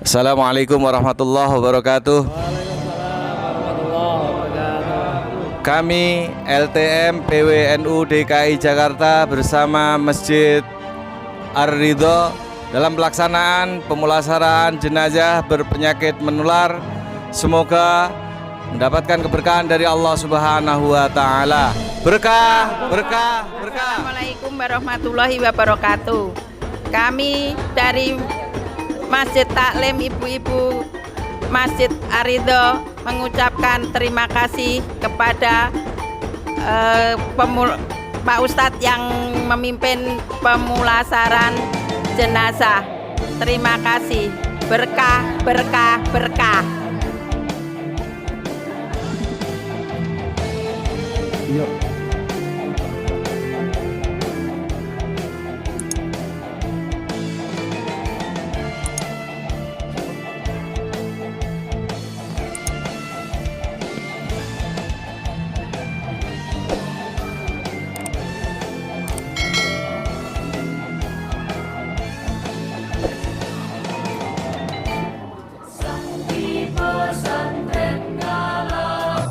Assalamualaikum warahmatullahi wabarakatuh. Waalaikumsalam warahmatullahi wabarakatuh. Kami LTM PWNU DKI Jakarta bersama Masjid Ar-Ridho dalam pelaksanaan pemulasaran jenazah berpenyakit menular. Semoga mendapatkan keberkahan dari Allah Subhanahu wa taala. Berkah, berkah, berkah. Assalamualaikum warahmatullahi wabarakatuh. Kami dari Masjid Taklim Ibu-ibu Masjid Ar-Ridho mengucapkan terima kasih kepada Pak Ustadz yang memimpin pemulasaran jenazah. Terima kasih. Berkah, berkah, berkah.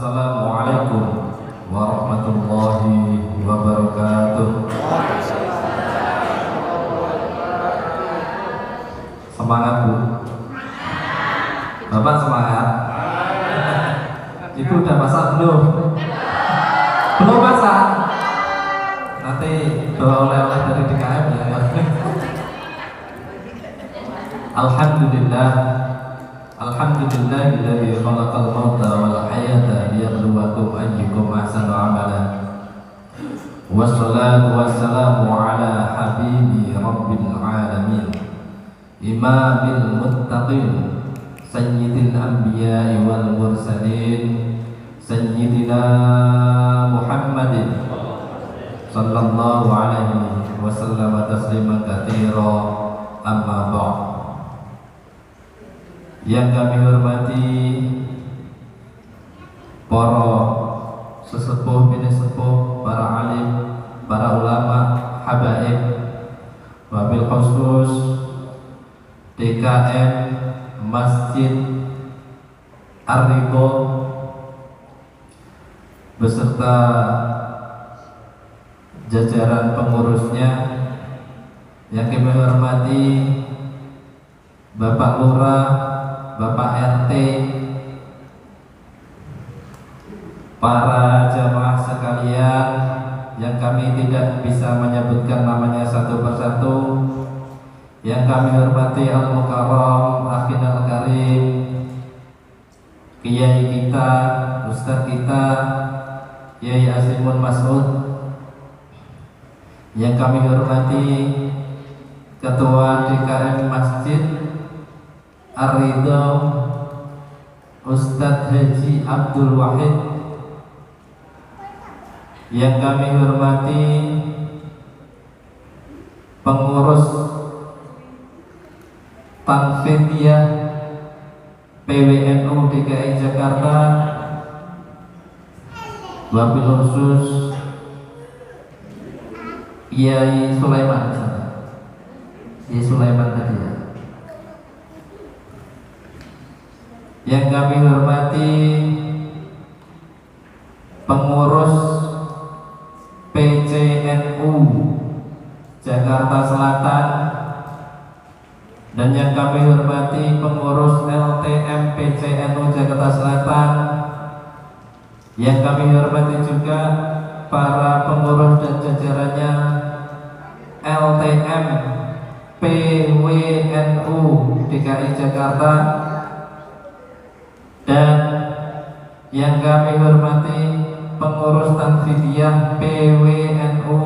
Assalamualaikum warahmatullahi wabarakatuh. Semangat Bu. Bapak semangat. Ibu udah masak belum? Belum masak. Nanti bawa oleh-oleh dari DKM ya. Alhamdulillah. Alhamdulillahilladzi khalaqal mauta wal hayata liyabluwakum ayyukum ahsanu amala. Wassalatu wassalamu ala habibi rabbil alamin, imamil muttaqin, sayyidil anbiya'i wal mursalin, sayyidina Muhammadin sallallahu alaihi wasallam tasliman katsira, amma ba'd. Yang kami hormati para sesepuh, bini sepuh, para alim, para ulama, habaib, wabil khusus DKM Masjid Ar-Ridho beserta jajaran pengurusnya. Yang kami hormati Bapak Lurah, Bapak RT, para jamaah sekalian yang kami tidak bisa menyebutkan namanya satu persatu, yang kami hormati Al-Mukarram, Akhin Al-Karim, Kiai kita, Ustadz kita, Kiai Asimun Mas'ud, yang kami hormati Ketua DKM Masjid Ar-Ridho Ustadz Haji Abdul Wahid, yang kami hormati pengurus Tanfidiyah PWNU DKI Jakarta, wabil khusus Kiai Sulaiman, Kiai Sulaiman tadi ya. Yang kami hormati pengurus PCNU Jakarta Selatan, dan yang kami hormati pengurus LTM PCNU Jakarta Selatan, yang kami hormati juga para pengurus dan jajarannya LTM PWNU DKI Jakarta, dan yang kami hormati pengurus Tanfidiyah PWNU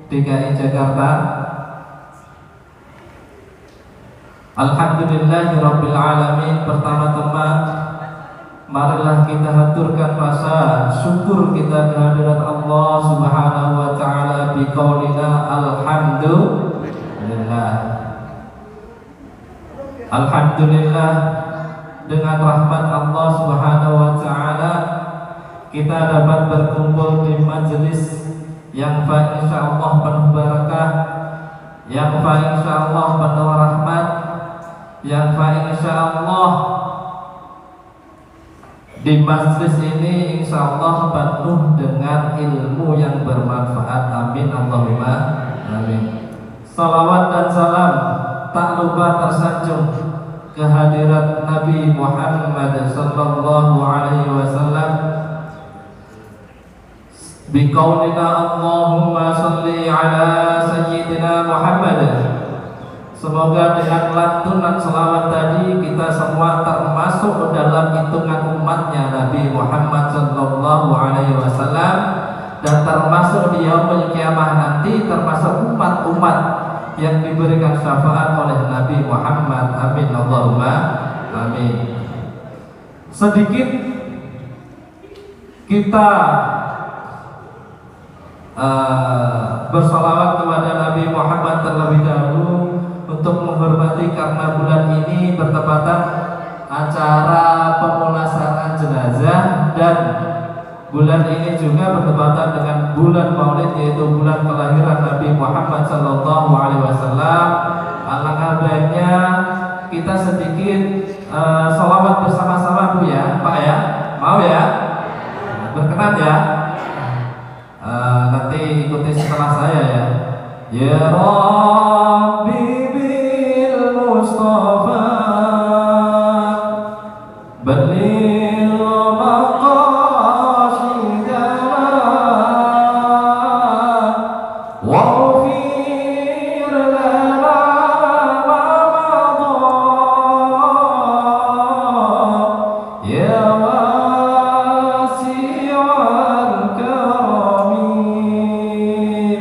DKI Jakarta. Alhamdulillahirabbil alamin. Pertama-tama marilah kita haturkan rasa syukur kita kehadirat Allah Subhanahu wa taala biqaulina alhamdulillah. Alhamdulillah, dengan rahmat Allah Subhanahu wa taala kita dapat berkumpul di majelis yang insyaallah penuh barakah, yang insyaallah penuh rahmat, yang insyaallah di masjid ini insyaallah penuh dengan ilmu yang bermanfaat. Amin Allahumma amin. Salawat dan salam tak lupa tersanjung kehadirat Nabi Muhammad sallallahu alaihi wasallam. Biqaulina Allahumma shalli ala sayyidina Muhammad. Semoga dengan lantunan selawat tadi kita semua termasuk dalam hitungan umatnya Nabi Muhammad sallallahu alaihi wasallam, dan termasuk di yaumul kiamah nanti termasuk umat-umat yang diberikan syafaat oleh Nabi Muhammad. Amin Allahumma amin. Sedikit kita bersalawat kepada Nabi Muhammad terlebih dahulu untuk menghormati, karena bulan ini bertepatan acara pemulasaran jenazah, dan bulan ini juga bertepatan dengan bulan Maulid, yaitu bulan kelahiran Nabi Muhammad sallallahu alaihi wasallam. Alangkah baiknya kita sedikit salawat bersama-sama Bu ya, Pak ya. Mau ya? Berkenan ya? Nanti ikuti setelah saya ya. Ya Rabbi bil Mustafa balligh maqasidana waghfir lana ma madha ya wasi'al karami.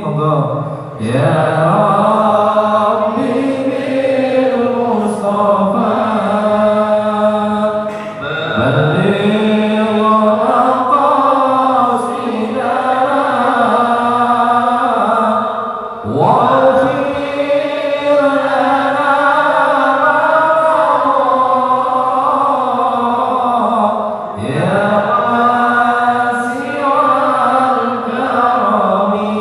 Monggo ya Rabbi bil Mustafa balligh maqasidana waghfir lana ma madha ya wasi'al karami.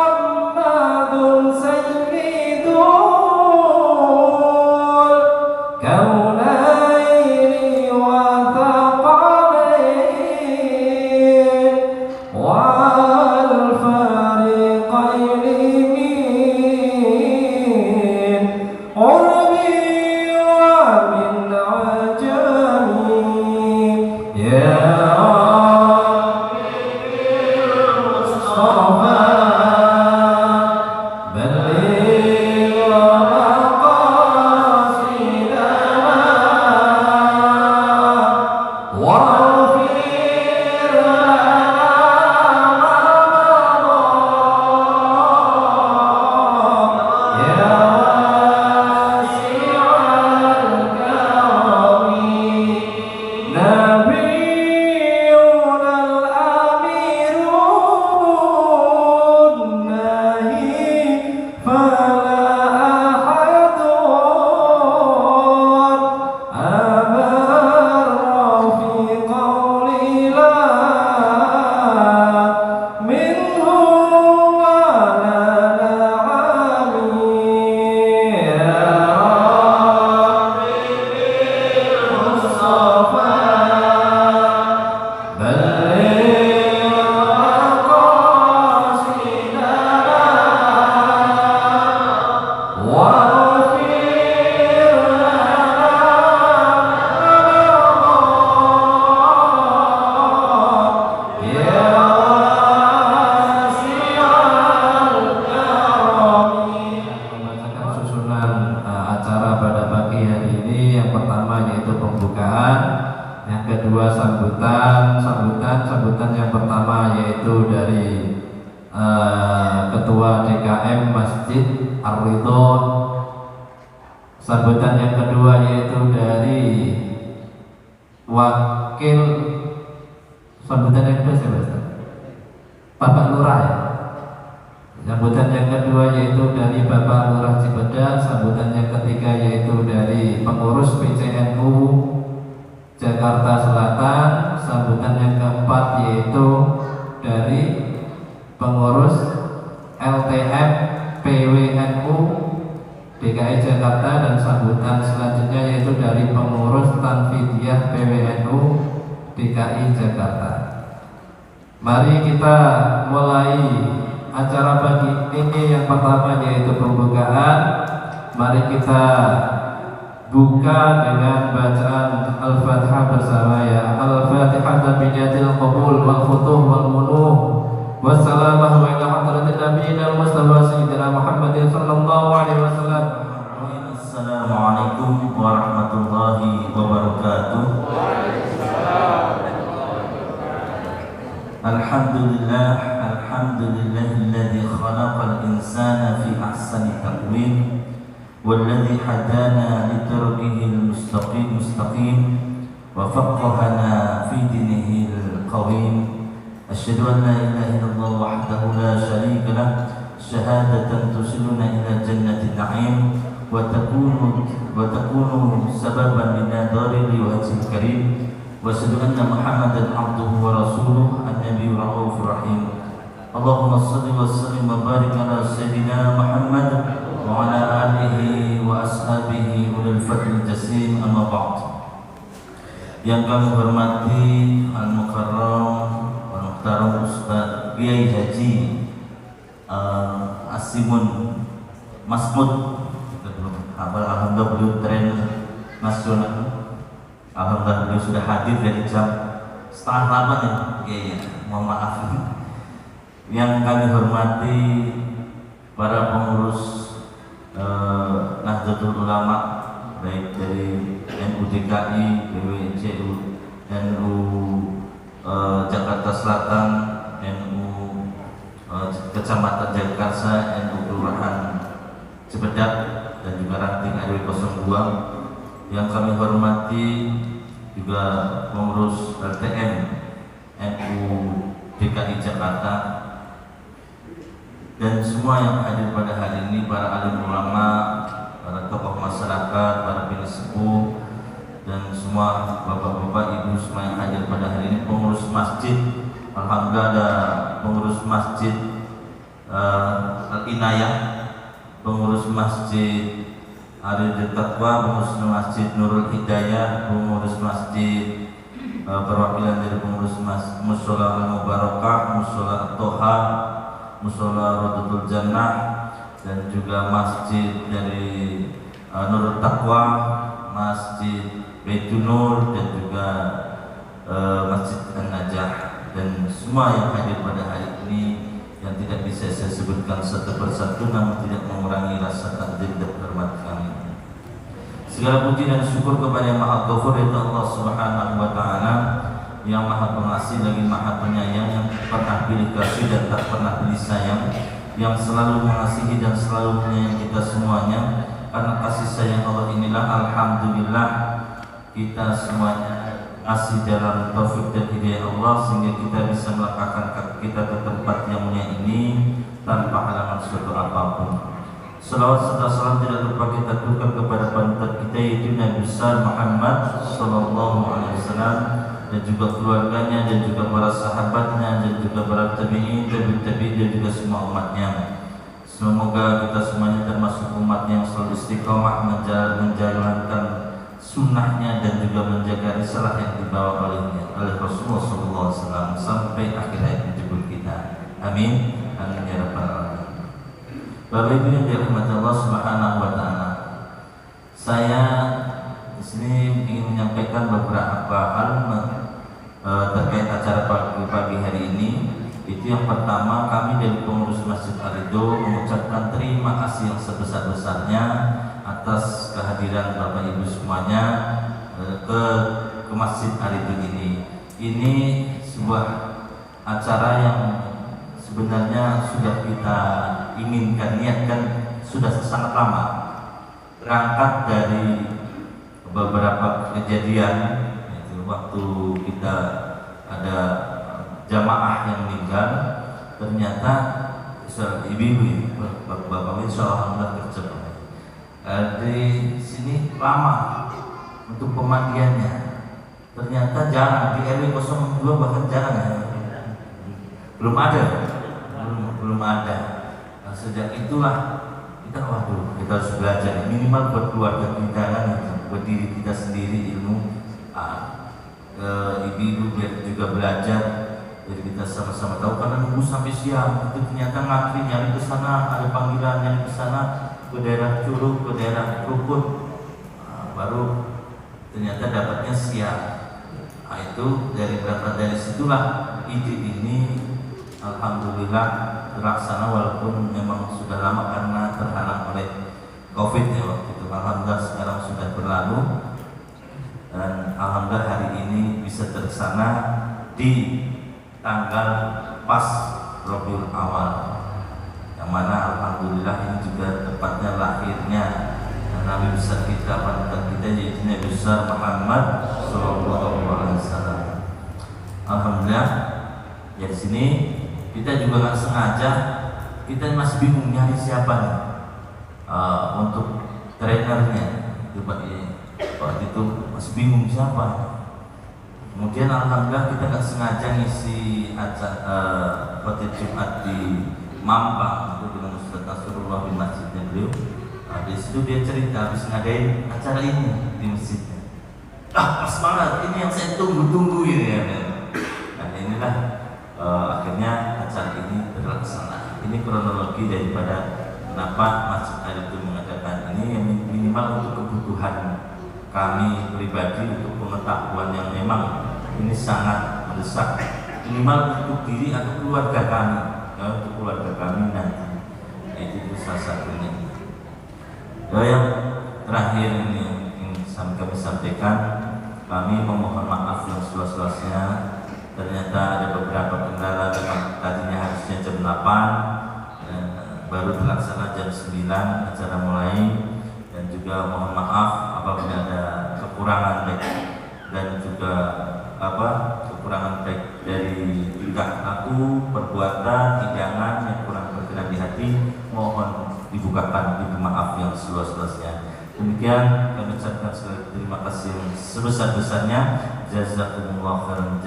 Muhammadun sayyidul kaunaini wa thaqalain wal fariqaini min urbi wa min ajami. Ya Mustafa balligh maqasidana waghfir lana ma madha ya wasi'al karami. Nabiyyuna al-amirun nahi fala ahadun abarra fi qawli la minhu ma la na'ami. Ya Rabbi bil Mustafa balligh maqasidana waghfir lana ya wasi'al karami. Membacakan susunan acara pada pagi hari ini. Yang pertama yaitu pembukaan, yang kedua sambutan. Yang pertama yaitu dari Ketua DKM Masjid Ar-Ridho. Sambutan yang kedua yaitu dari wakil. Sambutan yang kedua siapa Ustaz? Bapak Lurah ya? Sambutan yang kedua yaitu dari Bapak Lurah Cipedak. Sambutan yang ketiga yaitu dari pengurus PCNU Jakarta Selatan. Sambutan yang keempat yaitu dari pengurus LTM PWNU DKI DKI Jakarta dan sambutan selanjutnya yaitu dari pengurus Tanfidiyah PWNU DKI Jakarta. Mari kita mulai acara pagi ini. Yang pertama yaitu pembukaan. Mari kita buka dengan bacaan Al-Fatihah bersama ya. Al-Fatihah biniyatil qabul wal futuh wal munuh. Wassalamu ala hadratin nabiyina Mustafa sayyidina Muhammadin sallallahu alaihi wasallam. Assalamualaikum warahmatullahi wabarakatuh. Alhamdulillah, alhamdulillahilladzi khalaqal insana fi ahsani taqwim والذي هدانا لطريقه المستقيم وفقهنا في دينه القويم. أشهد أن لا إله إلا الله وحده لا شريك له شهادة توصلنا إلى جنة النعيم وتكون سببا لنادار لوجهه الكريم. وأشهد أن محمدا عبده ورسوله النبي الرؤوف الرحيم. اللهم صل وسلم وبارك على سيدنا محمد وعلى آله وأصحابه أولي الفضل الجسيم. أما بعد. Yang kami hormati Al-Mukarram Al-Muhtaram Ustaz Kiai Haji Asimun Masmud, alhamdulillah beliau trainer nasional. Alhamdulillah beliau sudah hadir dari jam 7:30 ya. Iya, mohon maaf. Yang kami hormati para pengurus Nahdlatul Ulama, baik dari NU DKI, PWCU, NU Jakarta Selatan, NU Kecamatan Jakarta, NU Kelurahan Cipedak, dan juga ranting RW 02. Yang kami hormati juga pengurus LTM NU DKI Jakarta, dan semua yang hadir pada hari ini, para alim ulama, para tokoh masyarakat, para sepuh, dan semua bapak-bapak, ibu semua yang hadir pada hari ini, pengurus masjid. Alhamdulillah ada pengurus masjid Al-Inayah, pengurus masjid Aridul Taqwa, pengurus masjid Nurul Hidayah, pengurus masjid perwakilan dari pengurus Mushola Al-Mubarakah, Mushola At-Toha, Mushola Rodatul Jannah, dan juga masjid dari Nurul Taqwa, masjid Baitul Nur, dan juga masjid An-Najah, dan semua yang hadir pada hari ini yang tidak bisa saya sebutkan satu persatu, namun tidak mengurangi rasa takdir dan hormat kami. Segala puji dan syukur kepada Yang Maha Ghafur, yaitu Allah Subhanahu wa Ta'ala, yang Maha Pengasih lagi Maha Penyayang, yang pernah pilih kasih dan tak pernah pilih sayang, yang selalu mengasihi dan selalu menyayangi kita semuanya. Karena kasih sayang Allah inilah alhamdulillah kita semuanya masih dalam taufik dan hidayah Allah, sehingga kita bisa melangkahkan kaki kita ke tempat yang mulia ini tanpa halangan suatu apapun. Salawat serta salam tidak lupa kita tujukan kepada panutan kita, yaitu Nabi besar Muhammad sallallahu alaihi wasallam, dan juga keluarganya, dan juga para sahabatnya, dan juga para tabi'in, tabi'in, dan juga semua umatnya. Semoga kita semuanya termasuk umat yang selalu istiqomah menjalankan sunnahnya, dan juga menjaga risalah yang dibawa oleh Rasulullah SAW sampai akhir hayat hidup kita. Amin. Amin ya rabbal alamin. Bapak Ibu yang dirahmati Allah Subhanahu wa Ta'ala, saya di sini ingin menyampaikan beberapa hal terkait acara pagi hari ini. Itu yang pertama, kami dari pengurus Masjid Ar-Ridho mengucapkan terima kasih yang sebesar-besarnya atas kehadiran Bapak Ibu semuanya ke Masjid Ar-Ridho ini. Ini sebuah acara yang sebenarnya sudah kita inginkan, niatkan sudah sangat lama. Berangkat dari beberapa kejadian, itu waktu kita ada jamaah yang meninggal, ternyata ibu-ibu, bapak-bapak insyaallah kerja di sini lama untuk pemandiannya. Ternyata jarang di RW 02, bahkan jarang ya, belum ada. Nah, sejak itulah kita waduh, kita harus belajar minimal buat keluarga kita kan, buat diri kita sendiri ilmu, ibu biar juga belajar, jadi kita sama-sama tahu. Karena nunggu sampai siang itu ternyata ngantri nyari ke sana, ada panggilan nyari ke sana, ke daerah Curug, ke daerah Rukun, baru ternyata dapatnya siang. Itu dari situlah ide ini alhamdulillah terlaksana, walaupun memang sudah lama karena terhalang oleh COVID ya waktu itu. Alhamdulillah sekarang sudah berlalu dan alhamdulillah hari ini bisa terlaksana di tanggal pas Rabiul Awal, yang mana alhamdulillah ini juga tepatnya lahirnya Nabi besar kita, panutan kita, yaitu Nabi besar Muhammad Sallallahu Alaihi Wasallam. Alhamdulillah ya, di sini kita juga nggak sengaja, kita masih bingung nyari siapa nih untuk trainernya. Waktu itu masih bingung siapa. Kemudian alhamdulillah kita nggak sengaja ngisi acara khotbah Jumat di Mampang itu dengan Ustaz Nasrullah bin masjidnya beliau. Di situ dia cerita habis ngadain acara ini di masjidnya. Pas banget, ini yang saya tunggu-tunggu ini ya. Dan inilah akhirnya acara ini terlaksana. Ini kronologi daripada kenapa Masjid Al itu mengadakan ini, yang minimal untuk kebutuhan kami pribadi, untuk pengetahuan yang memang ini sangat mendesak, minimal untuk diri atau keluarga kami, ya, untuk keluarga kami nanti. Itu salah satunya. Yang terakhir ini yang kami sampaikan, kami memohon maaf yang seluas-luasnya. Ternyata ada beberapa kendala, memang tadinya harusnya jam 8 baru terlaksana jam 9 acara mulai, dan juga mohon maaf apabila ada kekurangan baik dan juga kekurangan baik dari tingkah laku, perbuatan, hidangan yang kurang berkenan di hati, mohon dibukakan pintu maaf yang seluas-luasnya. Demikian kami ucapkan sekali terima kasih yang sebesar-besarnya. Jazakumullah khairan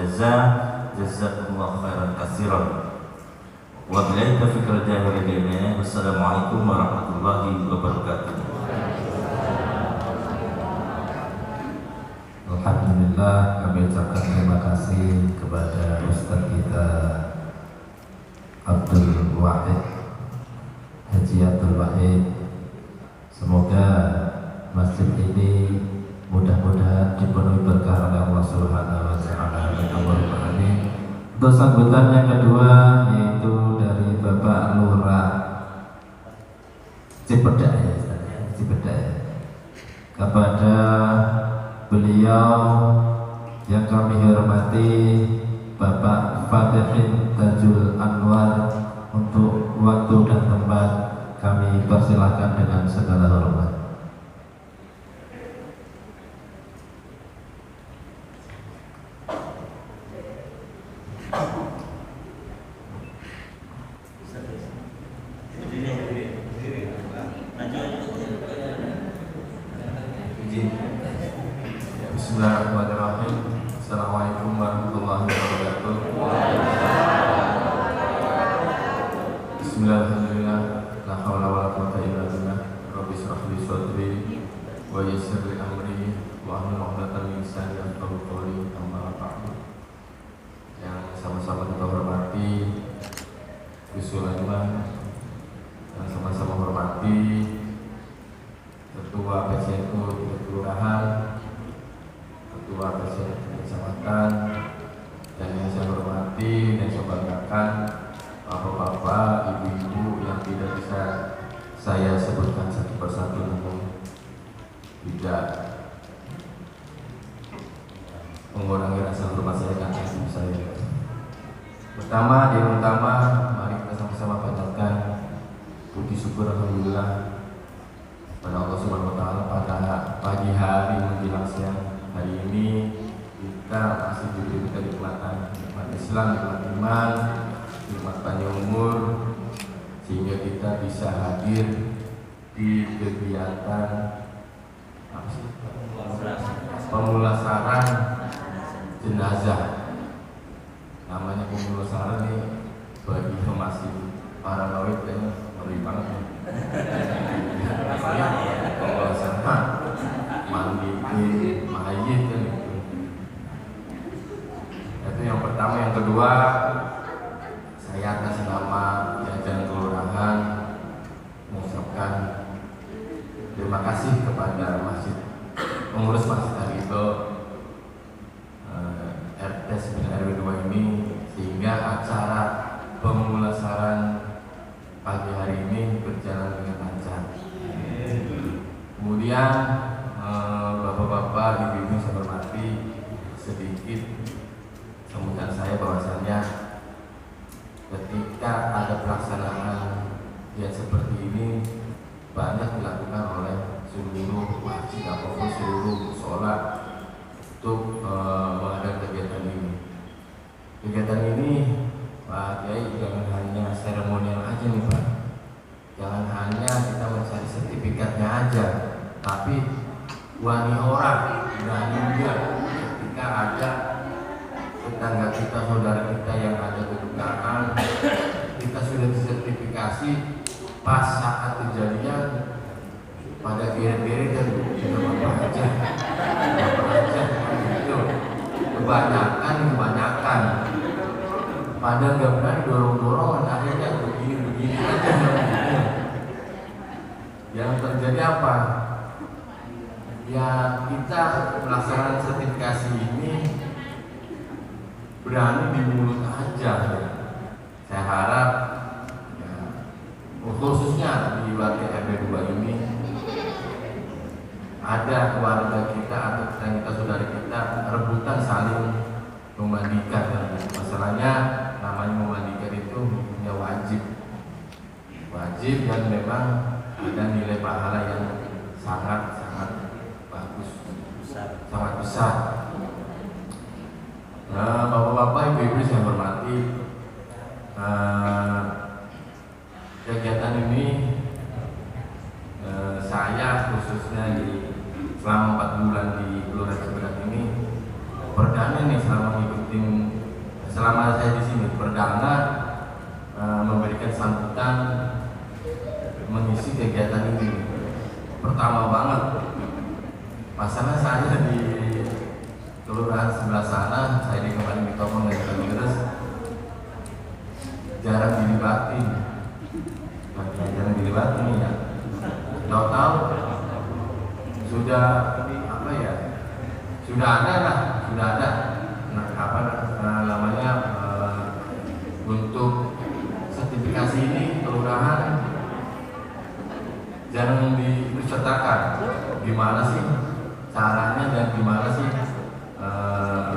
jazakumullah khairan katsiran. Wabillahi taufiq wal hidayah. Wassalamualaikum warahmatullahi wabarakatuh. Alhamdulillah, kami ucapkan terima kasih kepada Ustaz kita Abdul Wahid, Haji Abdul Wahid. Semoga masjid ini mudah-mudahan dipenuhi berkah oleh Allah Subhanahu wa taala. Amin. Untuk sambutan yang kedua yaitu dari Bapak Lurah Cipedak ya, Cipedak. Kepada beliau yang kami hormati Bapak Fatihin Tajul Anwar, untuk waktu dan tempat kami persilahkan dengan segala hormat. Bismillahirrahmanirrahim. Assalamualaikum warahmatullahi wabarakatuh. Bismillahirrahmanirrahim. La haula wala quwwata illa billah. Rabbi shrah li sadri wa yassir li amri wa hlul 'uqdatam min lisani yafqahu qawli. Amma ba'du. Yang sama-sama kita hormati Gus Sulaiman, yang sama-sama hormati Ketua PCNU Kelurahan, Ketua PCNU Kecamatan, dan yang saya hormati dan saya banggakan bapak-bapak, ibu-ibu yang tidak bisa saya sebutkan satu persatu, namun tidak mengurangi rasa hormat saya dan ibu saya. Pertama, mari kita sama-sama panjatkan puji syukur alhamdulillah pada Allah Subhanahu wa taala pada pagi hari menjelang siang hari ini kita masih diberikan kenikmatan, nikmat Islam, nikmat iman, nikmat panjang umur, sehingga kita bisa hadir di kegiatan pemulasaran jenazah. Namanya pemulasaran ini bagi yang masih paranoid ya, ngeri banget nih. kedua, saya atas nama jajaran kelurahan mengucapkan terima kasih kepada pengurus Masjid Ar-Ridho RT 9 RW 2 ini, sehingga acara pemulasaran pagi hari ini berjalan dengan lancar. Kemudian bapak-bapak, ibu-ibu saya hormati, sedikit sambutan saya bahwasannya ketika ada pelaksanaan yang seperti ini banyak dilakukan oleh seluruh masjid ataupun seluruh sholat untuk mengadakan kegiatan ini. Kegiatan ini Pak Kiai jangan hanya seremonial aja nih Pak, jangan hanya kita mencari sertifikatnya aja, tapi wani orang berani juga ketika ada tetangga kita, saudara kita yang ada kedukaan, kita sudah disertifikasi, pas saat kejadian pada gere-gere dan apa aja gitu. Kebanyakan pada nggak berani dorong-dorong, akhirnya begini aja. Yang terjadi apa? Ya kita pelaksanaan sertifikasi ini berani di mulut aja. Saya harap ya, khususnya di warga RW 2 ini ada keluarga kita atau kita saudara kita rebutan saling memandikan. Masalahnya namanya memandikan itu punya wajib dan memang ada nilai pahala yang sangat bagus, sangat besar. Nah, bapak-bapak, ibu-ibu saya hormati, kegiatan ini saya khususnya selama 4 bulan di Kelurahan Cibadak ini perdana nih selama saya di sini perdana memberikan sambutan mengisi kegiatan ini. Pertama banget, masalah saya di kelurahan sebelah sana, saya di kemarin ditopong dari Terus jarang dilibatin, ya. Tahu-tahu sudah ada. Untuk sertifikasi ini kelurahan jangan disertakan. Gimana sih caranya dan gimana sih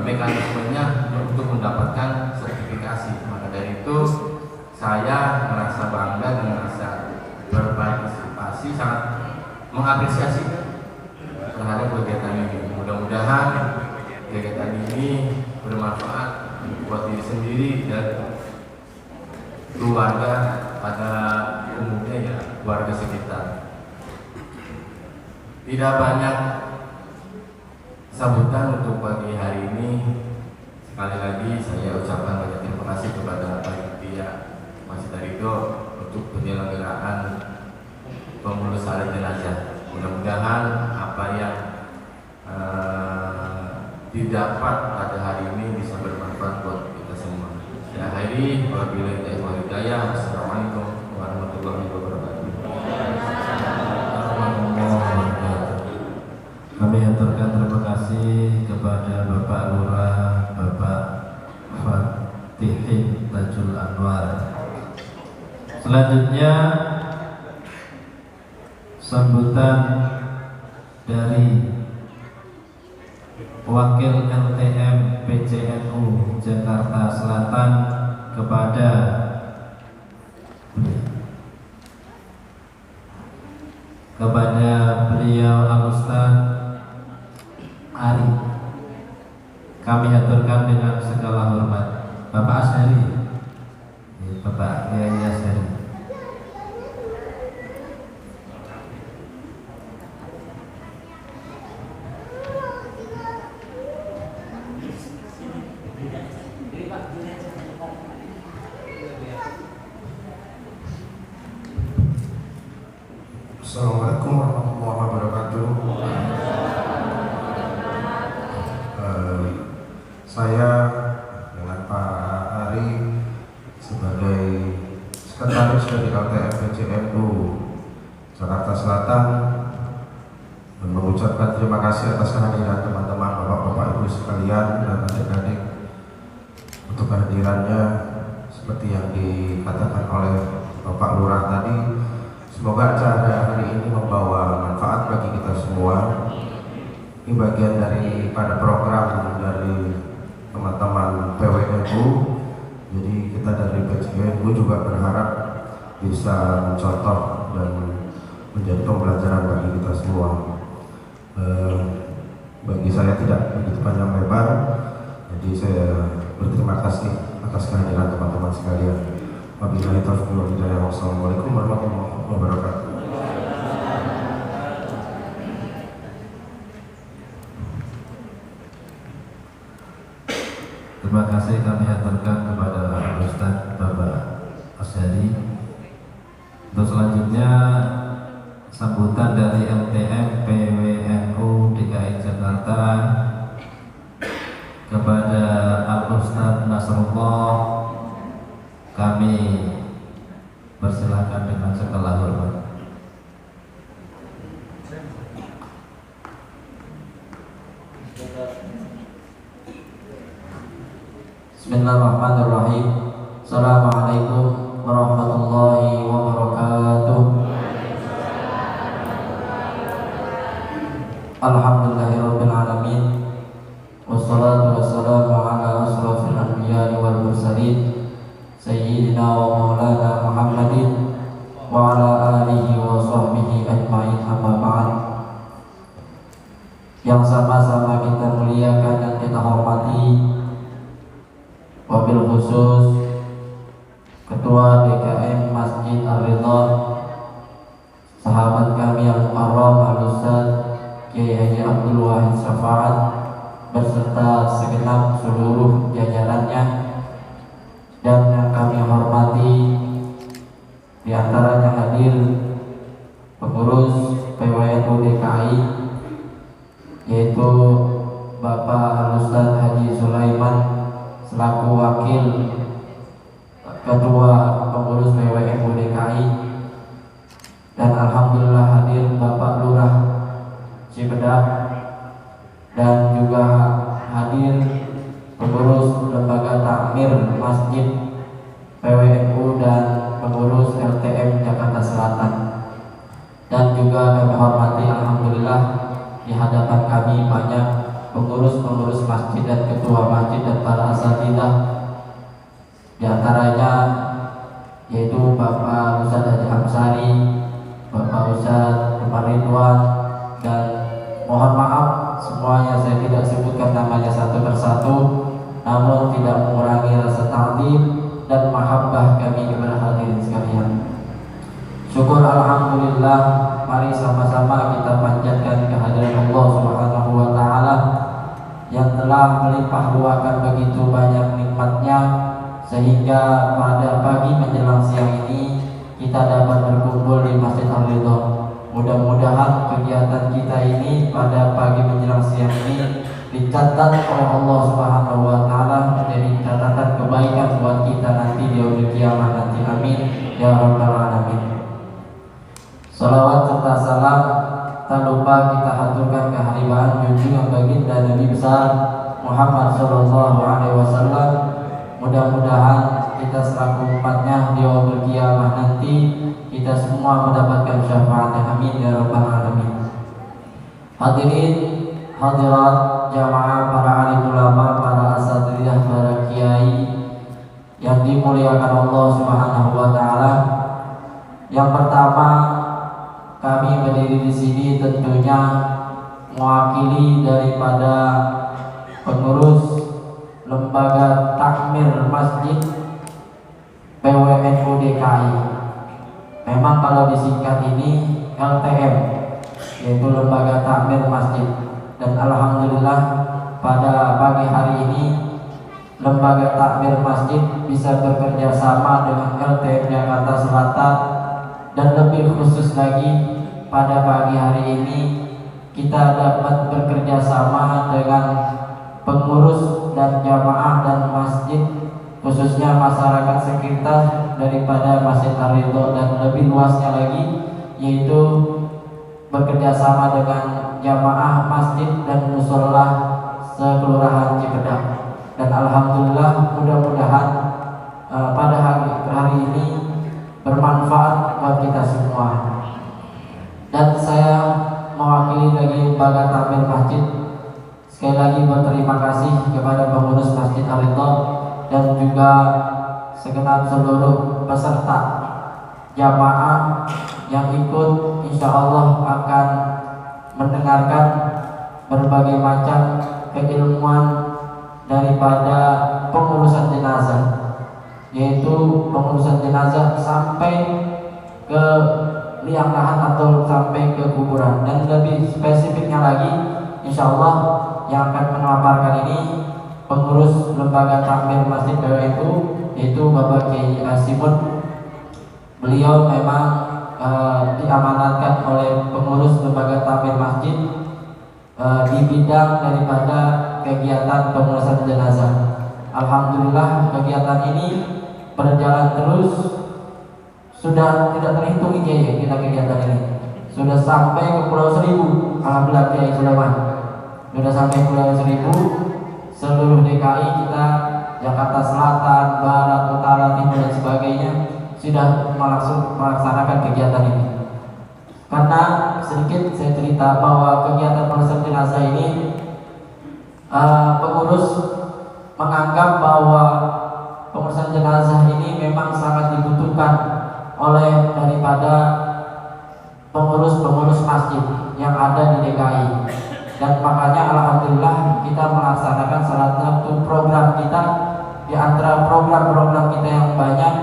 mekanismenya untuk mendapatkan sertifikasi? Maka dari itu saya merasa bangga dan merasa berpartisipasi, sangat mengapresiasi terhadap kegiatan ini. Mudah-mudahan kegiatan ini bermanfaat buat diri sendiri dan keluarga pada umumnya, ya, keluarga sekitar. Tidak banyak sambutan untuk pagi hari ini. Sekali lagi saya ucapkan banyak terima kasih kepada panitia Masjid Ar-Ridho untuk penyelenggaraan pemulasaran jenazah. Mudah-mudahan apa yang didapat pada hari ini bisa bermanfaat buat kita semua. Saya akhiri, wabillahi taufiq wal hidayah. Wassalamualaikum warahmatullahi wabarakatuh. Kami aturkan terima kasih kepada Bapak Lurah, Bapak Fatih Tajul Anwar. Selanjutnya sambutan dari Wakil LTM PCNU Jakarta Selatan kepada beliau Al-Ustaz Ari. Kami aturkan dengan segala hormat. Bapak Asyari, Bapak Yai Asyari. Assalamualaikum warahmatullahi wabarakatuh. Saya dengan Pak Selatan dan mengucapkan terima kasih atas kehadiran teman-teman bapak-bapak ibu sekalian dan adik-adik untuk kehadirannya seperti yang dikatakan oleh Bapak Lurah tadi. Semoga acara hari ini membawa manfaat bagi kita semua. Ini bagian daripada program dari teman-teman PWNU. Jadi kita dari PWNU juga berharap bisa mencontoh dan menjadi pembelajaran bagi kita semua. Bagi saya tidak begitu panjang lebar, jadi saya berterima kasih atas kehadiran teman-teman sekalian. Wabillahi taufiq wal hidayah. Wassalamualaikum warahmatullahi wabarakatuh. Terima kasih kami aturkan kepada Ustaz Bapak Asyari. Untuk selanjutnya sambutan dari LTM PWNU DKI Jakarta kepada Al-Ustaz Nasrullah, kami persilakan dengan segala hormat. Bismillahirrahmanirrahim. Assalamualaikum warahmatullahi wabarakatuh. Alhamdulillahirabbil alamin. Wassalatu wassalamu ala asrofil anbiya'i wal mursalin sayyidina wa maulana Muhammadin wa ala alihi wa sahbihi ajma'in, amma ba'd. Yang sama-sama kita muliakan dan kita hormati, wabil khusus Ketua DKM Masjid Ar-Ridha, sahabat kami yang mukarram Al-Ustaz Kiai Haji Abdul Wahid Syafaat beserta segenap seluruh jajarannya, dan yang kami hormati diantaranya hadir pengurus PWNU DKI, yaitu Bapak Al-Ustaz Haji Sulaiman selaku wakil ketua pengurus PWNU DKI, dan alhamdulillah hadir Bapak Lurah Cibedak, dan juga hadir pengurus lembaga takmir Masjid PWNU dan pengurus LTM Jakarta Selatan. Dan juga kami hormati alhamdulillah di hadapan kami banyak pengurus-pengurus masjid dan ketua masjid dan para asatidzah, di antaranya yaitu Bapak Ustaz Haji Hamsari, Bapak Ustaz Umar Ridwan, dan mohon maaf semuanya saya tidak sebutkan namanya satu persatu, namun tidak mengurangi rasa ta'zim dan mahabbah kami kepada hadirin sekalian. Syukur alhamdulillah, mari sama-sama kita panjatkan kehadiran Allah Subhanahu wa taala yang telah melimpah ruahkan begitu banyak nikmatnya, sehingga pada pagi menjelang siang ini kita dapat berkumpul di Masjid Ar-Ridha. Mudah-mudahan kegiatan kita ini pada pagi menjelang siang ini dicatat oleh Allah Subhanahu wa taala menjadi catatan kebaikan buat kita nanti di yaumul kiamah nanti. Amin ya rabbal alamin. Salawat serta salam tak lupa kita haturkan kehadiran junjungan baginda Nabi besar Muhammad sallallahu alaihi wasallam. Mudah-mudahan kita selaku umatnya di yaumul kiamah nanti kita semua mendapatkan syafaatnya. Amin ya rabbal alamin. Hadirin hadirat jamaah, para alim ulama, para asatidzah, para kiai yang dimuliakan Allah Subhanahu wa taala. Yang pertama, kami berdiri di sini tentunya mewakili daripada pengurus lembaga takmir Masjid PWNU DKI. Memang kalau disingkat ini LTM, yaitu Lembaga Takmir Masjid. Dan alhamdulillah pada pagi hari ini Lembaga Takmir Masjid bisa bekerja sama dengan LTM Jakarta Selatan, dan lebih khusus lagi pada pagi hari ini kita dapat bekerja sama dengan pengurus dan jamaah dan masjid, khususnya masyarakat sekitar daripada Masjid Ar-Ridha, dan lebih luasnya lagi yaitu bekerja sama dengan jamaah masjid dan musola sekelurahan Cipedak. Dan alhamdulillah mudah-mudahan pada hari ini bermanfaat buat kita semua. Dan saya mewakili dari lembaga takmir masjid sekali lagi berterima kasih kepada pengurus Masjid Ar-Ridho dan juga segenap seluruh peserta jamaah yang ikut, insya Allah akan mendengarkan berbagai macam keilmuan daripada pengurusan jenazah, yaitu pengurusan jenazah sampai ke liang lahat atau sampai ke kuburan. Dan lebih spesifiknya lagi, insya Allah yang akan memaparkan ini pengurus lembaga takmir Masjid PWNU, yaitu Bapak Kiai Asimun. Beliau memang diamanatkan oleh pengurus lembaga takmir masjid di bidang daripada kegiatan pengurusan jenazah. Alhamdulillah kegiatan ini berjalan terus, sudah tidak terhitung ya kita kegiatan ini. Sudah sampai ke Pulau Seribu. Alhamdulillah Kiai Sulaiman. Sudah sampai Pulau Seribu, seluruh DKI kita, Jakarta Selatan, Barat, Utara, Timur dan sebagainya sudah langsung melaksanakan kegiatan ini. Karena sedikit saya cerita bahwa kegiatan pengurusan jenazah ini pengurus menganggap bahwa pengurusan jenazah ini memang sangat dibutuhkan oleh daripada pengurus-pengurus masjid yang ada di DKI. Dan makanya alhamdulillah kita melaksanakan salah satu program kita di antara program-program kita yang banyak,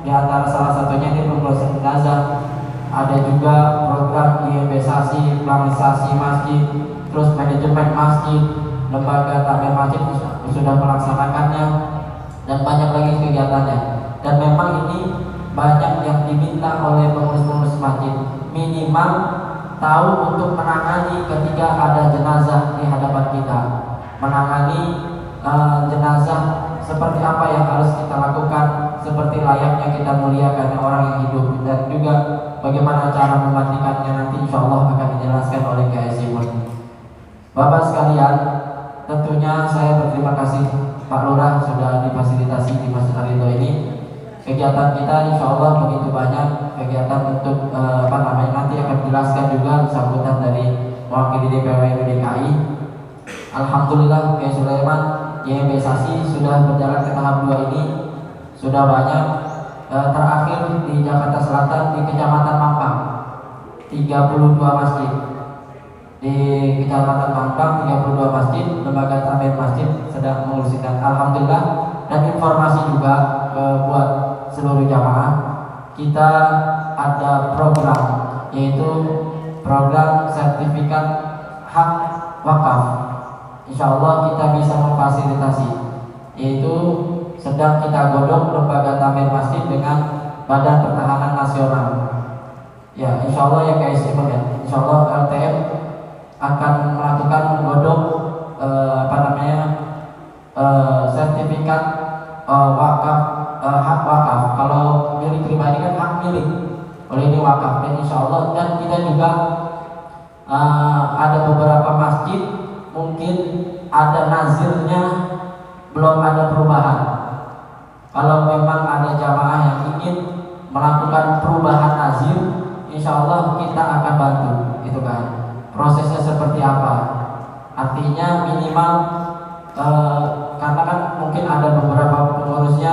di antara salah satunya ini pengurusan jenazah. Ada juga program IMBSasi, planifikasi masjid, terus manajemen masjid, lembaga takmir masjid sudah melaksanakannya, dan banyak lagi kegiatannya. Dan memang ini banyak yang diminta oleh pengurus-pengurus masjid, minimal tahu untuk menangani ketika ada jenazah di hadapan kita, menangani jenazah seperti apa yang harus kita lakukan, seperti layaknya kita muliakan orang yang hidup, dan juga bagaimana cara memandikannya nanti insya Allah akan dijelaskan oleh Kiai Simon. Bapak sekalian, tentunya saya berterima kasih Pak Lurah sudah difasilitasi di Masjid Ar-Ridho ini. Kegiatan kita insya Allah begitu banyak kegiatan untuk nanti akan dijelaskan juga sambutan dari mewakili DPW DKI. Alhamdulillah Kiai Sulaiman IMBSasi sudah berjalan ke tahap 2 ini, sudah banyak. Terakhir di Jakarta Selatan di Kecamatan Mampang 32 masjid, di Kecamatan Mampang 32 masjid lembaga takmir masjid sedang mengurusikan. Alhamdulillah. Dan informasi juga buat seluruh jamaah, kita ada program, yaitu program sertifikat hak wakaf. Insya Allah kita bisa memfasilitasi, yaitu sedang kita godok lembaga takmir masjid dengan Badan Pertahanan Nasional. Ya, insya Allah ya guys, insya Allah LTM akan melakukan godok sertifikat wakaf, hak wakaf. Kalau milik pribadi kan hak milik, kalau ini wakaf. Dan insya Allah, dan kita juga ada beberapa masjid mungkin ada nazirnya belum ada perubahan. Kalau memang ada jamaah yang ingin melakukan perubahan nazir, insya Allah kita akan bantu, gitu kan. Prosesnya seperti apa? Artinya minimal karena kan mungkin ada beberapa pengurusnya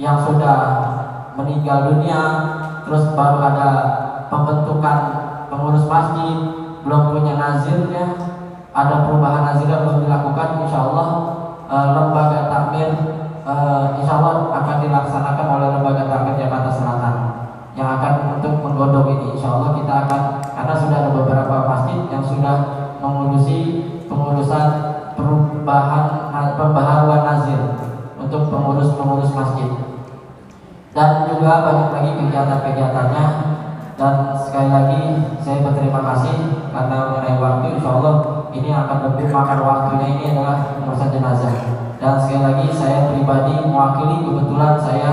yang sudah meninggal dunia, terus baru ada pembentukan pengurus masjid, belum punya nazirnya, ada perubahan nazirnya belum dilakukan. Insya Allah lembaga takmir insya Allah akan dilaksanakan oleh lembaga takmir Jakarta Selatan yang akan untuk menggodok ini. Insya Allah kita akan, karena sudah ada beberapa masjid yang sudah mengurusi pengurusan pembaharuan nazir untuk pengurus masjid, dan juga banyak lagi kegiatan-kegiatannya. Dan sekali lagi saya berterima kasih karena mengenai waktu, insya Allah ini akan lebih makan waktunya, ini adalah pengurusan jenazah. Dan sekali lagi saya pribadi mewakili, kebetulan saya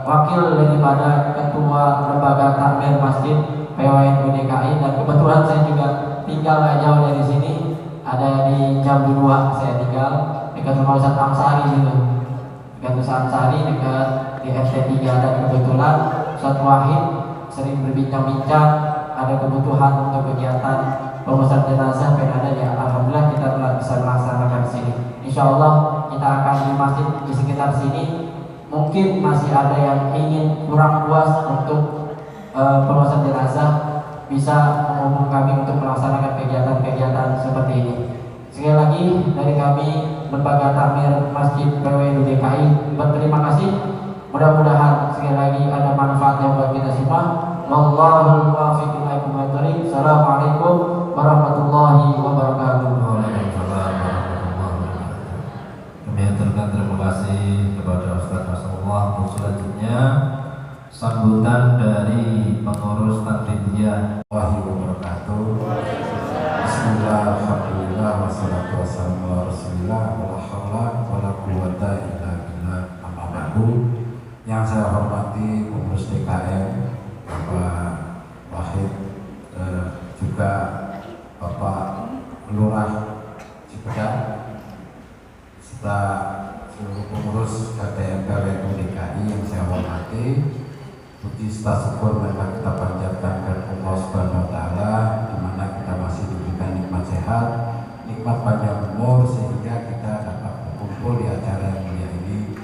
wakil daripada ketua lembaga takmir masjid PWNU DKI, dan kebetulan saya juga tinggal gak jauh dari sini, ada di Jambu 2 saya tinggal dekat rumah Ustadz Amsari gitu, dekat Ustadz Amsari dekat di RT 3, dan kebetulan Ustadz Wahid sering berbincang-bincang ada kebutuhan untuk kegiatan pemulasaran jenazah ada ya. Alhamdulillah kita telah bisa melaksanakan di sini. Insya Allah kita akan di masjid di sekitar sini. Mungkin masih ada yang ingin kurang puas untuk pemulasaran jenazah, bisa menghubungi kami untuk melaksanakan kegiatan-kegiatan seperti ini. Sekali lagi dari kami Lembaga Takmir Masjid PWNU DKI berterima kasih. Mudah-mudahan sekali lagi ada manfaatnya buat kita semua. Wallahul muwaffiq ila aqwamit thoriq. Assalamualaikum warahmatullahi wabarakatuh. Waalaikumsalam warahmatullahi wabarakatuh. Kami aturkan terima kasih kepada Ustaz Rasulullah. Untuk selanjutnya sambutan dari pengurus Takridiyah. Wabarakatuh. Bismillah, alhamdulillah, wassalatu wassalamu ala rasulillah, wala haula wala quwwata illa billah, amma ba'du. Yang saya hormati pengurus DKM Bapak Wahid, juga Bapak Lurah Cipedak, serta seluruh pengurus KTM PWNU DKI yang saya hormati. Puji serta syukur memang kita panjatkan kepada Allah Subhanahu wa Ta'ala, di mana kita masih diberikan nikmat sehat, nikmat panjang umur, sehingga kita dapat berkumpul di acara yang mulia ini.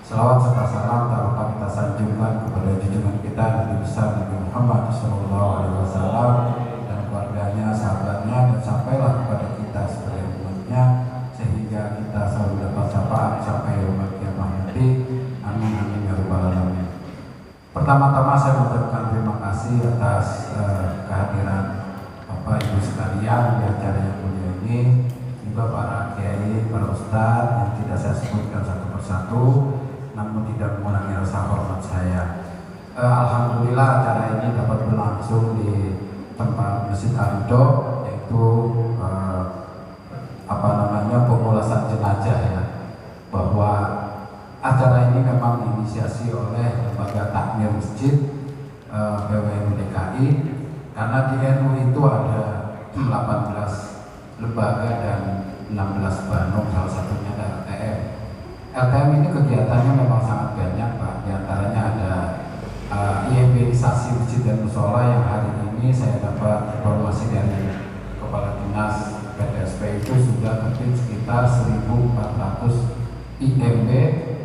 Salawat serta salam tak lupa kita sanjungkan kepada junjungan kita Nabi besar Nabi Muhammad SAW dan keluarganya, sahabatnya, dan sampailah kepada kita sebagai umatnya, sehingga kita selalu dapat syafaat sampai yaumul kiamah nanti. Amin amin ya rabbal alamin. Pertama-tama saya mengucapkan terima kasih atas kehadiran Bapak Ibu sekalian di acara yang mulia ini, juga para kiai, para ustadz yang tidak saya sebutkan satu persatu, namun tidak mengurangi rasa hormat saya. Alhamdulillah acara ini dapat berlangsung di tempat Masjid Ar-Ridho, yaitu pemulasaran jenazah ya, bahwa acara ini memang diinisiasi oleh Lembaga Takmir Masjid PWNU DKI, karena di NU itu ada 18 lembaga dan 16 banung, salah satunya ada LTM. LTM ini kegiatannya memang sangat banyak Pak. Di antaranya ada IMB-isasi masjid dan musola yang hari ini saya dapat informasi dari Kepala Dinas PTSP itu sudah terbit sekitar 1.400 IMB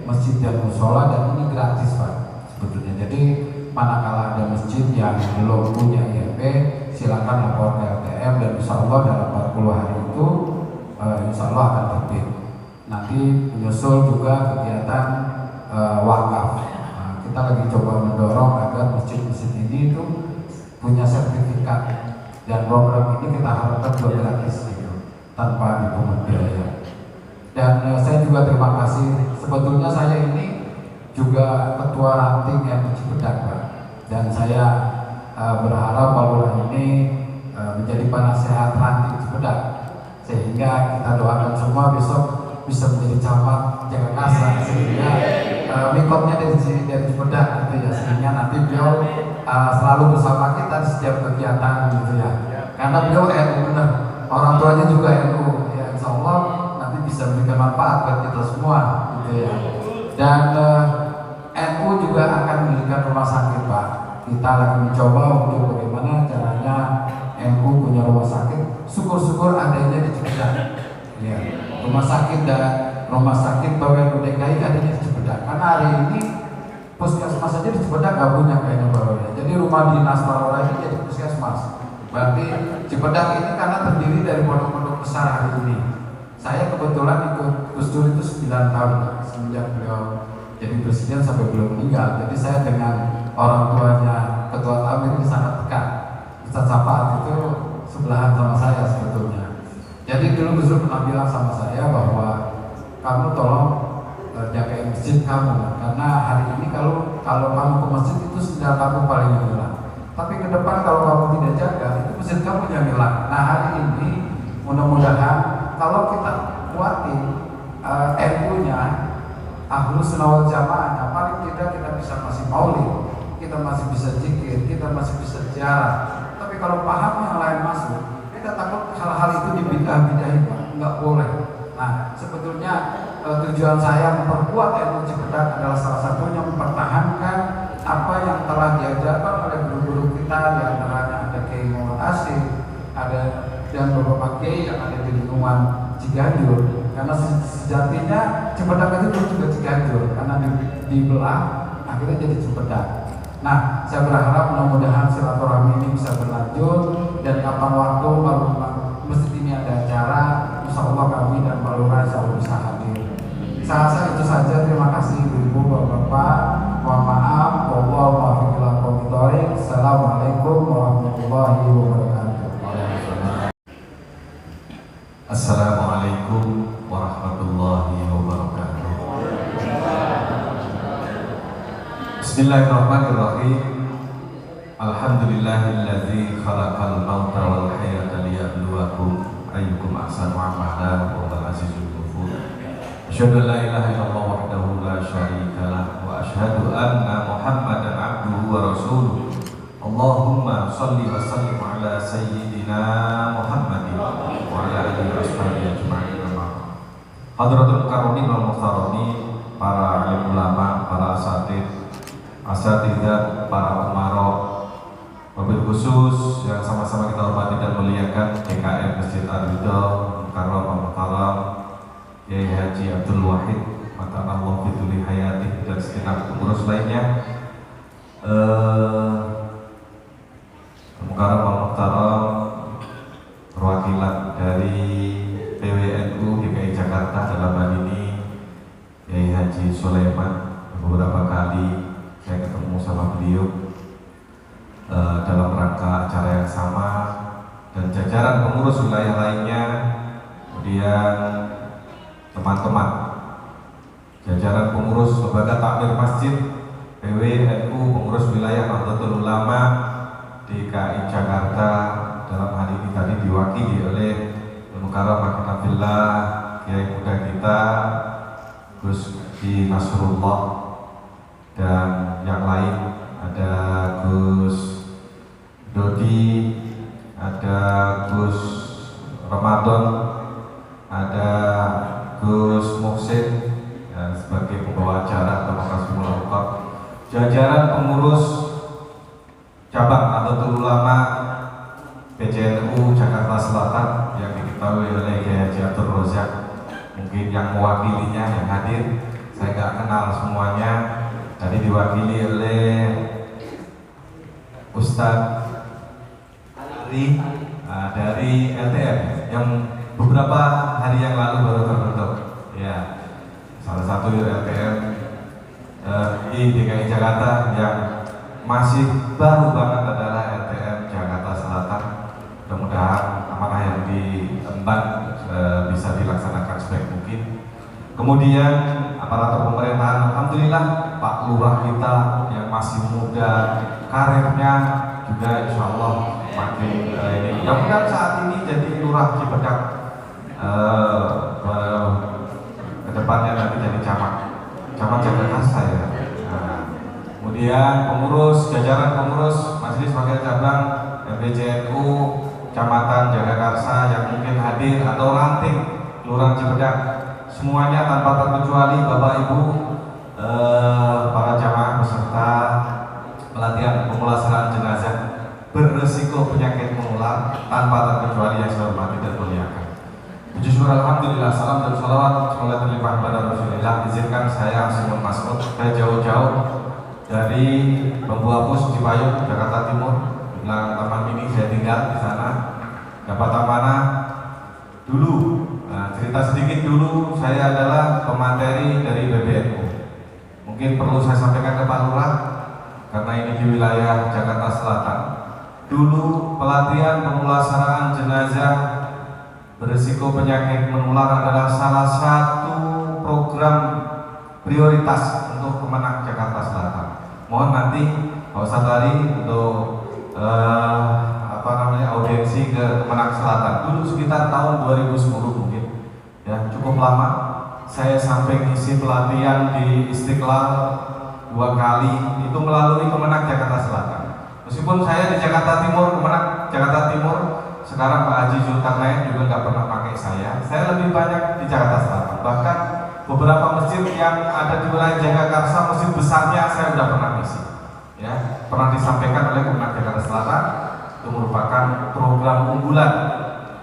masjid dan musola, dan ini gratis Pak sebetulnya. Jadi manakala ada masjid yang belum punya IMB, silakan lapor ke LTM, dan insya Allah dalam 40 hari itu insya Allah akan terbit. Nanti menyusul juga kegiatan wakaf. Nah, kita lagi coba mendorong agar masjid-masjid ini itu punya sertifikat, dan program ini kita harapkan juga gratis gitu, tanpa dipungut biaya. Dan saya juga terima kasih, sebetulnya saya ini juga ketua ranting yang Cipedak Pak, dan saya berharap Pak Lurah ini menjadi penasehat ranting Cipedak, sehingga kita doakan semua besok bisa menjadi camat Jakarta, sehingga mikotnya dari Cipedak gitu ya, sehingga nanti beliau selalu bersama kita di setiap kegiatan gitu ya, karena beliau NU benar, orang tuanya juga NU ya, insya Allah nanti bisa memberikan manfaat buat kita semua gitu ya. Dan NU juga akan mendirikan rumah sakit Pak. Kita lagi mencoba untuk bagaimana caranya NU punya rumah sakit. Syukur-syukur adanya di Cipedak ya, rumah sakit dan rumah sakit PWNU DKI adanya di Cipedak, karena hari ini puskesmas saja di Cipedak gak punya kayaknya Pak Lurah. Jadi rumah dinas Pak Lurah ini jadi puskesmas. Berarti Cipedak ini karena terdiri dari pondok-pondok besar hari ini. Saya kebetulan ikut Gus Dur itu 9 tahun semenjak beliau jadi presiden sampai beliau meninggal. Jadi saya dengan orang tuanya ketua Takmir ini sangat dekat. Ustaz Safaat itu sebelahan sama saya sebetulnya. Jadi dulu Gus Dur pernah bilang sama saya bahwa kamu tolong jagain masjid kamu, karena hari ini kalau kamu ke masjid itu sendal kamu paling yang hilang. Tapi ke depan kalau kamu tidak jaga, itu masjid kamu yang hilang. Nah hari ini mudah-mudahan kalau kita kuatin NU-nya, Ahlus Sunnah wal Jamaahnya, paling tidak kita bisa masih maulid, kita masih bisa zikir, kita masih bisa ziarah. Tapi kalau paham yang lain masuk, kita takut hal-hal itu dibidah-bidahin, Pak. Nggak boleh. Nah, sebetulnya tujuan saya memperkuat ilmu Cipedak adalah salah satunya mempertahankan apa yang telah diajarkan oleh guru-guru kita, di antaranya ada Kiai Muhammad Asif, ada dan beberapa kiai yang ada di lingkungan Ciganjur. Karena sejatinya Cipedak itu juga Ciganjur, karena dibelah akhirnya jadi Cipedak. Nah, saya berharap mudah-mudahan silaturahmi ini bisa berlanjut, dan kapan waktu kalau masjid ini ada acara, insya Allah kami dan Pak Lurah insya Allah bisa hadir. Saya rasa itu saja. Terima kasih Ibu-ibu, Bapak-bapak. Mohon maaf. Assalamualaikum warahmatullahi wabarakatuh. Assalamualaikum warahmatullahi wabarakatuh. Bismillahirrahmanirrahim. Alhamdulillahilladzi khalaqal mauta wal hayata liyabluwakum ayyukum ahsanu amala wa huwal azizul ghafur. Asyhadu an la ilaha illallah wahdahu la syarika lah wa asyhadu anna Muhammadan abduhu wa rasuluh. Allahumma shalli wa sallim ala sayyidina Muhammadin wa ala alihi wa sahbihi ajma'in. Hadratul mukarramin wal muhtarami, para alim ulama, para asatidzah, para umara, wabil khusus yang sama-sama kita hormati dan muliakan DKM Masjid Ar-Ridha Mukarram Muhtaram Yai Haji Abdul Wahid Matanallah fituli hayati dan segenap pengurus lainnya. Mukarram Muhtaram, perwakilan dari PWNU DKI Jakarta, dalam hal ini Yai Haji Sulaiman. Beberapa kali saya ketemu sama beliau dalam rangka acara yang sama, dan jajaran pengurus wilayah lainnya, kemudian teman-teman jajaran pengurus lembaga takmir masjid PWNU, pengurus wilayah Nahdlatul Ulama DKI Jakarta, dalam hal ini tadi diwakili oleh Mukarram Makinafillah, Kiai muda kita Gus Di Nasrullah, dan yang lain ada Gus Dodi, ada Gus Ramadan, ada Gus Muhsin, dan sebagai pembawa acara terima kasih melakukan jajaran pengurus cabang Nahdlatul Ulama PCNU Jakarta Selatan yang diketahui oleh Kiai Haji Abdul Razak. Mungkin yang mewakilinya yang hadir, saya nggak kenal semuanya. Tadi diwakili oleh Ustadz Ali dari LTM yang beberapa hari yang lalu baru terbentuk. Ya, salah satu LTM di DKI Jakarta yang masih baru banget adalah LTM Jakarta Selatan. Mudah-mudahan amanah yang diemban bisa dilaksanakan sebaik mungkin. Kemudian aparatur pemerintahan, alhamdulillah Pak Lurah kita yang masih muda, karirnya juga insya Allah makin ini. Yang mudah saat ini jadi Lurah Cipedak, kedepannya nanti jadi camat Jakarta ya. Nah, kemudian pengurus, jajaran pengurus Majelis Wakil Cabang MPCNU Kecamatan Jagakarsa yang mungkin hadir atau ranting Kelurahan Cipedak, semuanya tanpa terkecuali Bapak Ibu, para jamaah peserta pelatihan pemulasaraan jenazah beresiko penyakit menular tanpa terkecuali yang saya hormati dan muliakan. Puji syukur alhamdulillah, salam dan salawat semoga terlimpah pada Rasulullah. Izinkan saya Simon Masud, saya jauh-jauh dari Bambuapus Cipayung, Jakarta Timur. Bilang taman ini saya tinggal di sana. Dapat amanah dulu. Nah, cerita sedikit dulu, saya adalah pemateri dari PBNU. Mungkin perlu saya sampaikan ke Pak Lurah, karena ini di wilayah Jakarta Selatan. Dulu pelatihan pemulasaraan jenazah berisiko penyakit menular adalah salah satu program prioritas untuk Kemenang Jakarta Selatan. Mohon nanti Pak Ustadz Ali untuk audiensi ke Kemenang Selatan. Dulu sekitar tahun 2010 mungkin, ya cukup lama. Saya sampai ngisi pelatihan di Istiqlal, 2 kali itu melalui Kemenak Jakarta Selatan. Meskipun saya di Jakarta Timur, Kemenak Jakarta Timur, sekarang Pak Haji Zulkarnain juga nggak pernah pakai saya lebih banyak di Jakarta Selatan. Bahkan beberapa masjid yang ada di wilayah Jagakarsa, masjid besarnya saya sudah pernah ngisi. Ya, pernah disampaikan oleh Kemenak Jakarta Selatan, itu merupakan program unggulan.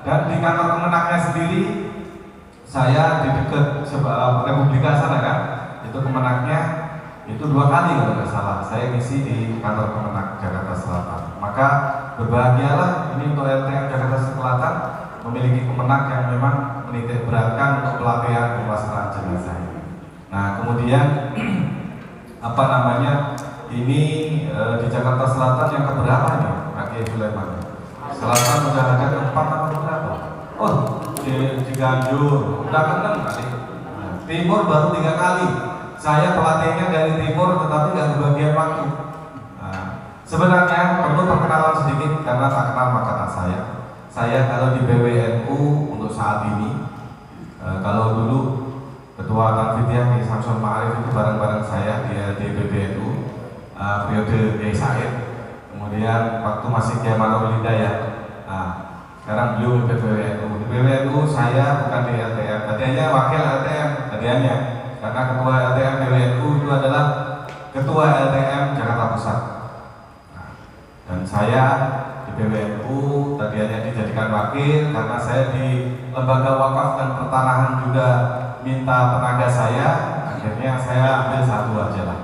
Dan di kantor Kemenaknya sendiri, saya di dekat Republika sana kan, itu Kemenaknya itu 2 kali kalau nggak salah saya ngisi di kantor Kemenak Jakarta Selatan. Maka berbahagialah ini untuk LTM Jakarta Selatan memiliki Kemenak yang memang menitik beratkan untuk pelatihan pemulasaran jenazah ini. Nah kemudian apa namanya ini di Jakarta Selatan yang keberapa nih Pak Kiai Sulaiman? Selatan sudah ada keempat atau berapa? Oh di Ganjur udah ke-6 kali. Nah, Timur baru 3 kali. Saya pelatihnya dari Timur tetapi nggak kebagian waktu. Nah, sebenarnya perlu perkenalan sedikit karena tak kenal maka tak sayang. Saya kalau di PWNU untuk saat ini, kalau dulu Ketua Tanfidiyah Kiai Samsul Ma'arif itu bareng-bareng saya di PWNU periode Kiai Said. Kemudian waktu masih Kiai Manurul Hidayah. Nah, sekarang beliau di PWNU. Di PWNU saya bukan di LTM, tadinya wakil LTM, tadinya. Karena ketua LTM PWNU itu adalah ketua LTM Jakarta Pusat. Nah, dan saya di PWNU tadinya dijadikan wakil karena saya di Lembaga Wakaf dan Pertanahan juga minta tenaga saya. Akhirnya saya ambil satu aja lah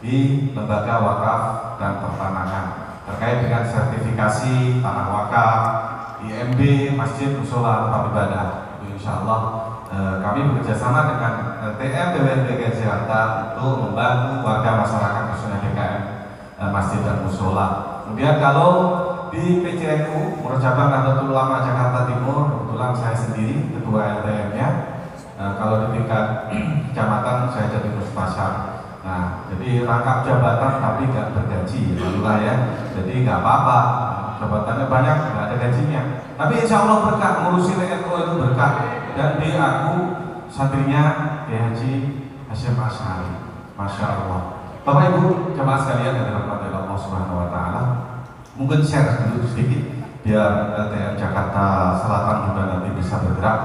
di Lembaga Wakaf dan Pertanahan terkait dengan sertifikasi tanah wakaf, IMB, masjid, musola, tempat ibadah. Insya Allah kami bekerjasama dengan LTM PWN DKI Jakarta untuk membantu warga masyarakat khususnya DKM masjid dan musola. Kemudian kalau di PCNU Murjabang Nahdlatul Ulama Jakarta Timur, kebetulan saya sendiri ketua LTM-nya. Kalau di tingkat kecamatan saya jadi musyawarah. Nah, jadi rangkap jabatan tapi nggak bergaji, alhamdulillah ya. Jadi nggak apa-apa, jabatannya banyak, nggak ada gajinya. Tapi insya Allah berkah, ngurusi NU itu berkah. Dan di aku santrinya Kiai Haji Hasyim Asy'ari, masya Allah. Bapak Ibu jamaah sekalian yang dirahmati Allah Subhanahu Wa Taala, mungkin share dulu sedikit biar LTM Jakarta Selatan juga nanti bisa bergerak.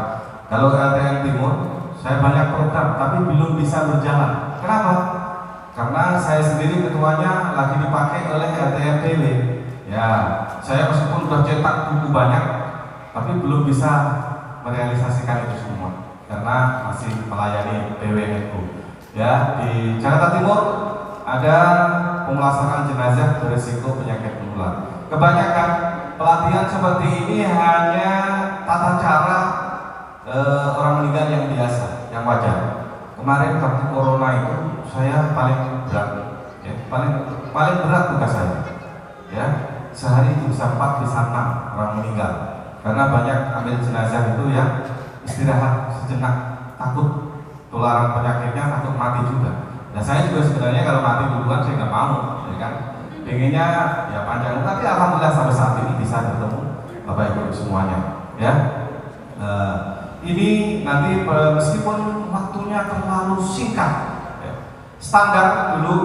Kalau LTM Timur, saya banyak program tapi belum bisa berjalan. Kenapa? Karena saya sendiri ketuanya lagi dipakai oleh LTM PW. Ya, saya meskipun sudah cetak buku banyak, tapi belum bisa merealisasikan itu semua karena masih melayani PWNU. Ya, di Jakarta Timur ada pemulasaran jenazah berisiko penyakit menular. Kebanyakan pelatihan seperti ini hanya tata cara orang meninggal yang biasa, yang wajar. Kemarin waktu corona itu saya paling berat, ya, paling berat tugas saya. Ya, sehari itu bisa 4 bisa 6 orang meninggal. Karena banyak ambil jenazah itu yang istirahat sejenak, takut tularan penyakitnya, takut mati juga. Dan saya juga sebenarnya kalau mati duluan saya nggak mau, ya kan? Pengennya ya panjang, tapi alhamdulillah sampai saat ini bisa bertemu Bapak Ibu semuanya. Ya, ini nanti meskipun waktunya terlalu singkat, ya, standar dulu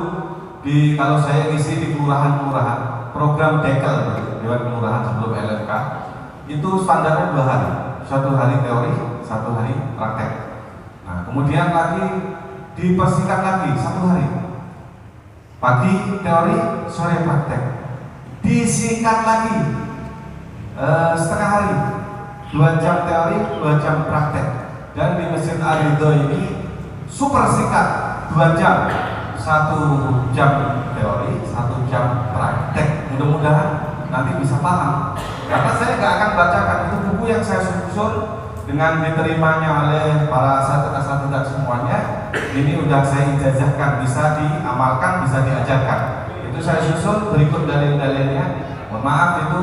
kalau saya ngisi di kelurahan-kelurahan program dekel Dewan Kelurahan sebelum LMK. Itu standarnya 2 hari, 1 hari teori, 1 hari praktek. Nah, kemudian lagi dipersingkat lagi 1 hari, pagi teori, sore praktek. Disingkat lagi setengah hari, 2 jam teori, 2 jam praktek. Dan di Masjid Ar-Ridho ini super singkat, 2 jam, 1 jam teori, 1 jam praktek. Mudah-mudahan nanti bisa paham. Karena saya nggak akan bacakan itu buku yang saya susun dengan diterimanya oleh para asatidzah semuanya. Ini udah saya ijazahkan, bisa diamalkan, bisa diajarkan. Itu saya susun berikut dalil-dalilnya. Mohon maaf itu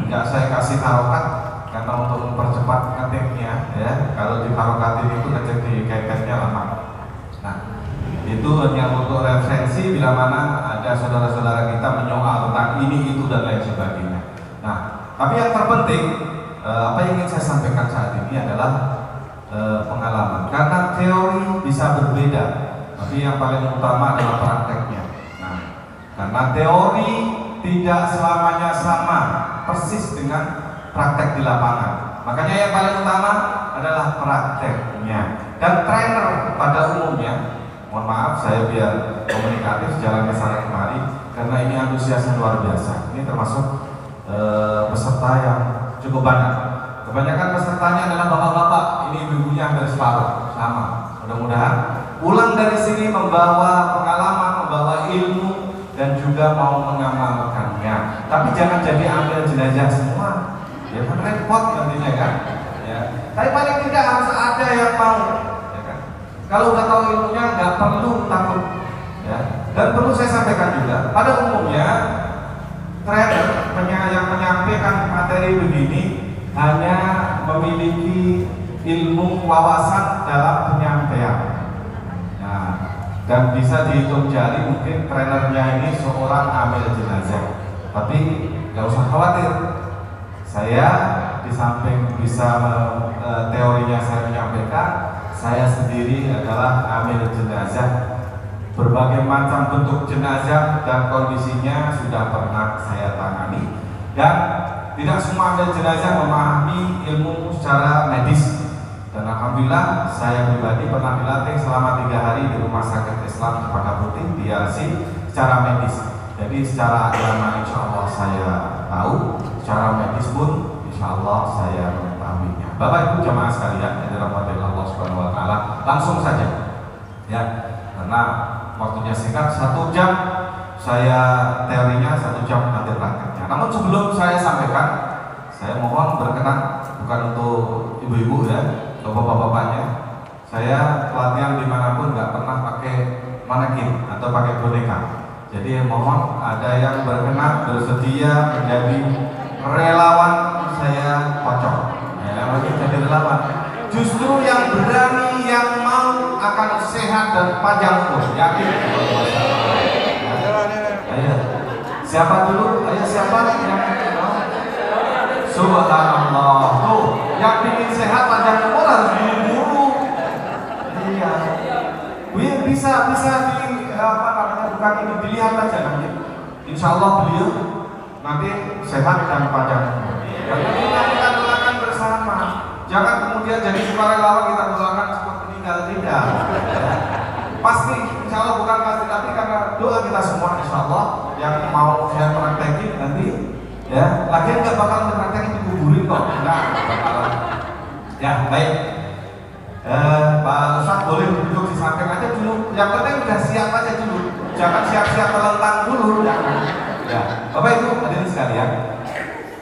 nggak saya kasih harokat karena untuk mempercepat ngetiknya. Ya, kalau di harokatin itu ngecek di kaitannya lama. Nah, itu hanya untuk referensi bila mana ada saudara-saudara kita menyoal tentang ini, itu dan lain sebagainya. Nah, tapi yang terpenting apa yang ingin saya sampaikan saat ini adalah pengalaman. Karena teori bisa berbeda tapi yang paling utama adalah prakteknya. Nah, karena teori tidak selamanya sama persis dengan praktek di lapangan. Makanya yang paling utama adalah prakteknya. Dan trainer pada umumnya, mohon maaf saya biar komunikatif jalan ke sana kemari, karena ini antusiasnya luar biasa. Ini termasuk peserta yang cukup banyak. Kebanyakan pesertanya adalah bapak-bapak, ini ibu-ibunya hampir separuh, sama. Mudah-mudahan pulang dari sini membawa pengalaman, membawa ilmu, dan juga mau mengamalkannya. Tapi jangan jadi ambil jenazah semua, ya kan repot nantinya kan. Ya. Tapi paling tidak harus ada yang mau. Ya kan? Kalau udah tahu ilmunya nggak perlu takut. Ya. Dan perlu saya sampaikan juga, pada umumnya trainer yang menyampaikan materi begini hanya memiliki ilmu wawasan dalam penyampaian. Nah, dan bisa dihitung jari mungkin trainernya ini seorang amil jenazah. Tapi nggak usah khawatir, saya di samping bisa teorinya saya menyampaikan, saya sendiri adalah amil jenazah. Berbagai macam bentuk jenazah dan kondisinya sudah pernah saya tangani, dan tidak semua amil jenazah memahami ilmu secara medis. Dan alhamdulillah saya pribadi pernah dilatih selama 3 hari di Rumah Sakit Islam Cempaka Putih DRC secara medis. Jadi secara agama insya Allah saya tahu, secara medis pun insya Allah saya mengetahuinya. Bapak Ibu jamaah sekalian yang dirahmati Allah Subhanahu Wa Taala, langsung saja ya, karena waktunya singkat, 1 jam saya teorinya, 1 jam nanti prakteknya. Namun sebelum saya sampaikan, saya mohon berkenan, bukan untuk ibu-ibu ya, bapak-bapaknya, saya pelatihan dimanapun nggak pernah pakai manekin atau pakai boneka. Jadi mohon ada yang berkenan bersedia menjadi relawan, saya kocok ya, jadi relawan. Justru yang berani, yang mau akan sehat dan panjang umur, yakin. Ayo, siapa dulu? Ayo siapa yang Subhanallah, tuh yang ingin sehat panjang umur harus buru-buru. Iya, bisa di apa namanya, bukan ini, dilihat aja nanti. Insya Allah beliau nanti sehat dan panjang umur. Dan kita doakan bersama. Jangan kemudian jadi sukarelawan kita doakan seperti meninggal, tidak. Ya. Pasti, insya Allah bukan pasti, tapi karena doa kita semua, insya Allah yang mau saya praktekin nanti, ya, lagian nggak bakal praktekin dikuburin kok, enggak bakalan. Ya, baik. Pak Ustadz boleh duduk di samping aja dulu. Yang penting udah siap aja dulu. Jangan siap-siap terlentang dulu. Ya, Bapak Ibu hadirin sekalian.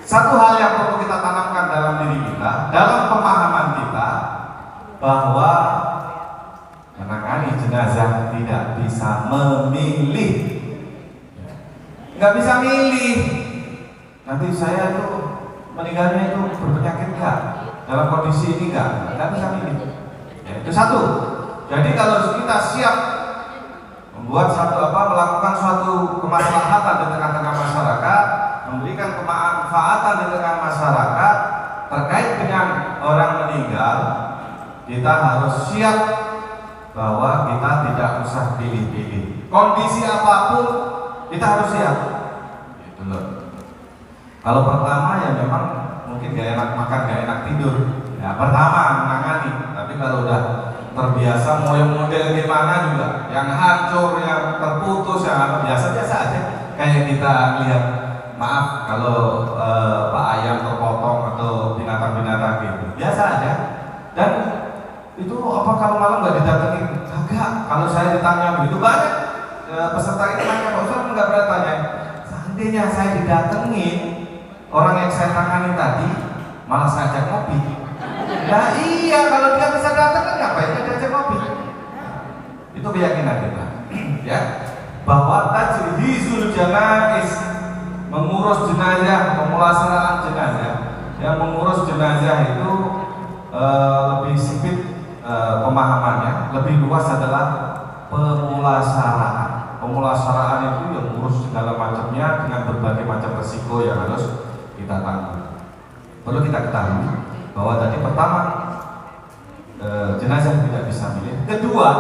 Satu hal yang perlu kita tanamkan dalam diri kita, dalam pemahaman kita, bahwa menangani jenazah tidak bisa memilih, nggak bisa milih. Nanti saya itu meninggalnya itu berpenyakit nggak, dalam kondisi ini nggak bisa milih. Ya, itu satu. Jadi kalau kita siap membuat melakukan suatu kemaslahatan di tengah-tengah masyarakat, memberikan kemanfaatan di tengah masyarakat terkait dengan orang meninggal, kita harus siap bahwa kita tidak usah pilih-pilih. Kondisi apapun kita harus siap. Itu loh. Kalau pertama ya memang mungkin gak enak makan, gak enak tidur. Ya pertama menangani. Tapi kalau udah terbiasa mau yang model gimana juga, yang hancur, yang terputus, yang biasa-biasa aja. Kayak kita lihat, maaf kalau Pak ayam terpotong atau binatang-binatang gitu, biasa aja. Dan itu apa kalau malam nggak didatengin? Kagak. Kalau saya ditanya begitu banyak peserta ini tanya, Pak Ustadz nggak pernah tanya. Seandainya saya didatengin orang yang saya tangani tadi, malah saya ajak ngopi. Nah iya, kalau dia bisa datang kan ngapain dia ajak ngopi? Itu keyakinan kita, ya, bahwa tajhizul janaiz, mengurus jenazah, pemulasaraan jenazah, yang mengurus jenazah itu lebih sempit pemahamannya, lebih luas adalah pemulasaraan. Pemulasaraan itu yang mengurus segala macamnya dengan berbagai macam resiko yang harus kita tanggung. Perlu kita ketahui bahwa tadi pertama jenazah tidak bisa milih. Kedua,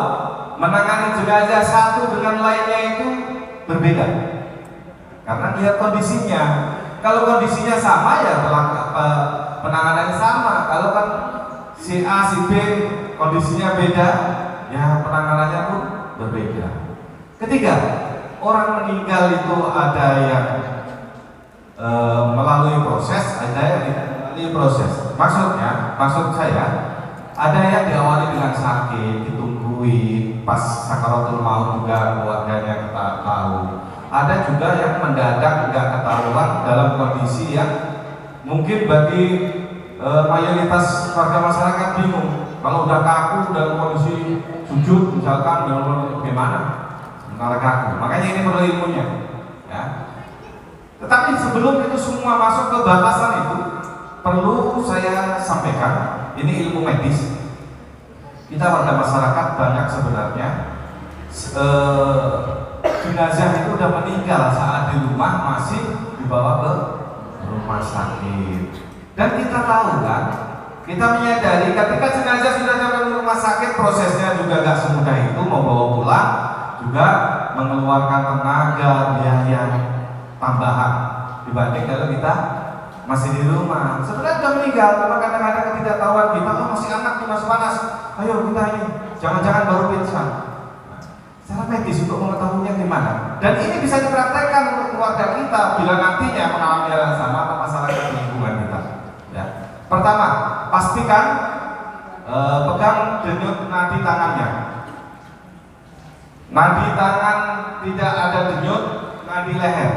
menangani jenazah satu dengan lainnya itu berbeda karena lihat kondisinya. Kalau kondisinya sama ya penanganannya sama. Kalau kan si A si B kondisinya beda ya penanganannya pun berbeda. Ketiga, orang meninggal itu ada yang melalui proses, ada yang tidak melalui proses. Maksud saya ada yang diawali dengan sakit, ditungguin pas sakaratul maut juga keluarganya tahu. Ada juga yang mendadak nggak ketahuan dalam kondisi yang mungkin bagi mayoritas warga masyarakat bingung. Kalau udah kaku dalam kondisi sujud misalkan dalam kondisi bagaimana? Sementara kaku. Makanya ini perlu ilmunya. Ya. Tetapi sebelum itu semua masuk ke batasan itu, perlu saya sampaikan, ini ilmu medis. Kita warga masyarakat banyak sebenarnya jenazah itu udah meninggal saat di rumah masih dibawa ke rumah sakit. Dan kita tahu kan, kita menyadari ketika jenazah sudah sampai ke rumah sakit prosesnya juga gak semudah itu, mau bawa pulang juga mengeluarkan tenaga, biaya tambahan dibanding kalau kita masih di rumah. Sebenarnya sudah meninggal, cuma kadang-kadang ketidaktahuan kita, oh masih anak tuh masih panas, ayo kita ini, jangan-jangan baru pingsan. Secara medis untuk mengetahuinya gimana. Dan ini bisa dipraktekkan untuk keluarga kita bila nantinya mengalami hal yang sama atau masyarakat di lingkungan kita. Ya. Pertama, pastikan pegang denyut nadi tangannya. Nadi tangan tidak ada denyut, nadi leher.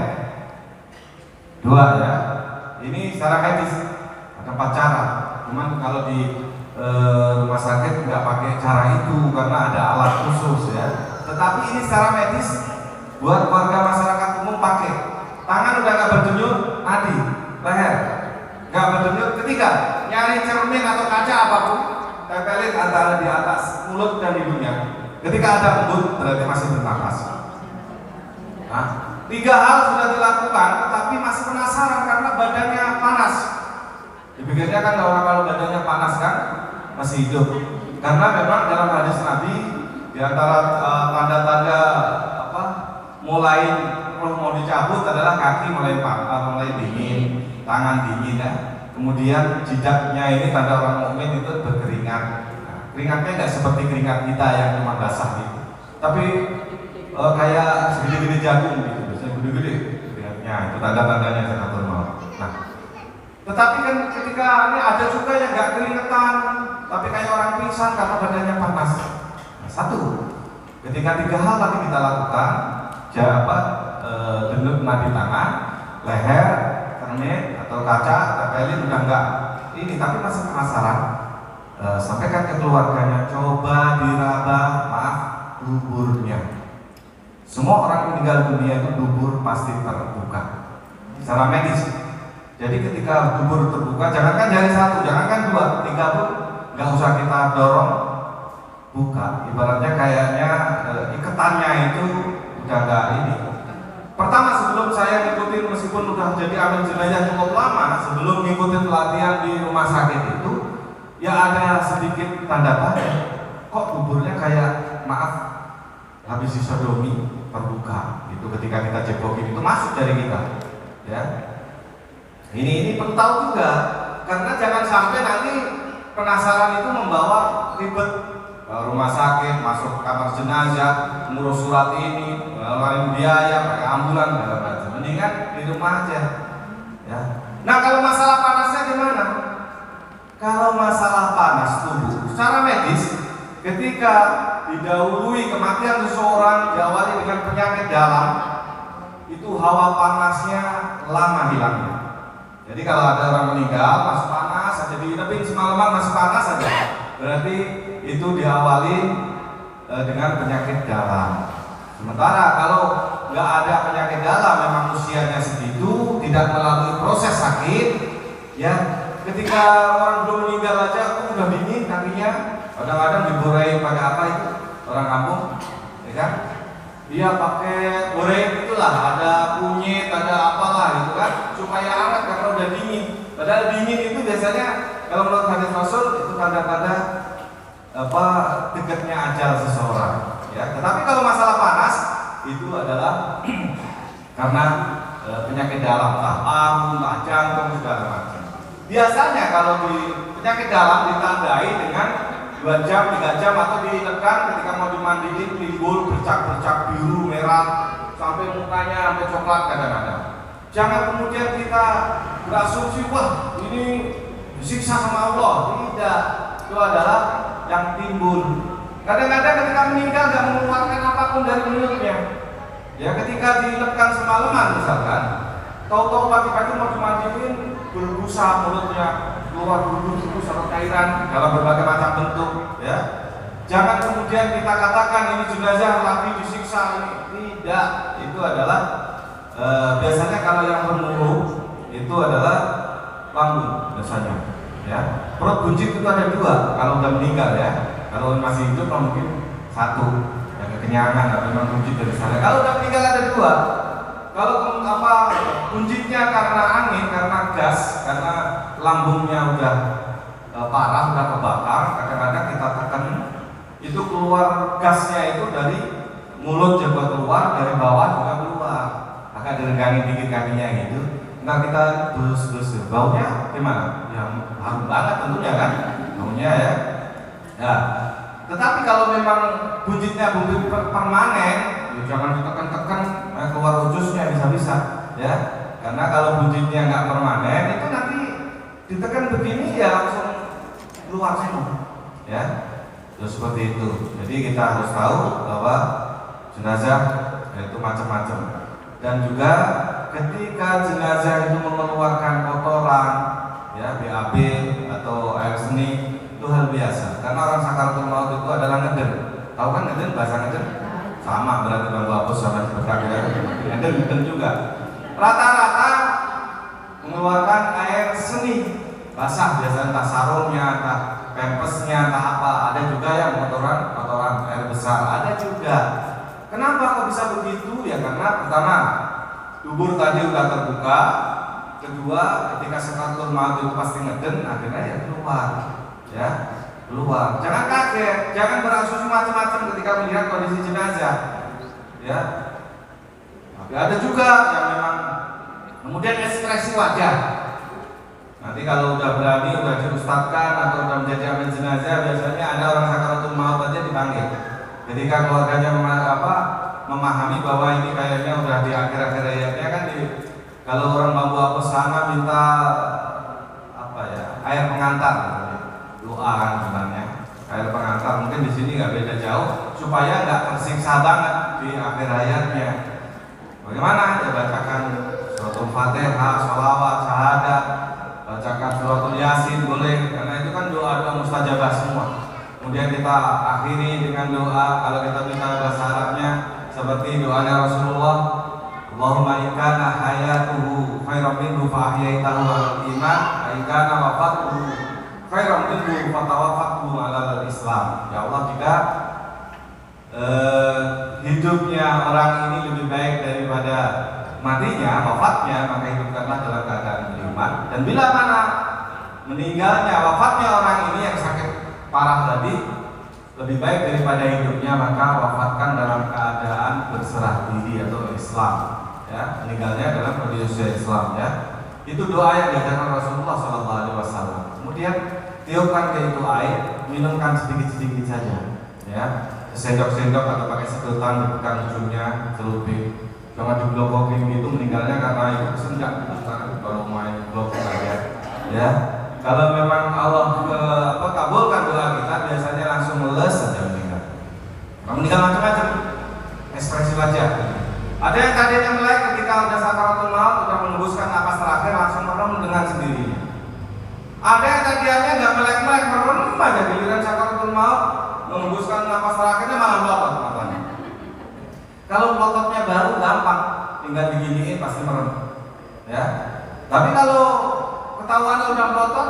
Dua ya. Ini secara medis ada 4 cara. Cuman kalau di rumah sakit nggak pakai cara itu karena ada alat khusus ya. Tetapi ini secara medis buat warga masyarakat umum pakai. Tangan udah nggak berdenyut, nadi, leher nggak berdenyut. Ketiga, nyari cermin atau kaca apapun, tempelin antara di atas mulut dan hidungnya. Ketika ada embut berarti masih bernapas. Nah, 3 hal sudah dilakukan, tapi masih penasaran karena badannya panas. Dipikirnya kan orang kalau badannya panas kan masih hidup. Karena memang dalam hadis Nabi di antara tanda-tanda mulai roh mau dicabut adalah kaki mulai dingin, tangan dingin ya. Kemudian jidatnya ini tanda orang mukmin itu berkeringat. Nah, keringatnya tidak seperti keringat kita yang cuma basah gitu, tapi kayak segede-gede jagung gitu, biasanya gede-gede keringatnya. Itu tanda-tandanya sakaratul maut. Nah, tetapi kan ketika ini ada juga yang nggak keringetan, tapi kayak orang pingsan karena badannya panas. Nah, satu, ketika 3 hal tadi kita lakukan, denyut nadi tangan, leher, cermin atau kaca, tempelin udah enggak ini, tapi masih penasaran, sampaikan ke keluarganya, coba diraba, duburnya. Semua orang meninggal dunia itu dubur pasti terbuka secara medis. Jadi ketika dubur terbuka, jangankan jari 1, jangankan 2, 3 pun nggak usah kita dorong, buka. Ibaratnya kayaknya iketannya itu udah nggak ini. Pertama, sebelum saya ngikutin, meskipun udah jadi amil jenazah cukup lama, sebelum ngikutin pelatihan di rumah sakit itu, ya ada sedikit tanda tanya. Kok duburnya kayak habis disodomi terbuka itu ketika kita jebokin itu masuk dari kita ya. Ini perlu tahu juga, karena jangan sampai nanti penasaran itu membawa ribet rumah sakit, masuk kamar jenazah, ngurus surat ini, ngeluarin biaya, pakai ambulan segala macam. Mendingan di rumah aja ya. Nah, kalau masalah panasnya gimana? Kalau masalah panas tubuh secara medis, ketika didahului kematian seseorang diawali dengan penyakit dalam, itu hawa panasnya lama hilangnya. Jadi kalau ada orang meninggal masih panas aja, tapi semalaman masih panas aja, berarti itu diawali dengan penyakit dalam. Sementara kalau nggak ada penyakit dalam, memang usianya segitu, tidak melalui proses sakit, ya ketika orang belum meninggal aja aku udah dingin kakinya. Kadang-kadang diborai pakai apa itu orang kampung, ya kan? Dia pakai borai itulah, ada kunyit, ada apalah gitu kan, supaya hangat karena udah dingin. Padahal dingin itu biasanya kalau menurut hadis Rasul itu tanda-tanda dekatnya ajal seseorang. ya. Tetapi kalau masalah panas itu adalah karena penyakit dalam, entah paru, entah jantung, segala macam. Biasanya kalau di penyakit dalam ditandai dengan 2 jam, 3 jam atau ditekan ketika mau dimandiin timbul bercak-bercak biru, merah, sampai mukanya sampai coklat kadang-kadang. Jangan kemudian kita berasumsi, wah ini disiksa sama Allah. Tidak, itu adalah yang timbul. Kadang-kadang ketika meninggal nggak mengeluarkan apapun dari mulutnya. Ya, ketika dilekan semalaman misalkan, tahu-tahu pagi-pagi mau dimandiin berbusa mulutnya, keluar bulu-bulu sama cairan dalam berbagai macam bentuk. Ya, jangan kemudian kita katakan ini jenazah lagi disiksa ini. Tidak, itu adalah biasanya kalau yang bermuruh itu adalah lambung biasanya. Ya, perut buncit itu ada 2 kalau udah meninggal ya. Kalau masih hidup mungkin 1, ya kekenyangan atau memang buncit dari sana. Kalau udah meninggal ada 2. Kalau buncitnya karena angin, karena gas, karena lambungnya udah parah, udah kebakar, kadang-kadang kita tekan itu keluar gasnya itu dari mulut juga keluar, dari bawah juga keluar. Agak diregangin dikit kakinya gitu. Nah kita terus baunya gimana? Ya harum banget tentunya kan, baunya ya. Ya. Tetapi kalau memang buncitnya buncit permanen, ya jangan ditekan-tekan, keluar ususnya bisa-bisa, ya. Karena kalau buncitnya nggak permanen, itu nanti ditekan begini ya langsung keluar semua, ya. Terus seperti itu. Jadi kita harus tahu bahwa jenazah itu macam-macam. Dan juga ketika jenazah itu mengeluarkan kotoran, ya BAB atau air seni, itu hal biasa. Karena orang sakaratul maut itu adalah ngeden. Tahu kan ngeden, bahasa ngeden? Sama berarti bambu apus sama seperti ngeden juga. Rata-rata mengeluarkan air seni, basah biasanya, entah sarungnya, entah pempesnya, entah apa. Ada juga yang kotoran air besar, ada juga. Kenapa kok bisa begitu? Ya karena pertama dubur tadi udah terbuka, kedua ketika sakaratul maut itu pasti ngeden, akhirnya ya keluar, ya keluar. Jangan kaget, jangan berasumsi macam-macam ketika melihat kondisi jenazah, ya. Tapi ada juga yang memang kemudian ekspresi wajah. Nanti kalau udah berani, udah diustadkan atau udah menjadi amin jenazah, biasanya ada orang sakaratul maut aja dipanggil. Ketika keluarganya memahami bahwa ini kayaknya udah di akhir-akhir hayatnya kan kalau orang bambu apus sana minta air pengantar, doa kan sebenarnya air pengantar. Mungkin di sini nggak beda jauh supaya nggak tersiksa banget di akhir hayatnya. Bagaimana? Ya bacakan suratul Fatihah, sholawat, syahadat, bacakan suratul Yasin boleh, karena itu kan doa-doa mustajabah semua. Kemudian kita akhiri dengan doa, kalau kita minta bahasa Arabnya seperti doanya Rasulullah, Allahumma ikana hayatuhu khairan minhu fa ahyaitahu alal iman, ikana wafatuhu khairan minhu fa tawaffaqhu alal Islam. Ya Allah, jika hidupnya orang ini lebih baik daripada matinya, wafatnya, maka hidupkanlah dalam keadaan beriman. Dan bila mana meninggalnya, wafatnya orang ini yang sakit parah tadi lebih baik daripada hidupnya, maka wafatkan dalam keadaan berserah diri atau Islam, ya, meninggalnya dalam kondisi Islam, ya. Itu doa yang diajarkan Rasulullah SAW. Kemudian tiupkan ke itu air, minumkan sedikit-sedikit saja, ya, sendok-sendok atau pakai sedotan, dipegang ujungnya, celupin. Jangan diblokokin gitu, meninggalnya karena itu kesenjak, kalau main blok saja, ya. Kalau memang Allah kabulkan doa kita, biasanya langsung meles saja meninggal. Meninggal macam-macam, ekspresi wajah. Ada yang tadinya melek ketika udah sakaratul maut, udah menembuskan napas terakhir, langsung merem dengan sendirinya. Ada yang tadinya nggak melek-melek, merem aja, giliran sakaratul maut, menembuskan napas terakhirnya malah melotot matanya. Kalau melototnya baru gampang, tinggal diginiin pasti merem, ya. Tapi kalau ketahuan udah melotot,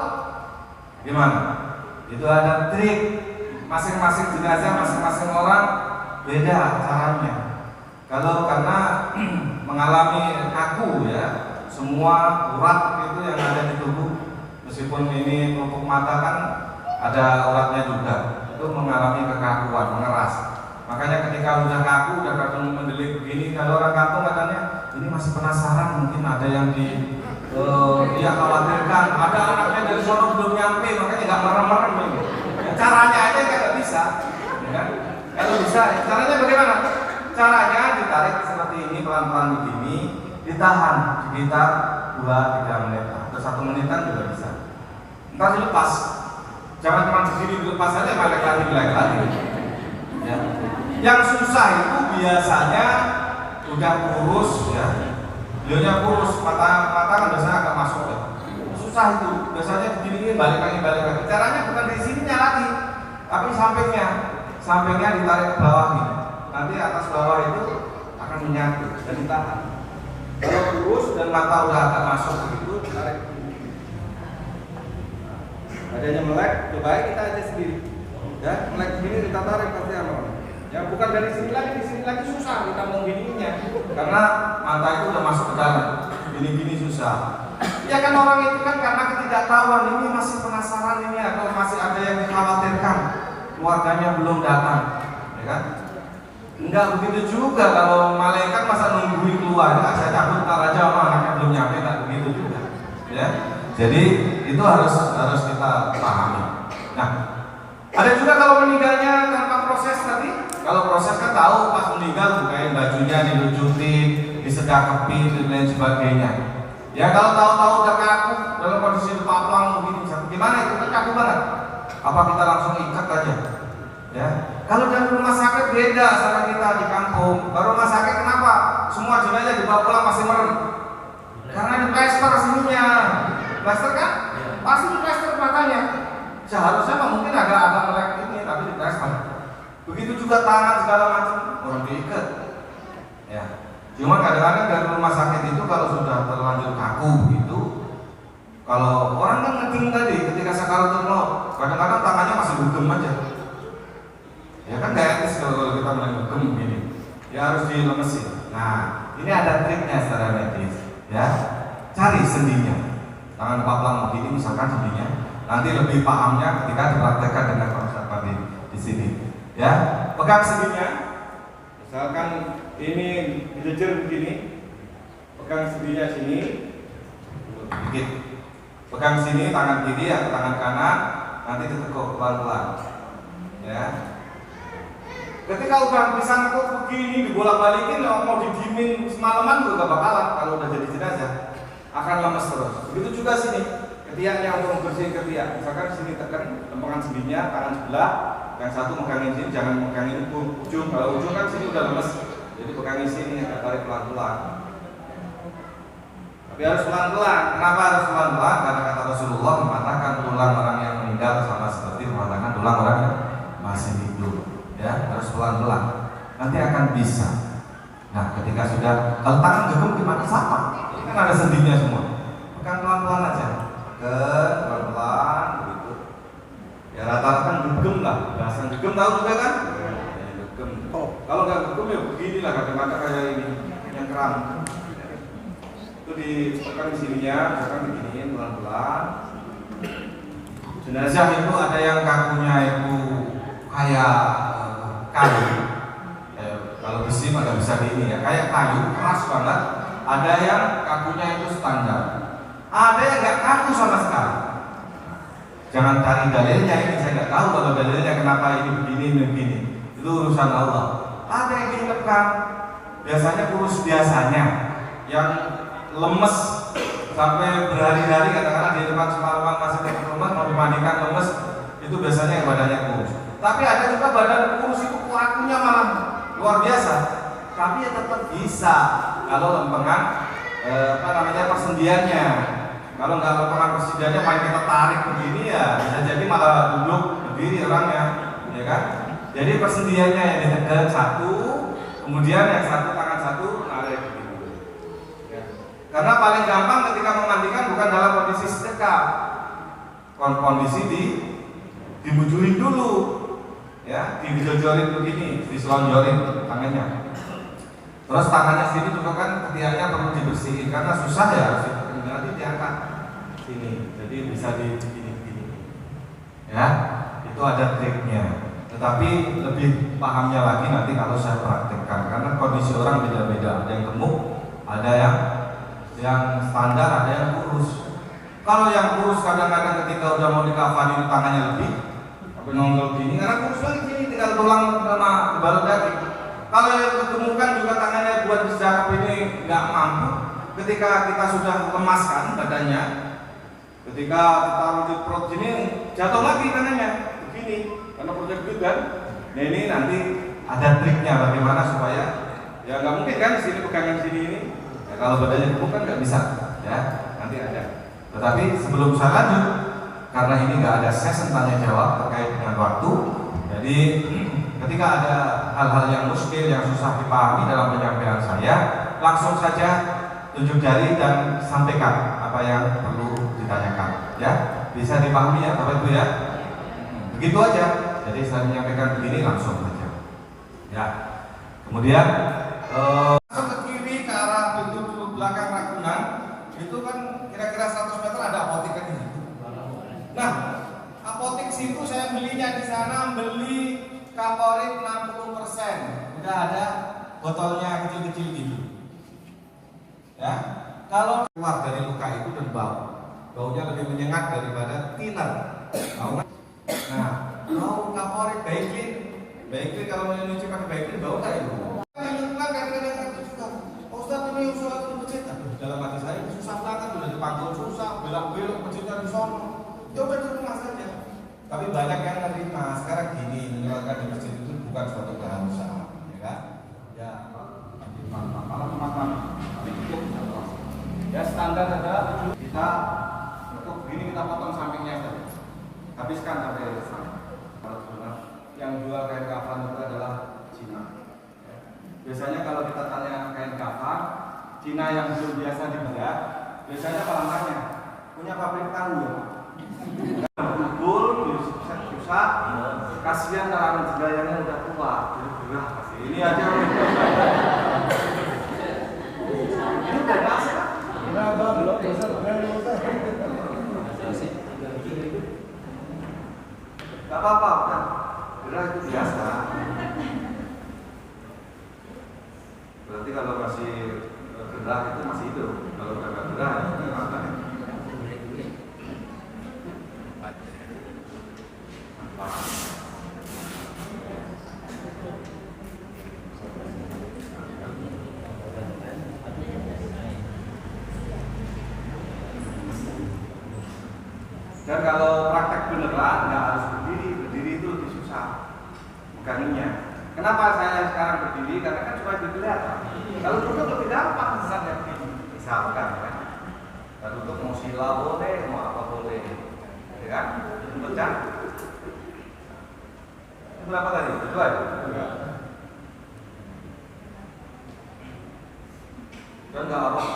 gimana? Itu ada trik. Masing-masing jenazah, masing-masing orang beda caranya. Kalau karena mengalami kaku, ya, semua urat itu yang ada di tubuh, meskipun ini pelupuk mata kan ada uratnya juga, itu mengalami kekakuan, mengeras. Makanya ketika udah kaku, udah kadang mendelik begini, kalau orang kampung katanya ini masih penasaran, mungkin ada yang dia khawatirkan, ada anaknya dari sono belum nyampe, makanya nggak merem-merem gitu. Ya, caranya aja nggak bisa, ya kan? Kalau bisa, caranya bagaimana? Caranya ditarik seperti ini pelan-pelan begini, ditahan sekitar 2-3 menit atau 1 menitan juga bisa. Ntar dilepas, jangan cuma begini dilepas aja, balik lagi. Ya. Yang susah itu biasanya udah kurus ya, beliaunya kurus, mata kan biasanya agak masuk ya. Susah itu, biasanya begini balik lagi. Caranya bukan di sininya lagi, tapi sampingnya ditarik ke bawah gitu. Nanti atas bawah itu akan menyatu dan ditahan. Kalau kurus dan mata udah agak masuk begitu, ditarik. Adanya melek, cobain kita aja sendiri. Ya, melek begini kita tarik pasti aman. Ya bukan dari sini lagi, di sini lagi susah kita mau gininya, karena mata itu udah masuk ke dalam. Gini susah. Ya kan orang itu kan karena ketidaktahuan, ini masih penasaran ini atau masih ada yang dikhawatirkan, keluarganya belum datang, ya kan? Enggak begitu juga kalau malaikat masa nungguin keluar, enggak, saya takut ntar aja sama anaknya belum nyampe, enggak begitu juga, ya. Jadi itu harus kita pahami. Nah, ada juga kalau meninggalnya tanpa proses tadi. Kalau proses kan tahu pas meninggal bukain bajunya, dilucutin, disedekapin dan lain sebagainya. Ya kalau tahu-tahu udah kaku dalam kondisi dipaplang begini, gimana itu kan kaku banget. Apa kita langsung ikat aja? Ya. Kalau dari rumah sakit beda sama kita di kampung. Kalau rumah sakit kenapa? Semua jenazah dibawa pulang masih merem. Karena di plester sininya. Plester kan? Pasti di plester matanya. Seharusnya mungkin agak melek ini tapi di plester. Begitu juga tangan segala macam orang diikat. Ya. Cuma kadang-kadang dari rumah sakit itu kalau sudah terlanjur kaku begitu, kalau orang kan ngeding tadi ketika sakaratul maut, kadang-kadang tangannya masih dugem aja. Ya kan gak etis kalau kita mulai dugem begini. Ya harus dilemesin. Nah, ini ada triknya secara medis. Ya, cari sendinya. Tangan paplang begini misalkan sendinya. Nanti lebih pahamnya ketika dipraktekkan dengan konsep di sini. Ya, pegang sendinya. Misalkan ini dijejer begini, pegang sendinya sini, dikit. Pegang sini tangan kiri atau tangan kanan, nanti ditekuk pelan-pelan. Ya. Ketika udah bisa nekuk begini, dibolak-balikin, mau didiemin semalaman juga bakalan kalau udah jadi jenazah akan lemes terus. Begitu juga sini, ketiaknya untuk membersihin ketiak. Misalkan sini tekan lempengan sendinya, tangan sebelah. Yang satu megangin sini, jangan megangin ujung. Kalau ujung kan sini udah lemes, jadi pegangin sini, tarik pelan-pelan. Tapi harus pelan-pelan. Kenapa harus pelan-pelan? Karena kata Rasulullah mematahkan tulang orang yang meninggal sama seperti mematahkan tulang orang yang masih hidup. Ya, harus pelan-pelan. Nanti akan bisa. Nah, ketika sudah, kalau tangan gegem gimana? Sama. Ini kan ada sendinya semua. Pegang pelan-pelan aja. Pelan-pelan. Ya rata-rata kan gegem lah, bahasa gegem tahu juga kan? Ya, gegem. Kalau nggak gegem ya beginilah kadang-kadang kayak ini yang kram. Itu ditekan di sininya, misalkan beginiin pelan-pelan. Jenazah itu ada yang kakunya itu kayak kayu. Kalau besi mah nggak bisa di ini ya, kayak kayu keras banget. Ada yang kakunya itu standar. Ada yang nggak kaku sama sekali. Jangan cari dalilnya, ini saya nggak tahu kalau dalilnya kenapa ini begini. Itu urusan Allah. Ada yang ditekan, biasanya kurus biasanya, yang lemes sampai berhari-hari katakanlah di tempat semalaman masih di rumah mau dimandikan lemes, itu biasanya yang badannya kurus. Tapi ada juga badan kurus itu kakunya malah luar biasa, tapi ya tetap bisa kalau lempengan persendiannya. Kalau nggak lempengan persendiannya main kita tarik begini ya bisa jadi malah duduk berdiri orangnya, ya kan? Jadi persendiannya yang ditekan satu, kemudian yang satu tangan satu narik gitu. Ya. Karena paling gampang ketika memandikan bukan dalam kondisi sedekap, kondisi dibujurin dulu, ya, dijojorin begini, diselonjorin tangannya. Terus tangannya sini juga kan ketiaknya perlu dibersihin karena susah ya, nanti diangkat sini, jadi bisa begini. Ya, itu ada triknya. Tetapi lebih pahamnya lagi nanti kalau saya praktekkan, karena kondisi orang beda-beda. Ada yang gemuk, ada yang standar, ada yang kurus. Kalau yang kurus kadang-kadang ketika udah mau dikafani tangannya lebih, tapi nongol gini, karena kurus lagi gini, tinggal tulang sama baru daging. Kalau yang kegemukan juga tangannya buat dijarap ini nggak mampu. Ketika kita sudah lemaskan badannya, ketika taruh di perut gini, jatuh lagi tangannya begini, karena perutnya gede kan. Nah ini nanti ada triknya bagaimana supaya ya nggak mungkin kan di sini pegangan sini ini. Ya, kalau badannya gemuk kan nggak bisa, ya nanti ada. Tetapi sebelum saya lanjut, karena ini nggak ada sesi tanya jawab terkait dengan waktu, jadi ketika ada hal-hal yang muskil yang susah dipahami dalam penyampaian saya, langsung saja tunjuk jari dan sampaikan apa yang perlu ditanyakan. Ya, bisa dipahami ya Bapak Ibu ya. Begitu aja. Jadi saya menyampaikan begini langsung saja. Ya. Kemudian ke kiri ke arah pintu belakang Ragunan itu kan kira-kira 100 meter ada apotek kan di situ. Nah, apotek situ saya belinya di sana, beli Kaporit 60%. Udah ada botolnya kecil-kecil gitu. Ya, kalau keluar dari luka itu dan baunya lebih menyengat daripada thinner. Nah, bau Kaporit Baiklin kalau menyuci pakai Baiklin bau nggak itu? Kan kadang-kadang itu juga. Ustaz ini usul ke masjid. Dalam hati saya susah banget, udah dipanggil susah, belok-belok masjidnya di sono. Ya udah di rumah saja. Tapi banyak yang menerima. Sekarang gini, menyelarkan di masjid itu bukan suatu keharusan, ya kan? Ya, malam teman-teman. Ya standar ada kita untuk ini kita potong sampingnya saja. Habiskan sampai sana. Kalau yang jual kain kafan itu adalah Cina. Biasanya kalau kita tanya kain kafan Cina yang belum biasa dibelah, biasanya kalau tanya punya pabrik tahu ya. Betul, susah. Kasihan kalangan jedayanya udah tua, jadi gerah pasti. Ini aja. Ini udah biasa. Gak apa-apa, kan? Gerah itu biasa. Berarti kalau masih gerah itu masih hidup. Kalau udah gak gerah, ya udah apa? Dan kalau praktek beneran nggak harus berdiri itu lebih susah meganginya. Kenapa saya sekarang berdiri? Karena kan cuma dilihat. Kalau duduk lebih gampang misalnya begini. Misalkan kan, kalau duduk mau sila boleh, mau apa boleh, ya kan? Betul? Berapa tadi? Dua ya? Dan nggak harus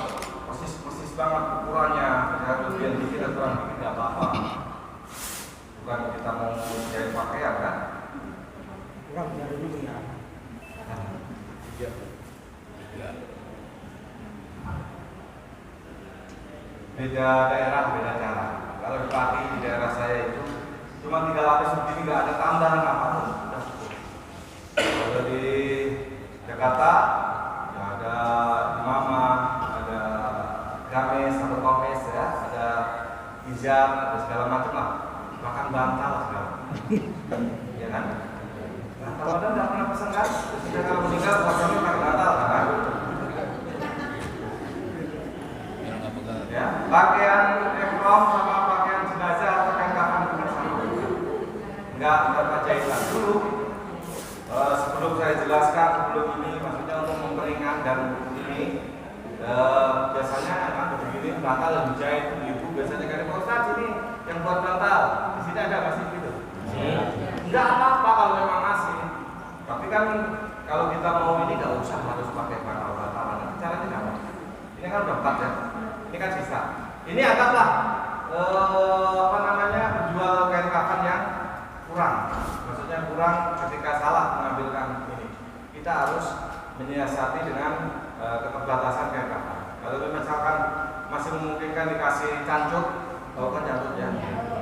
persis banget ukurannya, ada lebih dikit atau kurang dikit nggak apa-apa. Bukan kita mau jahit pakaian kan? Kurang dari dulu ya. Beda daerah, beda cara. Kalau di Pati di daerah saya itu cuma 3 lapis begini, nggak ada tambahan apapun. Kalau di Jakarta ya ada imamah, ada gamis atau kopes ya, ada hijab, ada segala macam lah, bahkan bantal segala. Ya kan? Nah, kalau Anda tidak pernah pesan kan, sudah kalau meninggal pasannya pakai bantal kan? Ya, pakaian ekrom sama pakaian jenazah atau kain kafan itu sama. Enggak tanpa jahitan dulu. Sebelum saya jelaskan sebelum ini, maksudnya untuk memperingan dan ini biasanya anak begini bantal yang dijahit ibu biasanya kan Pak Ustaz ini yang buat bantal di sini ada masih gitu. Enggak apa-apa kalau memang masih. Tapi kan kalau kita mau ini nggak usah harus pakai bantal. Nanti caranya apa? Ini kan udah 4 ya. Ini kan sisa. Ini anggaplah apa namanya penjual kain kafan yang kurang. Maksudnya kurang ketika salah mengambilkan ini. Kita harus menyiasati dengan keterbatasan kain kafan. Kalau misalkan masih memungkinkan dikasih cancut, kan cancut ya,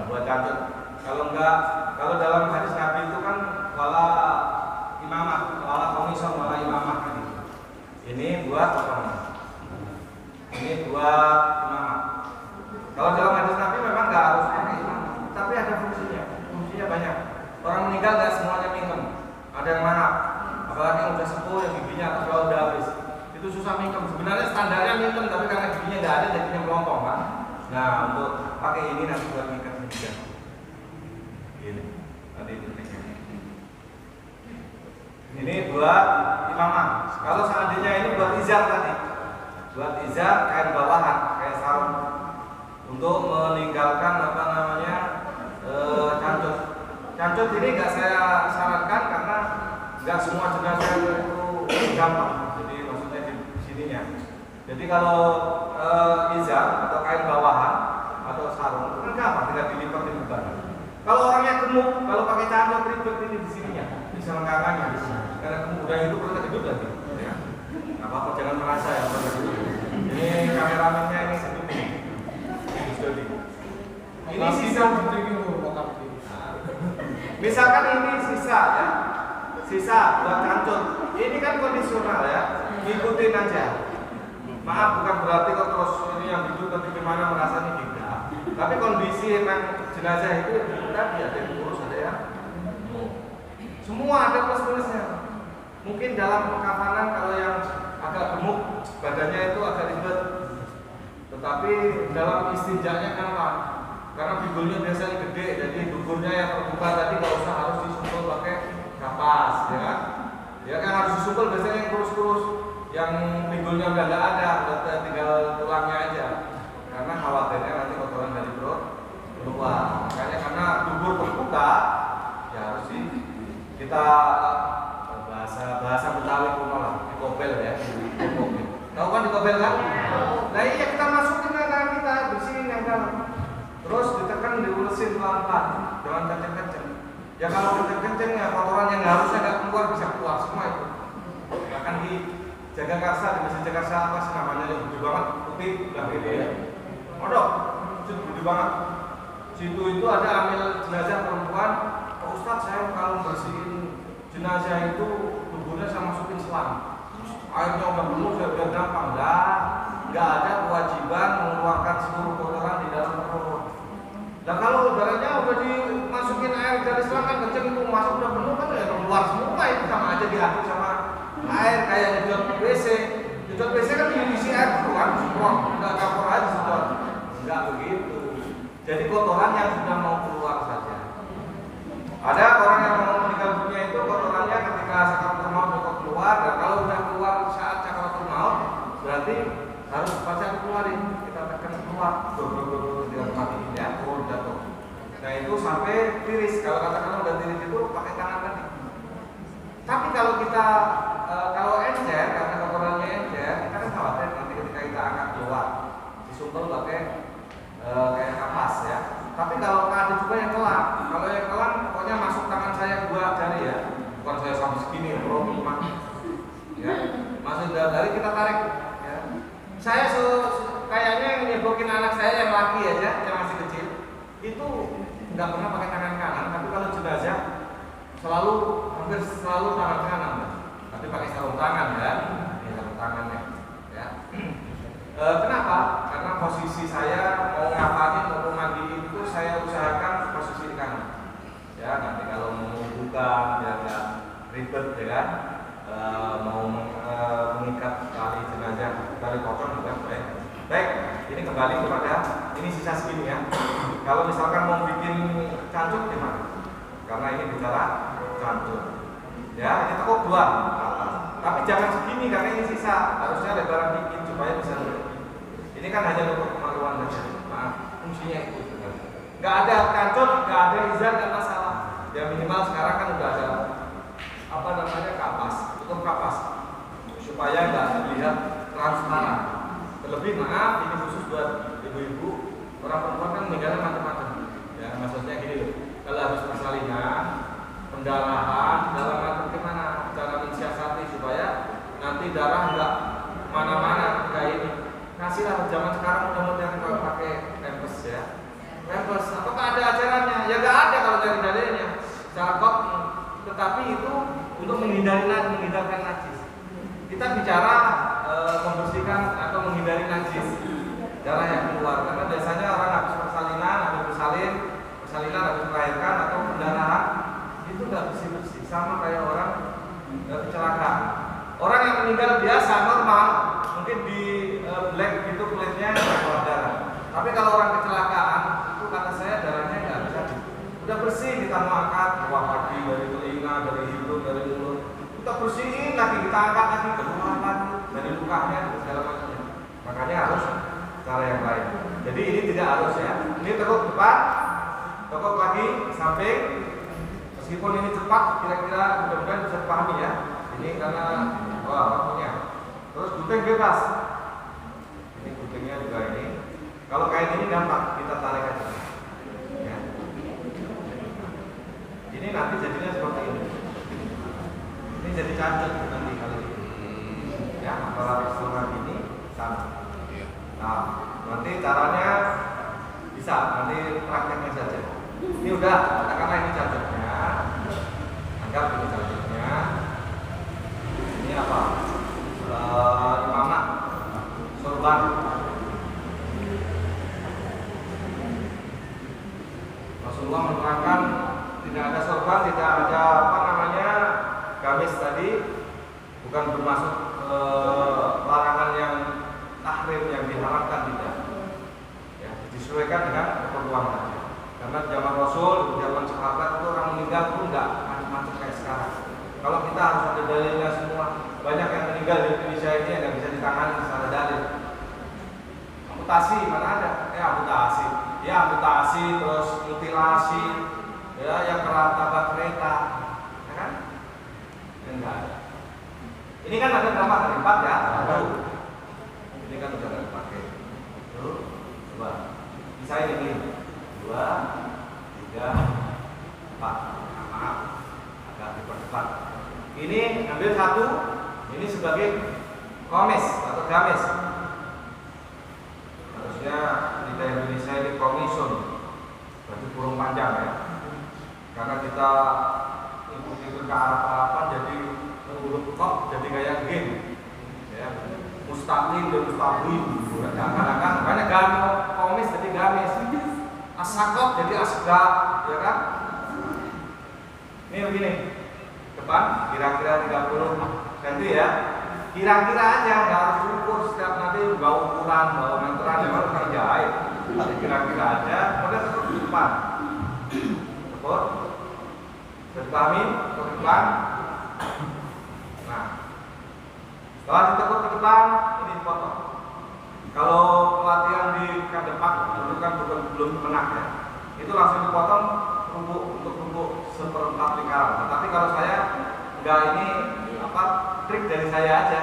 buat cancut. Kalau enggak, kalau dalam hadis Nabi itu kan wala buat imamah. Kalau dalam hadis Nabi memang nggak harus pakai imamah, tapi ada fungsinya. Fungsinya banyak. Orang meninggal nggak semuanya mingkem. Ada yang manap, apalagi yang udah sepuh, yang giginya atau kalau udah habis, itu susah mingkem. Sebenarnya standarnya mingkem, tapi karena giginya nggak ada, jadinya melompong kan. Nah, untuk pakai ini nanti buat mingkem juga. Ini, nanti itu tekniknya. Ini buat imamah. Kalau seandainya ini buat izar tadi, buat izar kain bawahan, kain sarung, untuk meninggalkan apa namanya cancut. Cancut ini nggak saya sarankan karena nggak semua jenazah itu gampang. Jadi maksudnya di sininya. Jadi kalau izar atau kain bawahan atau sarung itu kan gampang, tinggal dilipat di beban. Kalau orangnya gemuk, kalau pakai cancut ribet ini di sininya, di selengkangannya. Karena kemudian itu perlu hidup lagi. Ya. Nggak apa-apa, jangan merasa ya. Ini kameramennya ini sedikit. Ini sisa misalkan ini sisa ya, sisa buat cancut. Ini kan kondisional ya, ngikutin aja. Maaf, bukan berarti kok terus ini yang hidup nanti gimana merasa ini tidak. Tapi kondisi memang jenazah itu tadi ada yang kurus, ada ya. Semua ada plus minusnya. Mungkin dalam pengkafanan kalau yang agak gemuk badannya itu agak ribet, tetapi dalam istinjaknya kan lah. Karena pinggulnya biasanya gede, jadi dukurnya yang terbuka tadi nggak usah harus disumpul pakai kapas, ya kan? Ya kan harus disumpul biasanya yang kurus-kurus, yang pinggulnya udah nggak ada, udah tinggal tulangnya aja. Karena khawatirnya nanti kotoran dari perut keluar. Makanya karena dukur terbuka, ya harus sih kita bahasa Betawi malah dikobel ya, dikobel. Tahu kan dikobel kan? Nah iya, kita masukin tangan kita, bersihin yang dalam. Terus ditekan, diulesin pelan-pelan, jangan kenceng-kenceng. Ya kalau kenceng-kenceng ya kotoran yang harusnya nggak keluar bisa keluar semua itu. Bahkan di Jagakarsa, di Masjid Jagakarsa apa sih namanya yang gede banget, putih, udah gede ya. Modok, itu gede banget. Situ itu ada amil jenazah perempuan. Pak Ustadz, saya kalau bersihin jenazah itu tubuhnya saya masukin selang. Airnya udah penuh, saya udah gampang. Nggak ada kewajiban mengeluarkan seluruh kotoran di dalam perut. Nah kalau udaranya udah dimasukin air dari selang kan kenceng itu masuk udah penuh kan ya keluar semua itu sama aja diaduk sama air kayak nyedot WC. Nyedot WC kan diisi air dulu kan, semprot, nggak campur aja semprot. Nggak begitu. Jadi kotoran yang sudah mau keluar saja. Ada orang yang mau meninggal dunia itu kotorannya ketika sakaratul maut udah keluar, dan kalau udah keluar saat sakaratul maut berarti harus baca keluarin, kita tekan keluar, dia mati ya, turun jatuh. Nah itu sampai tiris. Kalau katakan udah tiris itu pakai tangan tadi. Tapi kalau kita kalau encer, karena kotorannya encer, kita kan khawatir nanti ketika kita angkat keluar, disumpel pakai kayak kapas ya. Tapi kalau ada juga yang kelam, kalau yang kelam pokoknya masuk tangan saya 2 jari ya, bukan saya sampai segini bro, ya, masuk dari kita tarik. Ya. Saya kayaknya nyebokin anak saya yang laki aja, yang masih kecil, itu nggak pernah pakai tangan kanan, tapi kalau jenazah hampir selalu tangan kanan, tapi pakai sarung tangan ya, sarung tangannya. Ya. Kenapa? Karena posisi saya mau ngapain, mau mandiin itu saya usahakan posisi di kanan. Ya, nanti kalau mau buka biar nggak ribet ya kan, mau mengikat tali jenazah, tali pocong juga baik. Baik, ini kembali kepada ini sisa segini ya. Kalau misalkan mau bikin cancut gimana? Karena ini bicara cancut. Ya, ini tekuk 2 atas. Tapi jangan segini karena ini sisa, harusnya lebaran dikit supaya bisa lebih. Ini kan hanya untuk kemaluan saja. Maaf, fungsinya itu. Nggak ada cancut, nggak ada izar, nggak masalah. Ya minimal sekarang kan udah ada apa namanya kapas, tutup kapas supaya nggak terlihat transparan. Terlebih maaf, ini khusus buat ibu-ibu, orang perempuan kan meninggalnya macam-macam. Ya maksudnya gini loh, kalau habis persalinan, pendarahan, dalam macam gimana cara mensiasati supaya nanti darah nggak mana-mana kayak ini. Kasihlah zaman sekarang udah modern kalau pakai pampers ya. Pampers, apakah ada ajarannya? Ya nggak ada kalau dari dalilnya. Secara kok, tetapi itu untuk menghindarkan najis. Kita bicara membersihkan atau menghindari najis. darah yang keluar. Karena biasanya orang habis persalinan, habis persalinan habis melahirkan atau pendarahan itu nggak bersih-bersih, sama kayak orang kecelakaan. Orang yang meninggal biasa normal, mungkin di black gitu kulitnya nggak keluar darah. Tapi kalau orang kecelakaan itu kata saya darahnya nggak bisa. Udah bersih kita mau angkat, keluar lagi dari telinga, dari hidung, dari mulut. Kita bersihin lagi, kita angkat lagi, keluar lagi dari lukanya segala macamnya. Makanya harus cara yang lain. Jadi ini tidak harus ya. Ini tekuk depan, tekuk lagi samping. Meskipun ini cepat, kira-kira mudah-mudahan bisa dipahami ya. Ini karena waktunya. Terus gunting bebas. Ini guntingnya juga ini. Kalau kain ini gampang, kita tarik aja. Ya. Ini nanti jadinya seperti ini. Ini jadi cacat nanti kali ini. Ya, antara setengah ini sama. Nah, nanti caranya bisa, nanti prakteknya saja. Ini udah, katakanlah ini cacatnya. Anggap ini cacatnya. Ini apa? Imamah, sorban. Rasulullah menerangkan tidak ada sorban, tidak ada apa namanya gamis tadi, bukan bermaksud larangan yang tahrim yang diharamkan, tidak. Ya, disesuaikan dengan keperluan saja. Karena zaman Rasul, zaman sahabat itu orang meninggal pun enggak macam-macam kayak sekarang. Kalau kita harus ada dalilnya semua, banyak yang meninggal di Indonesia ini yang nggak bisa ditangani secara dalil. Amputasi mana ada? Amputasi. Ya amputasi, terus mutilasi, ya yang tabrak kereta, ya kan? Enggak ada. Ini kan ada berapa kali? 4 ya? Ini kan sudah ada dipakai. Tuh, coba. Bisa ini 2, 3, 4. Nah, maaf, agak dipercepat. Ini ambil 1. Ini sebagai komis atau gamis. Harusnya di Indonesia ini komisun, berarti burung panjang ya. Karena kita ikut ke Arab-Araban jadi huruf kok jadi kayak gini. Ya, mustaqim dan mustaqim. Kadang-kadang banyak komis jadi gamis. Asakot jadi asgab, ya kan? Ini begini. Depan kira-kira 30 cm ya. Kira-kira aja, nggak harus ukur setiap nanti nggak ukuran, nggak meteran, ya harus kerjain. Kira-kira aja, kemudian tekuk di depan. Tekuk, dipahami, tekuk di depan. Nah, setelah ditekuk ke depan, ini dipotong. Kalau pelatihan di Kadepak itu kan belum menak ya, itu langsung dipotong untuk seperempat lingkaran. Tapi kalau saya nggak ini apa trik dari saya aja.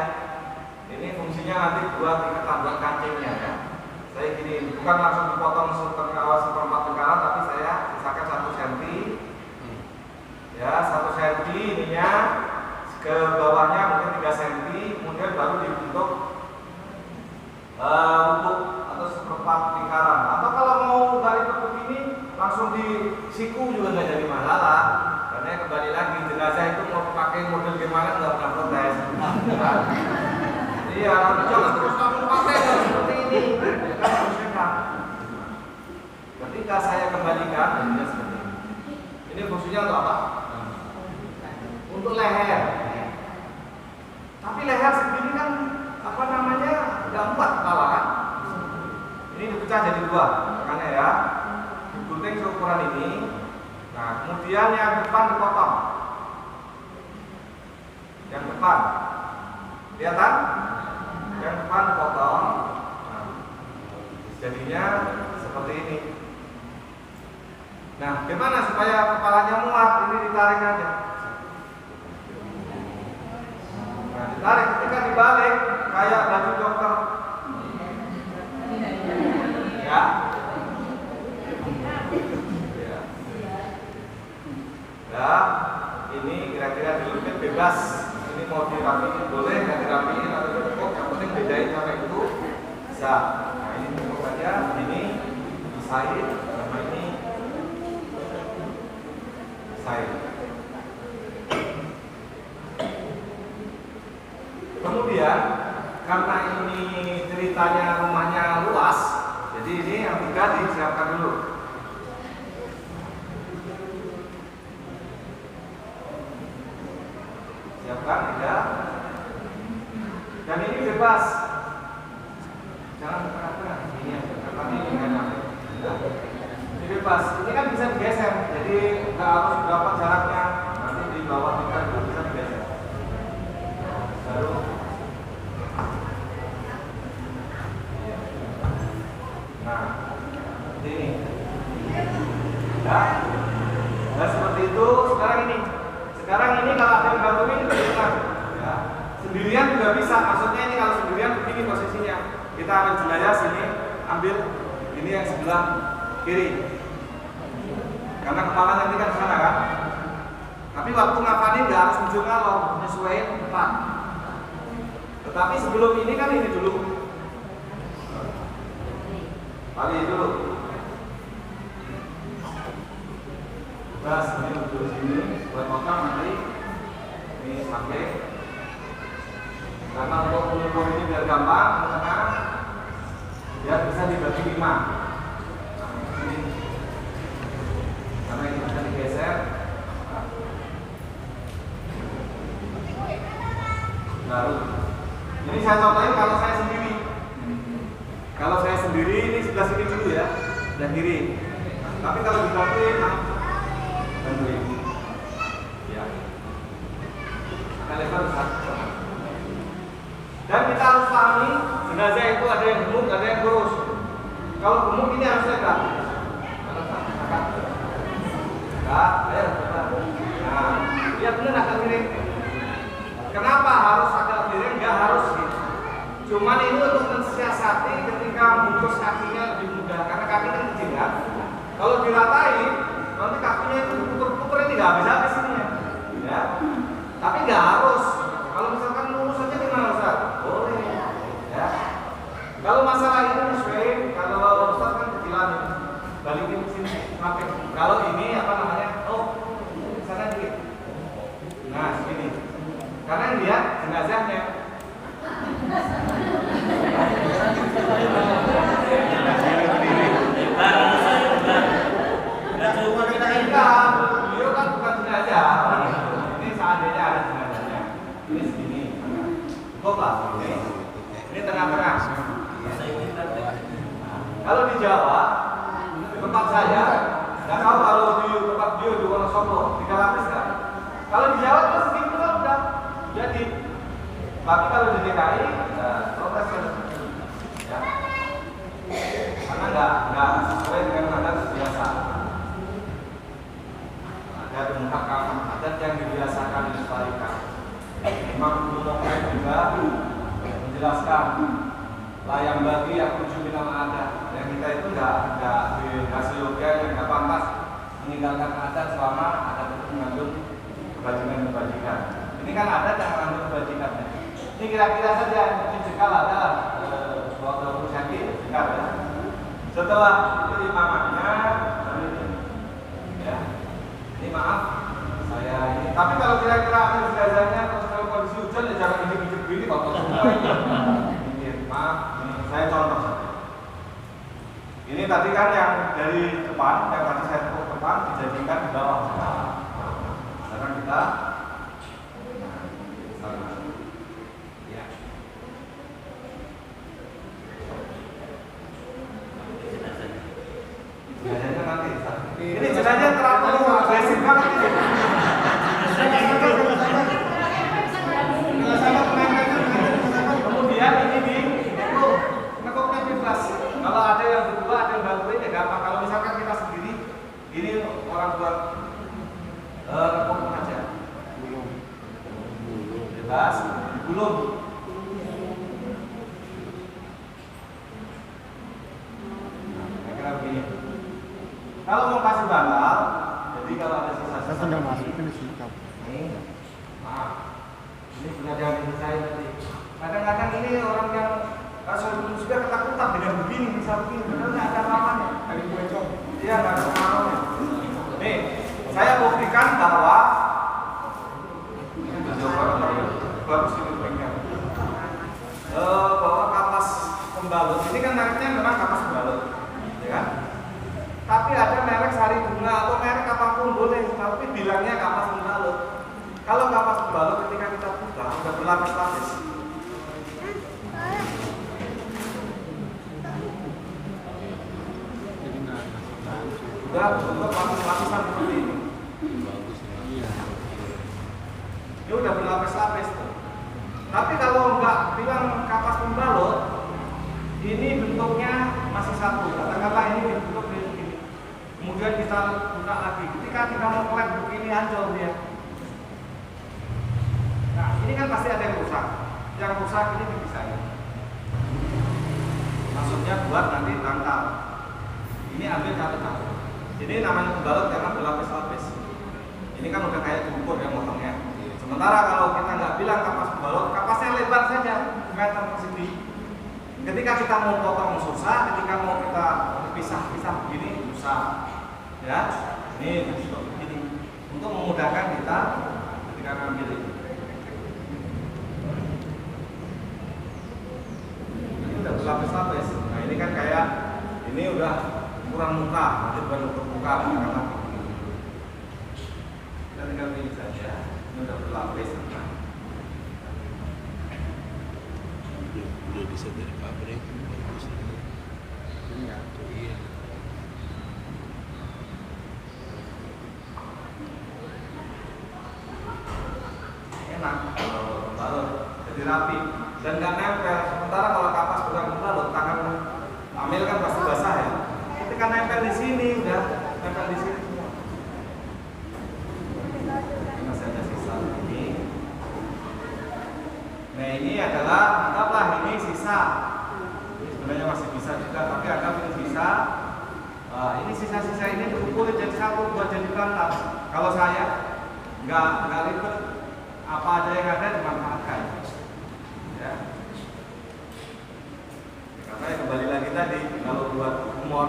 Ini fungsinya nanti buat ikatan kancingnya ya. Saya gini, bukan langsung dipotong seperempat lingkaran, tapi saya misalkan 1 cm. Ya, 1 cm ininya ke bawahnya mungkin 3 cm, kemudian baru dibentuk untuk atau seperempat lingkaran. Atau kalau mau dari bentuk ini langsung di siku juga nggak jadi masalah. Karena kembali lagi jenazah itu mau pakai model gimana nggak pernah protes. Iya, nanti jangan terus kamu pakai seperti ini. Kan harus sehat. Ketika saya kembalikan, ini seperti ini. Ini fungsinya untuk apa? Untuk leher. Tapi leher segini kan apa namanya nggak muat kepala kan? Ini dipecah jadi 2, makanya ya. Digunting seukuran ini. Nah, kemudian yang depan dipotong. Yang depan, kelihatan? Yang depan dipotong. Nah, jadinya seperti ini. Nah, gimana supaya kepalanya muat? Ini ditarik aja. Nah, ditarik ketika dibalik kayak baju dokter. Ya. Ya, ini kira-kira dilukit bebas. Ini mau dirapiin boleh, nggak dirapiin atau cukup. Yang penting bedain sampai itu bisa. Nah, ini cukup aja. Ini disain, sama ini disain. Kemudian karena ini ceritanya rumahnya luas, juga disiapkan dulu. Siapkan tiga. Dan ini bebas. Jangan tengah-tengah. Ini aja. Karena ini enak. Ini bebas. Ini kan bisa digeser. Jadi nggak harus berapa jaraknya. Nanti di bawah kita juga bisa digeser. Baru. Nah, ini. Ya. Nah seperti itu. Sekarang ini kalau ada yang bantuin bisa. Ya. Sendirian juga bisa. Maksudnya ini kalau sendirian begini posisinya. Kita ambil jenazah sini, ambil ini yang sebelah kiri. Karena kepala nanti kan sana kan. Tapi waktu ngapain nggak harus ujung ngalor, menyesuaikan tempat. Tetapi sebelum ini kan ini dulu. Tali dulu. Terus ini duduk sini, buat potong nanti ini pakai. Karena untuk mengukur ini biar gampang, tengah, biar bisa dibagi 5. Nah, ini. Karena ini bisa digeser. Baru. Ini saya contohin kalau saya sendiri. Kalau saya sendiri ini sebelah sini dulu ya, dan kiri. Tapi kalau dibantuin, bantuin. Ya. Agak lebar besar. Dan kita harus pahami jenazah itu ada yang gemuk, ada yang kurus. Kalau gemuk ini harus lebar. Ayo, nah, ya benar agak miring. Kenapa harus agak miring? Enggak harus gitu. Cuman ini untuk mensiasati ketika membungkus kakinya lebih mudah, karena kaki kan kecil kan. Kalau diratain, nanti kakinya itu puter-puter ini nggak habis-habis ini ya. Tapi nggak harus. Kalau misalkan lurus aja gimana Ustaz? Boleh. Ya. Kalau masalah ini sesuai, kalau Ustaz kan kecilan, balikin ke sini, sampai. Kalau ini apa namanya? Oh, sana dikit. Nah, segini. Karena yang lihat jenazahnya. Beliau kan bukan jenazah. Ini seandainya ada jenazahnya. Ini segini. Cukup lah. Ini tengah-tengah. Kalau di Jawa, di tempat saya, nggak tahu kalau di tempat beliau di Wonosobo 3 lapis kan. Kalau di Jawa itu segini kan udah jadi. Tapi kalau di DKI, protes ya. Karena nggak sesuai dengan adat biasa. Ada muhakam, adat yang dibiasakan dilestarikan. Imam Muhammad juga menjelaskan layang bagi yang tujuh minal adat. Yang kita itu nggak dikasih yoga yang nggak pantas meninggalkan adat selama adat itu mengandung kebajikan. Ini kan adat yang mengandung kebajikannya. Ini kira-kira saja mungkin jekal ada 20 cm jekal ya. Setelah itu imamannya ya. Ini maaf saya ini. Tapi kalau kira-kira ada jenazahnya kalau kondisi hujan ya jangan injek-injek begini kotor semua ini. Maaf, ini saya contoh saja. Ini tadi kan yang dari depan, yang tadi saya tepuk depan dijadikan di bawah. Sekarang kita jenazahnya nanti. Ini jenazahnya terlalu agresif banget ini. Kemudian ini di nekuknya bebas. Kalau ada yang berdua, ada yang bantuin ya gampang. Kalau misalkan kita sendiri, ini orang buat nekuk aja. Bebas, belum. Kira-kira begini. Kalau mau kasih bantal, jadi kalau ada sisa-sisa ini, maaf, ini sudah jangan diselesaikan nanti. Kadang-kadang ini orang yang sudah ketakutan dengan begini, bisa begini, padahal nggak ada apa-apanya. Iya, nggak ada apa-apanya. Nih, saya buktikan bahwa ini bagus ini bagian. Bahwa kapas pembalut ini kan mereknya memang kapas pembalut, ya kan? Tapi ada merek sari bunga atau merek apapun boleh, tapi bilangnya kapas pembalut. Kalau kapas pembalut ketika kita buka udah berlapis-lapis. Udah bentuk lapis-lapisan seperti ini. Ini udah berlapis-lapis tuh. Tapi kalau enggak bilang kapas pembalut, ini bentuknya masih satu. Katakanlah ini bentuk begini. Kemudian kita buka lagi. Ketika kita mau klep begini hancur dia. Nah, ini kan pasti ada yang rusak. Yang rusak ini dipisahin. Maksudnya buat nanti tangkal. Ini ambil satu-satu. Jadi namanya pembalut karena berlapis-lapis. Ini kan udah kayak cukur ya motongnya. Sementara kalau kita nggak bilang kapas pembalut, kapasnya lebar saja, meter persegi. Ketika kita mau potong susah, ketika mau kita pisah-pisah begini susah, ya. Ini begini untuk memudahkan kita ketika ngambil ini. Ini udah berlapis-lapis. Nah ini kan kayak ini udah ukuran muka, nanti bukan ukur muka karena kita tinggal pilih saja. Ini udah berlapis. Udah bisa dari pabrik, bagus ini. Iya. Enak kalau pembalut, jadi rapi dan nggak nempel. Sementara kalau kapas bukan pembalut, tangan ambil kan pasti basah ya. Ketika nempel di sini udah nempel di sini semua. Masih ada sisa ini. Nah ini adalah anggaplah ini sisa. Ini sebenarnya masih bisa juga, tapi anggap ini sisa. Ini sisa-sisa ini dikumpulin jadi satu buat jadi bantal. Kalau saya nggak ribet, apa aja yang ada dimanfaatkan. Ya. Karena ya kembali lagi tadi, kalau buat humor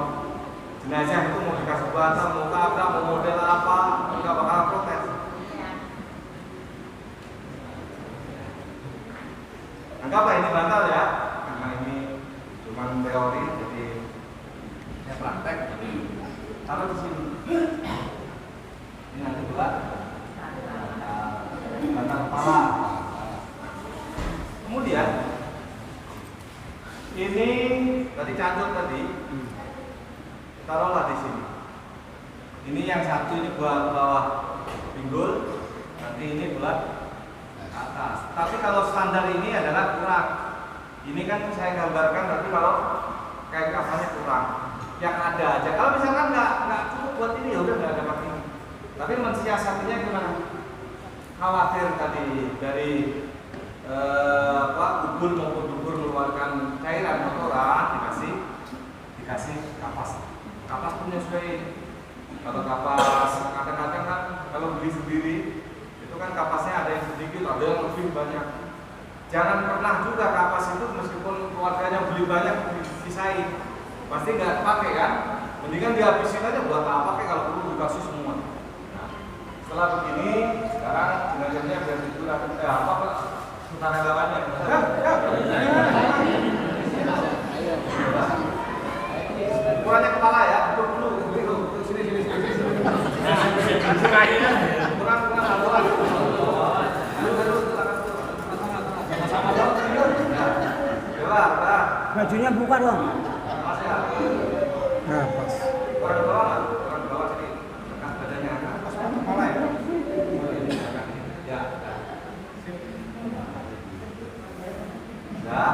jenazah itu mau dikasih bantal, mau apa, mau model apa, nggak bakal protes. Anggaplah ini bantal ya, karena ini cuma teori, jadi ya praktek. Taruh di sini. Ini nanti buat bantal kepala. Kemudian ini tadi cantut tadi, taruhlah di sini. Ini yang satu ini buat bawah pinggul, nanti ini buat atas. Tapi kalau standar ini adalah kurang. Ini kan saya gambarkan berarti kalau kayak kafannya kurang. Yang ada aja. Kalau misalkan nggak cukup buat ini ya udah nggak ada pakai ini. Tapi mensiasatinya gimana? Khawatir tadi dari ubur maupun dubur mengeluarkan cairan kotoran dikasih kapas. Kapas penyesuaian. Kalau kapas kadang-kadang kan kalau beli sendiri itu kan kapasnya ada yang sedikit, ada yang lebih banyak. Jangan pernah juga kapas itu meskipun keluarganya beli banyak dipisahin, pasti nggak pakai kan? Mendingan dihabisin aja buat apa pakai kalau perlu dikasih semua. Nah, setelah begini, sekarang jenazahnya biar ditulang apa pak? Tentang relawannya. Ukurannya kepala ya, dulu. Sini. Kurang haluan. Bajunya buka dong. Nah, pas. Kurang bawah sini. Tekan badannya pas kepala ya. Ya. Ya.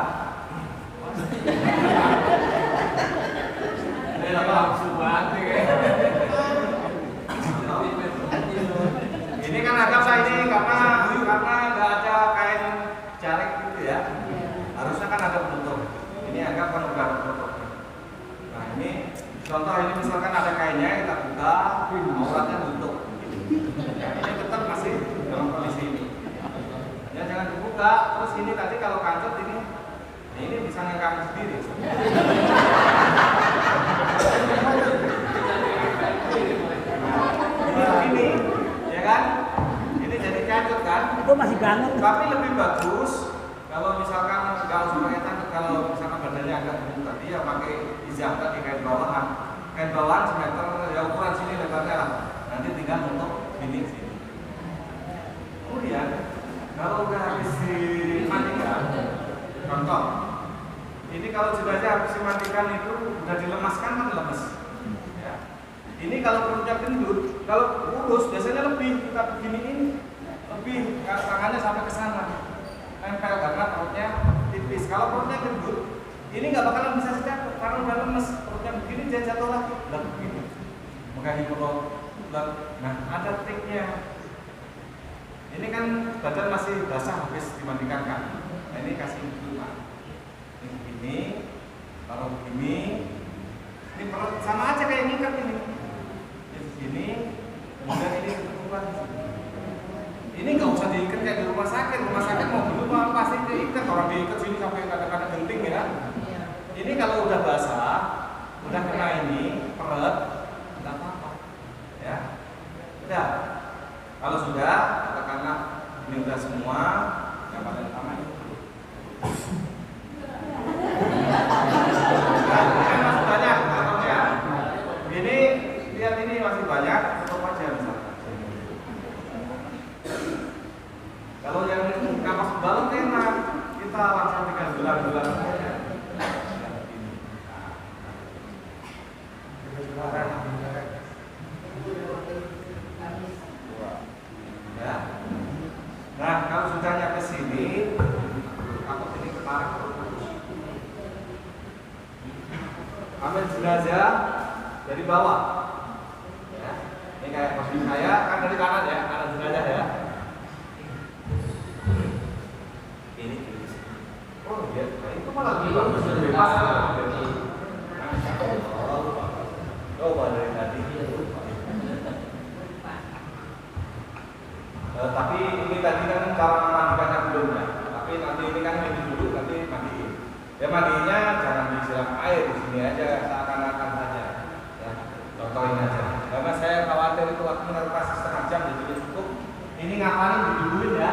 Ini apa subat ini kan agak ini karena nggak ada kain jarik gitu ya. Harusnya kan ada penutup. Ini agak kan udah penutup. Nah ini contoh ini misalkan ada kainnya kita buka, auratnya tutup. Ini tetap masih dalam kondisi ini. Ya jangan dibuka. Terus ini tadi kalau kancet ini bisa ngangkat sendiri. Ini, ya kan? Ini jadi kancet kan? Itu masih bangun. Tapi lebih bagus kalau misalkan nggak usah pakai tangkap, kalau misalkan badannya agak gemuk tadi ya pakai hijab tadi kain bawahan. kendolan semeter, ya ukuran sini lebarnya lah. Nanti tinggal untuk ini sini. Kemudian kalau udah habis dimandikan, contoh, ini kalau jenazah habis dimandikan itu udah dilemaskan kan lemes. Ya. Ini kalau perutnya gendut, kalau kurus biasanya lebih kita beginiin, lebih tangannya sampai ke sana, nempel karena perutnya tipis. Kalau perutnya gendut, ini nggak bakalan bisa jatuh karena udah lemes. Perutnya begini dia jatuh lagi, udah begini. Makanya kalau nah ada triknya. Ini kan badan masih basah habis dimandikan kan. Nah ini kasih dulu Pak. Ini begini, taruh begini. Ini perut sama aja kayak ngikat ini. Ini begini, kemudian ini ketutupan. Ini nggak usah diikat kayak di rumah sakit. Rumah sakit mau dulu mau pasti diikat. Orang diikat sini sampai kadang-kadang genting ya. Ini kalau udah basah, udah kena ini perut, nggak apa-apa. Ya, udah. Kalau sudah, karena ini udah semua, yang paling utama itu. Kan masih banyak, ya. Ini lihat ini masih banyak, tutup aja misalnya. Kalau yang kapas balon enak, kita langsung tinggal bulan-bulan saja. Ya. Nah, kalau sudah nyampe sini, takut ini ketarik terus. Ambil jenazah dari bawah. Ya. Ini kayak posisi saya kan dari kanan ya, kanan jenazah ya. Ini oh iya, itu malah bagus bebas. Coba dari tadi. Tapi ini tadi kan cara memandikannya belum ya. Tapi nanti ini kan mandi dulu, nanti mandiin. Ya mandinya jangan disiram air di sini aja, seakan-akan saja. Ya, contohin aja. Karena saya khawatir itu waktu naruh kasih setengah jam jadi cukup. Ini ngapain diduluin ya?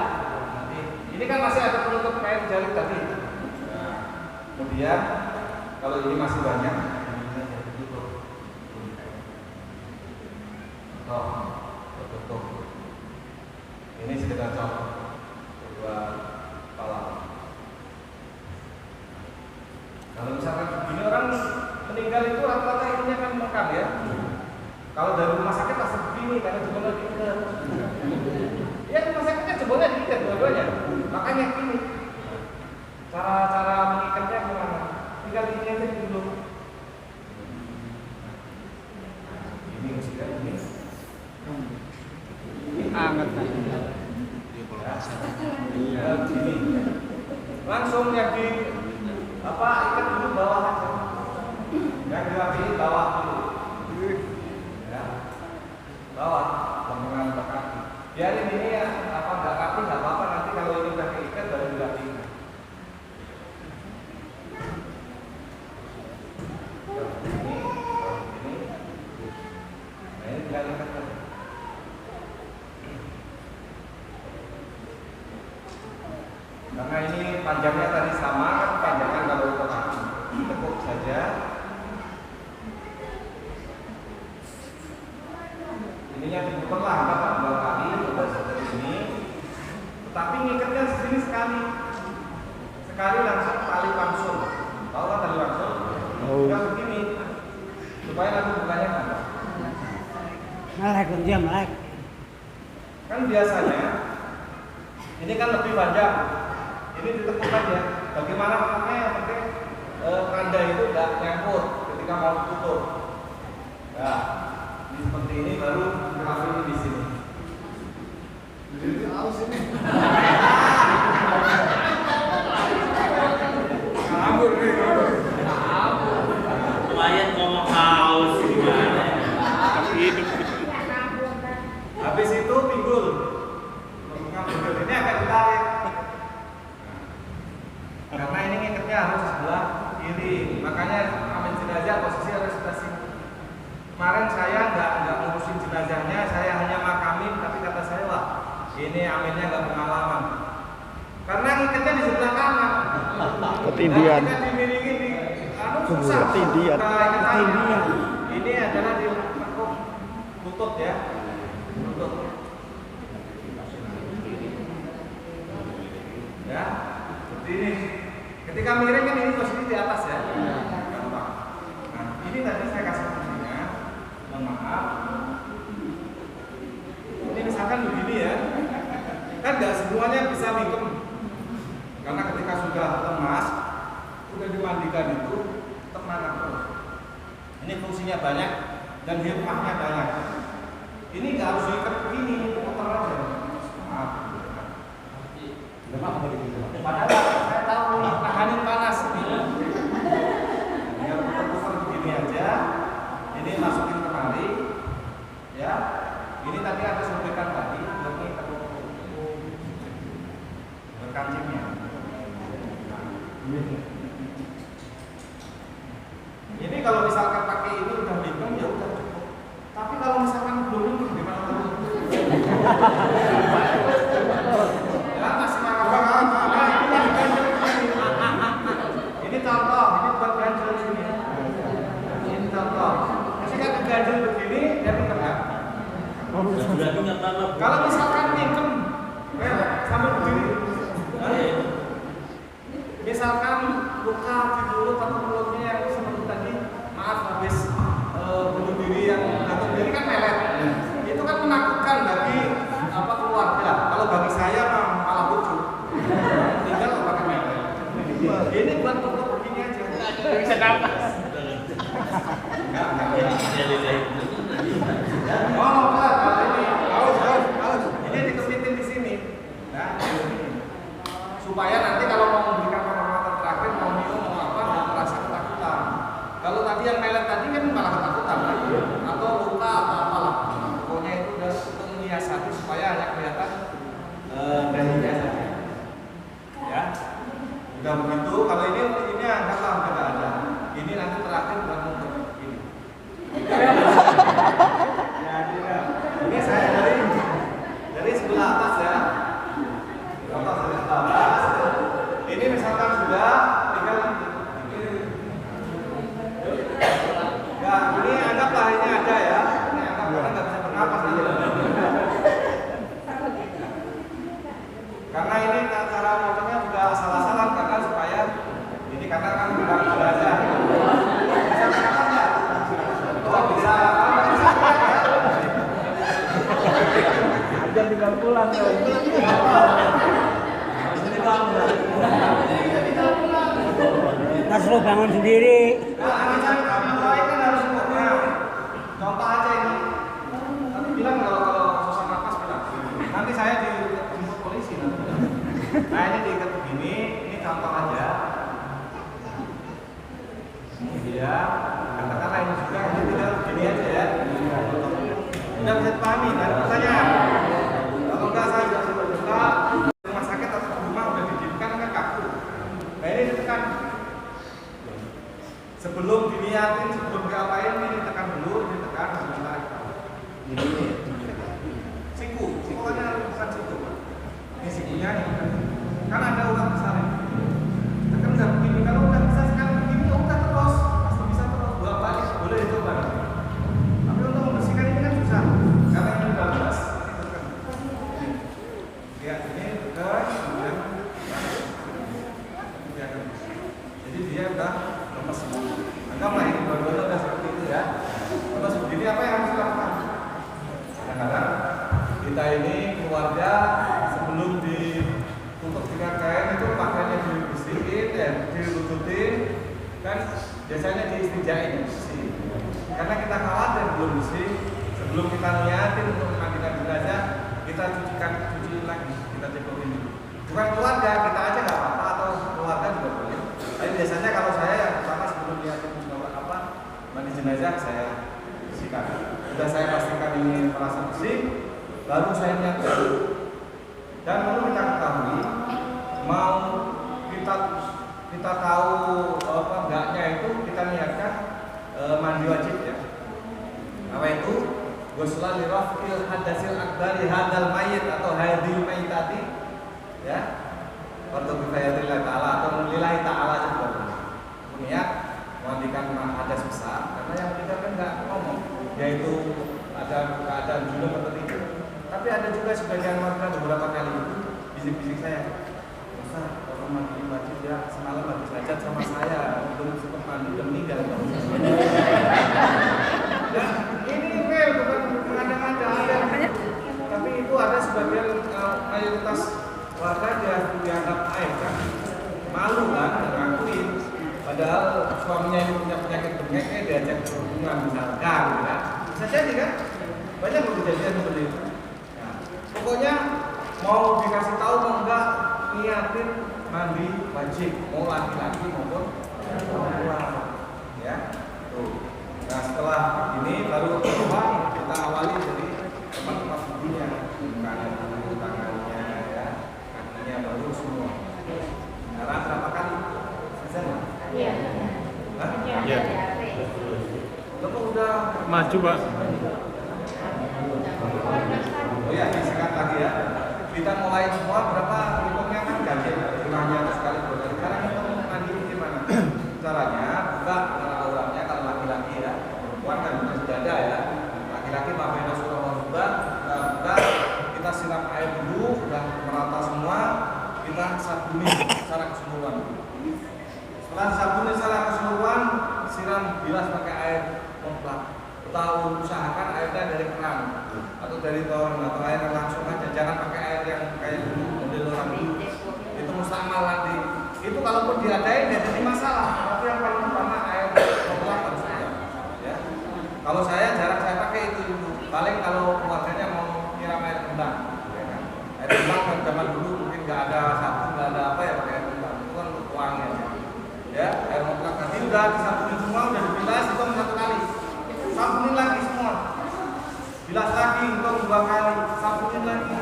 Nanti ini kan masih ada penutup kain jari tadi. Nah, kemudian kalau ini masih banyak, tutup. Ini sekedar contoh buat kepala. Kalau misalkan begini orang meninggal itu rata-rata ininya kan lengkap ya. Kalau dari rumah sakit pasti begini karena jebolnya diikat. Ya rumah sakitnya jebolnya diikat dua-duanya. Makanya gini. Cara mengikatnya gimana? Tinggal ini aja dulu. Ini mesti kan ini. Anget kan. Iya, gini. Langsung yang di ikat dulu bawah aja. Yang dirapiin bawah dulu. Ya. Bawah, sampai ke kaki. Biarin ini ya, nggak kaki nggak apa-apa. Nanti kalau ini udah keikat baru dirapiin. Ini. Nah ini tinggal ikat aja. Karena ini panjangnya tadi sama, panjangnya kalau untuk tekuk saja. Ininya diputar lah, dua kali, udah seperti ini. Tetapi ngikatnya sini sekali langsung tali langsung. Tahu kan tali langsung? Udah begini, supaya nanti bukanya kan. Melek, dia melek. Kan biasanya ini kan lebih panjang. Ini ditekuk aja. Bagaimana makanya yang penting tanda itu tidak nyangkut ketika mau tutup. Nah, ini seperti ini baru kami di sini. Jadi aus ini. Kabur nih. Lumayan ngomong haus gimana? Hidup. Habis itu pinggul. Ini akan ditarik. Karena ini ngikatnya harus sebelah kiri, makanya amin jenazah posisi harus sebelah sini. Kemarin saya nggak ngurusin jenazahnya, saya hanya makamin, tapi kata saya wah ini aminnya nggak pengalaman. Karena ngikatnya di sebelah kanan. Ketindihan. Kita dimiringin di susah. Ketindihan. Ini lutut ya, lutut. Ya, seperti ini. Ketika miring kan ini posisi di atas ya. Gampang. Nah, ini tadi saya kasih fungsinya. Mohon maaf. Ini misalkan begini ya. Kan nggak semuanya bisa mikem. Karena ketika sudah lemas, sudah dimandikan itu ternanak terus. Ini fungsinya banyak dan hikmahnya banyak. Ini nggak harus diikat begini, putar aja. Maaf. Padahal saya tahu nahanin panas. Tinggal putar-putar begini aja. Ini masukin kemari, ya. Ini tadi ada suntikan tadi, ini berkancingnya. Ini kalau misalkan pakai ini udah mikem ya udah cukup. Tapi kalau misalkan belum mikem gimana tahu? Ya masih makan. Ini contoh, ini buat ganjel sini. Ini contoh. Ketika ganjel begini, dia mikem ya. Kalau misalkan mikem, sambil begini. Misalkan luka di mulut atau mulutnya yang seperti tadi, maaf habis bunuh diri yang gantung diri kan melet. Itu kan menakutkan bagi keluarga. Kalau bagi saya malah lucu. Tinggal kalau pakai melet. Ini buat tutup begini aja. Bisa nafas. Oh, kalau ini haus. Ini dikepitin di sini. Nah, ini. Supaya nanti kalau mau memberikan perawatan terakhir, mau minum, mau apa, nggak merasa ketakutan. Kalau tadi yang melet tadi kan malah ketakutan kan? Atau luka atau apalah. Pokoknya itu udah untuk menyiasati supaya hanya kelihatan dahinya saja. Ya, udah begitu. Kalau ini anggaplah nggak ada. Ini nanti terakhir buat nutup ini. Ini saya dari sebelah atas ya. Contoh dari sebelah atas. Ini misalkan sudah tinggal ya, ini anggaplah ini ada ya. Ini anggap karena nggak bisa bernapas aja. Karena ini cara motongnya juga asal-asalan karena supaya ini karena kan bukan aja. Bisa bernapas nggak? Oh bisa. Aja tinggal pulang dong. Harus lo bangun sendiri. Nah, kami doakan harus pokoknya. Contoh aja ini. Nanti bilang kalau susah nafas bilang. Nanti saya dijemput polisi nanti. Nah ini diikat begini. Ini contoh aja. Ini dia. Katakanlah ini juga. Ini tinggal begini aja ya. Sudah bisa dipahami. Ada pertanyaan? Kalau enggak saya sudah buka. Rumah sakit atau rumah udah didirikan kan kaku. Nah ini ditekan. Sebelum diniatin, sebelum diapain, ini tekan dulu, ini tekan, sebentar. Ini siku kan bukan siku. Ini sikunya ini. Kan ada urat besar ini. Tekan nggak begini, kalau udah bisa sekali begini, ya udah terus. Pasti bisa terus, bolak balik, boleh dicoba. Tapi untuk membersihkan ini kan susah, karena ini udah luas. Lihat ini tekan, kemudian jadi dia udah lepas semua. Anggaplah ini dua-duanya udah seperti itu ya. Terus begini apa yang harus dilakukan? Kadang-kadang kita ini keluarga sebelum ditutup dengan kain itu pakaiannya dibersihin, dilututin, kan biasanya diistinjain bersih. Karena kita khawatir belum bersih, sebelum kita niatin untuk memandikan jenazah, kita cuci lagi, kita cekokin dulu. Bukan keluarga, kita aja nggak apa-apa atau keluarga juga boleh. Tapi biasanya kalau saya yang pertama sebelum niatin mandi jenazah saya bersihkan. Sudah saya pastikan ini merasa bersih, baru saya niatkan. Dan perlu kita ketahui, mau kita tahu apa enggaknya itu kita niatkan mandi wajib ya. Apa itu? Ghuslan li raf'il hadasil akbari hadal mayit atau hadil mayitati ya. Untuk bifayatillah ta'ala atau lillahi ta'ala juga boleh. Niat memandikan hadas besar karena yang kita kan nggak ngomong, yaitu ada keadaan junub atau tidak. Tapi ada juga sebagian warga beberapa kali itu bisik-bisik saya, Ustaz, kalau mandi di masjid ya semalam habis hajat sama saya, belum sempat mandi udah meninggal. Ya, ini real, bukan mengada-ngada. Tapi itu ada sebagian mayoritas warga yang dianggap aib kan, malu kan, ngakuin. Padahal suaminya ini punya penyakit bengek, diajak berhubungan misalkan, ya. Bisa jadi kan? Banyak loh kejadian seperti itu. Nah, pokoknya mau dikasih tahu mau enggak, niatin mandi wajib, mau laki-laki maupun perempuan, ya. Tuh. Nah setelah ini baru kita awali dari tempat-tempat subuhnya, tangannya, ya, kakinya baru semua. Sekarang berapa kali? Selesai? Iya. Iya. Lepas udah Maju, Pak. Oh ya, sikat lagi ya. Kita mulai semua berapa hitungnya kan ganti jumlahnya sekali dua kali. Sekarang kita mau mandi gimana? Caranya buka auratnya kalau laki-laki ya, perempuan kan sudah ada ya. Laki-laki pakai Rasulullah juga, buka, kita siram air dulu, sudah merata semua, kita sabuni secara keseluruhan. Setelah sabuni secara keseluruhan, siram bilas pakai air mutlak. Tahu usahakan airnya dari keran atau dari toren atau air yang langsung aja, jangan pakai air yang kayak dulu model orang dulu. Itu mustamal nanti. Itu kalaupun diadain ya jadi masalah. Tapi yang paling utama air mutlak harus ada. Ya. Kalau saya jarang saya pakai itu. Paling kalau keluarganya mau nyiram air kembang. Ya kan? Air kembang kan zaman dulu mungkin nggak ada sabun, nggak ada apa ya pakai air kembang. Itu kan untuk wangi aja. Ya, air mutlak nanti udah disabunin semua, udah dibilas itu satu kali. Sabunin lagi semua, bilas lagi untuk 2 kali, sabunin lagi,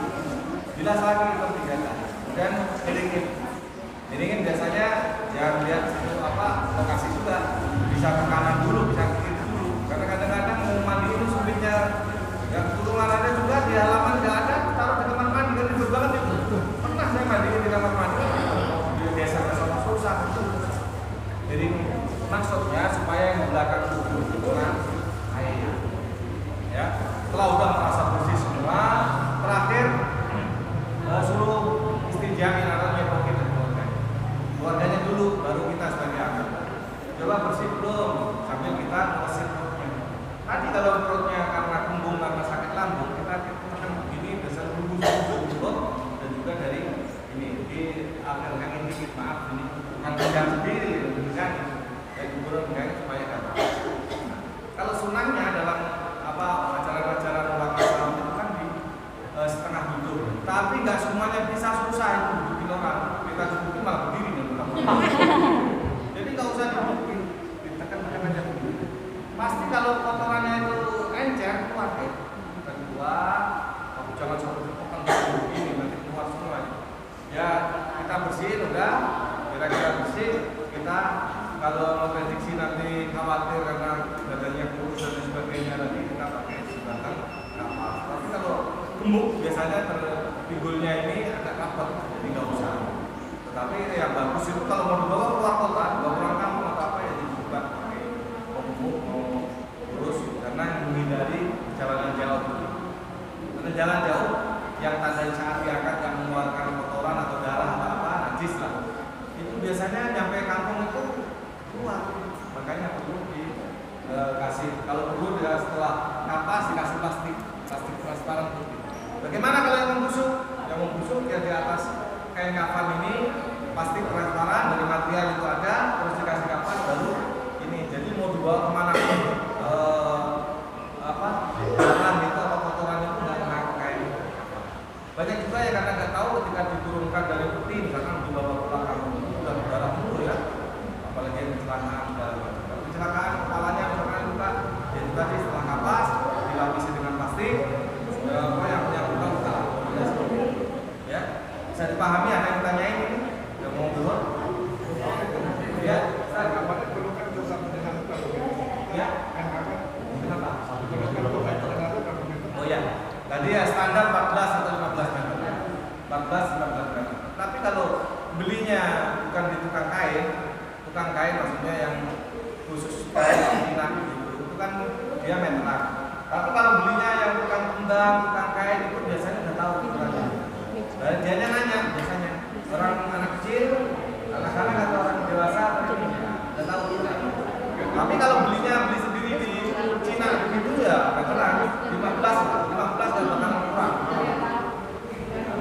bilas lagi untuk 3 kali, dan keringin biasanya jangan lihat situ apa lokasi juga, bisa ke kanan dulu, bisa ke kiri dulu, karena kadang-kadang mau mandi itu sulitnya, ya kebetulan ada juga di halaman nggak ada, taruh di kamar mandi kan ribet banget itu, pernah saya mandi di kamar mandi, biasanya sama susah itu, jadi maksudnya supaya yang belakang dulu itu kan air, ya. Setelah udah merasa bersih semua, terakhir suruh istinjain anaknya kita keluarganya dulu, baru kita sebagai anak. Coba bersih belum? Sambil kita bersih perutnya. Tadi kalau perutnya karena kembung karena sakit lambung, kita makan begini dasar bumbu dan juga dari ini di agak dikit, maaf ini bukan pegang sendiri, bukan kayak kuburan supaya dapat. Kalau sunahnya dalam apa acara-acara ulang tahun itu kan di setengah duduk, tapi nggak semuanya bisa, susah itu dudukin orang. Kita dudukin malah berdiri nih. Jadi nggak usah didudukin, ditekan-tekan aja berdiri. Pasti kalau kotorannya itu encer keluar deh. Kedua, aku jangan sampai tekan begini nanti keluar semua. Ya kita bersihin udah, kira-kira bersih kita. Kalau prediksi nanti khawatir karena badannya kurus dan sebagainya, nanti kita pakai sebatang kapas. Tapi kalau gemuk biasanya pinggulnya ini agak rapat, jadi nggak usah. Tetapi yang bagus itu kalau mau dibawa keluar kota, dibawa pulang kampung atau apa ya dibuat pakai mau gemuk mau kurus, karena menghindari perjalanan jauh. Karena jalan jauh yang tanda saat diangkat yang mengeluarkan kotoran atau darah atau apa najis lah. Itu biasanya nyampe kampung itu keluar, makanya perlu dikasih, kalau perlu ya setelah napas dikasih plastik transparan putih. Bagaimana kalau yang membusuk? Yang membusuk ya di atas kain kafan ini plastik transparan dari material itu ada, terus dikasih kapas baru ini. Jadi mau dibawa kemana pun jalan itu atau kotoran itu nggak kena kain. Banyak juga yang kadang nggak tahu ketika diturunkan dari putih, misalkan dibawa pulang kampung itu udah berdarah dulu ya. Apalagi yang kecelakaan kecelakaan kepalanya misalkan luka, ya itu tadi setelah kapas dilapisi dengan plastik, apa yang punya luka ya bisa dipahami. Ada yang tanyain ini yang mau keluar ya saya kapan perlukan dosa dengan luka ya kenapa oh ya tadi ya standar 14 atau 15 meter 14-15 meter. Tapi kalau belinya bukan di tukang kain maksudnya yang khusus kain gitu, itu kan dia meteran. Tapi kalau belinya yang Tapi kalau beli sendiri di Cina begitu ya terang 15 dan bahkan kurang.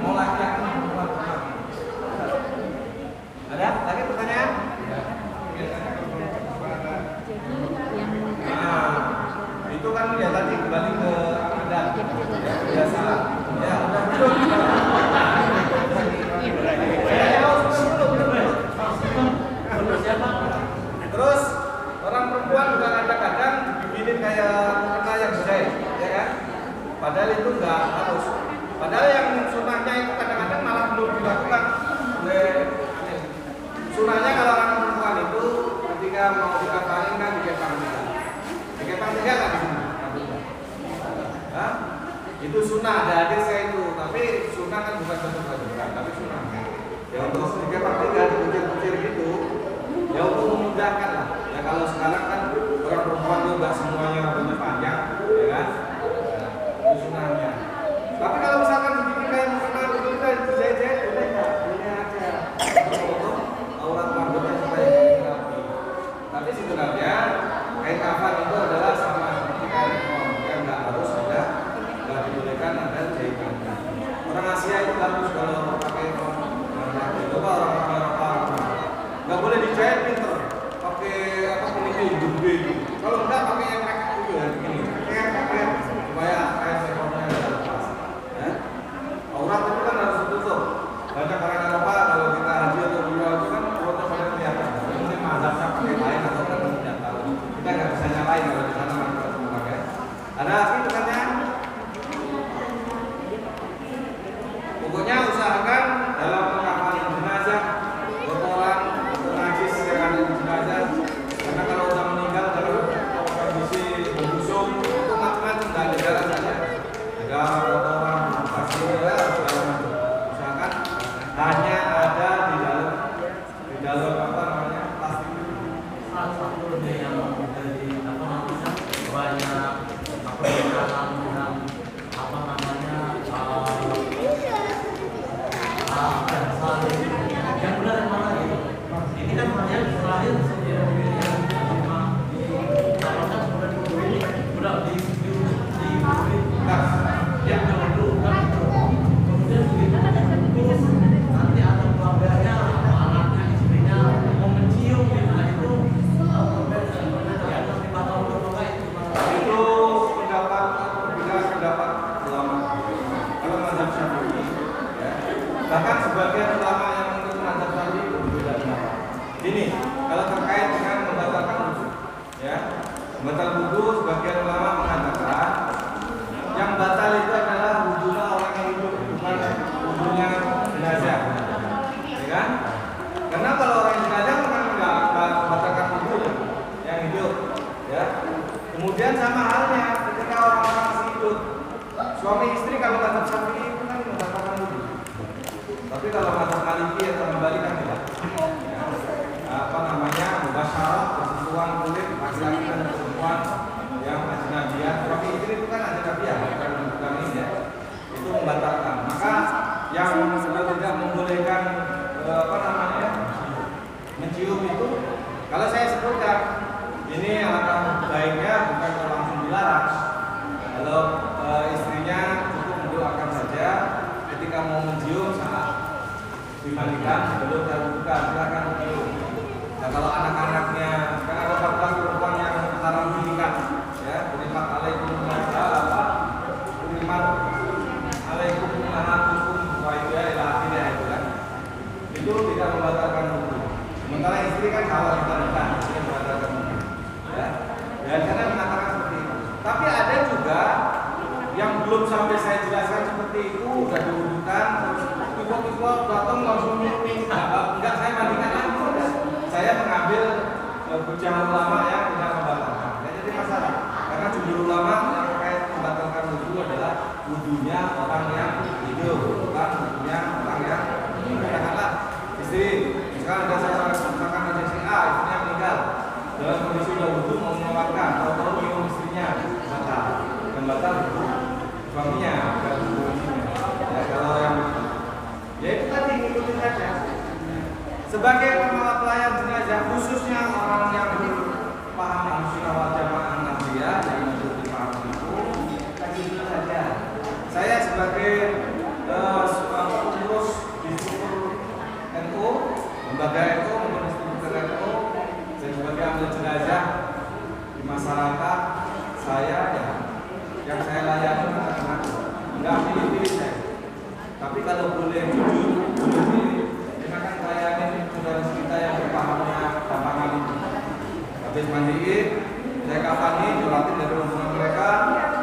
Mau laki-laki perempuan. Ada lagi pertanyaan? Nah, itu kan ya tadi kembali ke adat ya, biasa. Ya, udah belum. Terus orang perempuan juga kadang-kadang dibikinin kayak mukena yang jahit, ya kan? Padahal itu enggak harus. Padahal yang sunahnya itu kadang-kadang malah belum dilakukan. Sunahnya kalau orang perempuan itu ketika mau dikatakan kan dikepang tiga kan di sini. Hah? Itu sunah, ada hadis saya itu. Tapi sunah kan bukan bentuk kewajiban, tapi sunah. Ya untuk dikepang tiga dikucir-kucir gitu. Ya untuk memudahkan lah. Ya kalau sekarang kan orang perempuan itu nggak semuanya rambutnya panjang, ya kan? Itu sunahnya. Tapi kalau misalkan dibikin kayak mukena itu kan jahit-jahit, boleh nggak? Boleh aja. Untuk aurat rambutnya supaya rapi. Tapi sebenarnya kain kafan itu adalah sama seperti kain ekor yang nggak harus ada, nggak dibolehkan ada jahitannya. Orang Asia itu bagus kalau pakai ekor. Coba orang Eropa nggak boleh dijahit pinter, pakai apa kuning gede gitu. Kalau enggak pakai yang mereka itu ya begini, pakai supaya kain ekornya nggak lepas. Ya. Aurat itu kan harus tutup. Banyak orang Eropa kalau kita haji atau umroh itu kan auratnya pada kelihatan. Mungkin mazhabnya pakai lain atau kan tidak tahu. Kita nggak bisa nyalain kalau di sana mereka semua pakai. Ada lagi pertanyaan? Pokoknya usahakan dalam pengapalan jenazah, kotoran atau najis yang ada di jenazah. Karena kalau sudah meninggal dalam kondisi membusuk itu macam-macam, nggak ada darah saja. Ada kotoran, pasir, segala macam. Usahakan hanya ada di dalam apa namanya plastik itu. Salah satu yang menjadi apa namanya banyak permasalahan dan apa namanya yang benar yang mana gitu. Ini kan hanya terakhir sendiri yang cuma ditawarkan kemudian ini udah di yang dulu kan kemudian begitu nanti ada keluarganya anaknya istrinya mau mencium gitu nah itu di atas 5 tahun berapa Itu pendapat pendapat ulama. Kalau mazhab Syafi'i, ya, bahkan sebagian ulama yang mengikuti mazhab Syafi'i berbeda pendapat. Ini kalau terkait dengan membatalkan wudu, ya, membatal wudu sebagian ulama mengatakan yang batal itu adalah wudunya orang yang hidup, bukan wudunya jenazah, ya kan? Karena kalau orang yang jenazah kan enggak membatalkan wudu yang hidup, ya. Kemudian sama halnya ketika orang-orang masih hidup, suami istri kalau mazhab Syafi'i itu kan membatalkan wudu. Tapi kalau mazhab Maliki atau Hambali kan tidak. Ya. Apa namanya? Mubasyarah, persentuhan kulit laki-laki dan perempuan yang ajnabiah. Suami istri itu kan ajnabiah, bukan ini ya. Itu membatalkan. Maka yang sudah tidak membolehkan apa namanya? Mencium itu kalau saya sebutkan ini alangkah baiknya bukan langsung dilarang. Kalau istrinya cukup mendoakan saja ketika mau mencium saat dimandikan sebelum terbuka silakan mencium. Nah kalau anak-anaknya kan ada 14 perempuan yang haram menikah, ya beriman alaikum beriman alaikum anatukum wa ya ila akhirnya itu kan. Itu tidak membatalkan wudu. Sementara istri kan kalau kita nikah itu membatalkan wudu. Ya, dan karena mengatakan seperti itu. Tapi ada juga yang belum sampai saya jelaskan seperti itu, udah diwudukan, terus tiba-tiba datang langsung enggak saya mandikan lagi. Saya mengambil hujah ulama yang tidak membatalkan. Ya, jadi masalah. Karena jumhur ulama yang terkait membatalkan wudu adalah wudunya orang yang hidup, bukan wudunya orang yang katakanlah istri. Misalkan ada saya misalkan ada si A, istrinya meninggal. Dalam kondisi sudah wudu mau mengeluarkan atau minum istrinya batal dan batal itu suaminya dan istrinya. Ya kalau yang ya itu tadi ngikutin saja. Sebagai pelayan jenazah khususnya orang yang berpaham boleh jujur, boleh pilih. Karena kan kayaknya ini saudara kita yang berpahamnya gampang itu. Habis mandiin, saya kafani, jelatin dari rombongan mereka,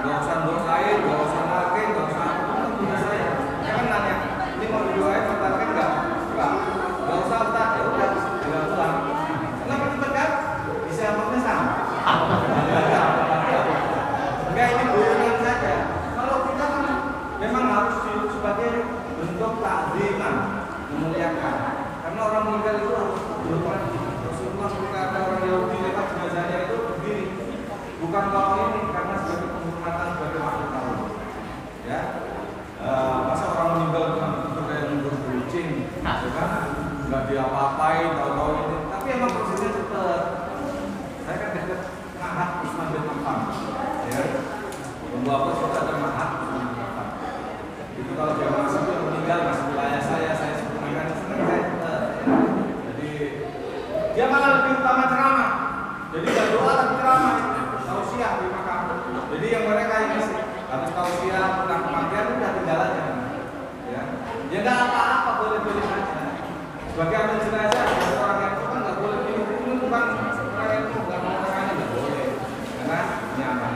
gak usah doain, gak usah nalkin, gak usah apa-apa, punya saya. Jangan nanya, ini mau didoain, mau nalkin gak? Gak usah Ustaz, ya udah, tinggal pulang. Kenapa cepet kan? Bisa amatnya sama. Enggak, ini bohongan saja. Kalau kita kan memang harus sebagai bentuk takziman, memuliakan. Karena orang meninggal itu harus dihormati. Rasulullah ketika ada orang Yahudi lewat jenazahnya itu berdiri. Bukan kalau ini karena sebagai penghormatan sebagai makhluk Allah. Ya, masa orang meninggal itu kayak mundur kucing, ya kan? Nggak diapa-apain, tahu-tahu ini. Tapi emang prosesnya cepat. Saya kan dekat Mahat Usman bin Affan, ya. Tunggu apa sudah ada Mahat Usman bin Affan. Itu kalau jamaah itu yang meninggal masih wilayah saya sempurnakan senang saya cepat. Jadi dia malah lebih utama ceramah. Jadi nggak doa tapi ceramah. Tausiah di makam. Jadi yang mereka ini habis tausiah pulang kematian udah tinggal aja. Ya, ya nggak apa-apa, boleh-boleh saja. Sebagai amil jenazah, orang yang itu kan nggak boleh pilih. Ini bukan orang yang itu nggak mau orangnya nggak boleh. Karena nyaman.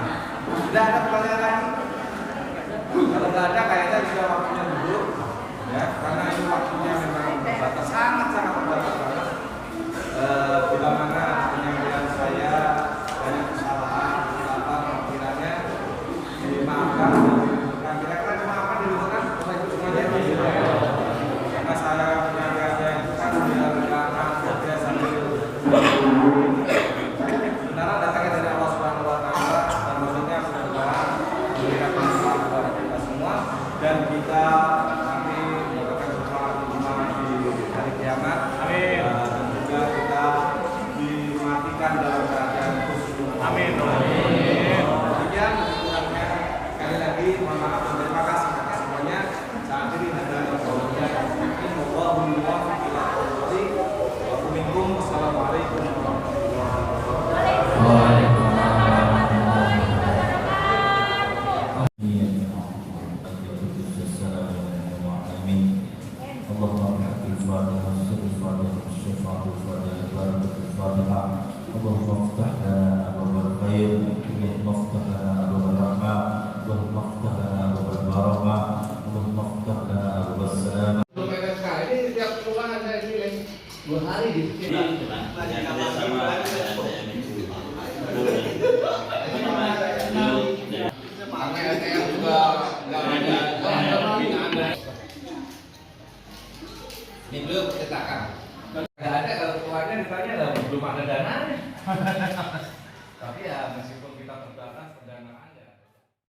Tidak ada pertanyaan lagi. Kalau nggak ada kayaknya sudah waktunya duduk. Ya, karena ini waktunya memang terbatas, sangat-sangat terbatas banget. Bila mana penyampaian saya banyak kesalahan, kiranya dimaafkan. Nah, kira-kira dimaafkan dilupakan, Bapak Ibu semuanya. Karena saya penyampaiannya itu kan biar karena kerja sambil benaran datangnya dari Allah Subhanahu Wa Taala dan maksudnya mudah-mudahan memberikan manfaat kepada kita semua dan kita nanti mendapatkan hikmah di hari kiamat. Amin. Dan juga kita dimatikan dalam keadaan khusyuk. Amin. Demikian kurangnya sekali lagi mohon maaf dan terima kasih atas semuanya. Saat ini ada qaulnya wallahu muwaffiq ila aqwamit wa minkum. Wassalamualaikum warahmatullahi wabarakatuh. اللهم افتح لنا ابواب الخير اللهم افتح لنا ابواب الرحمه اللهم افتح لنا ابواب البركه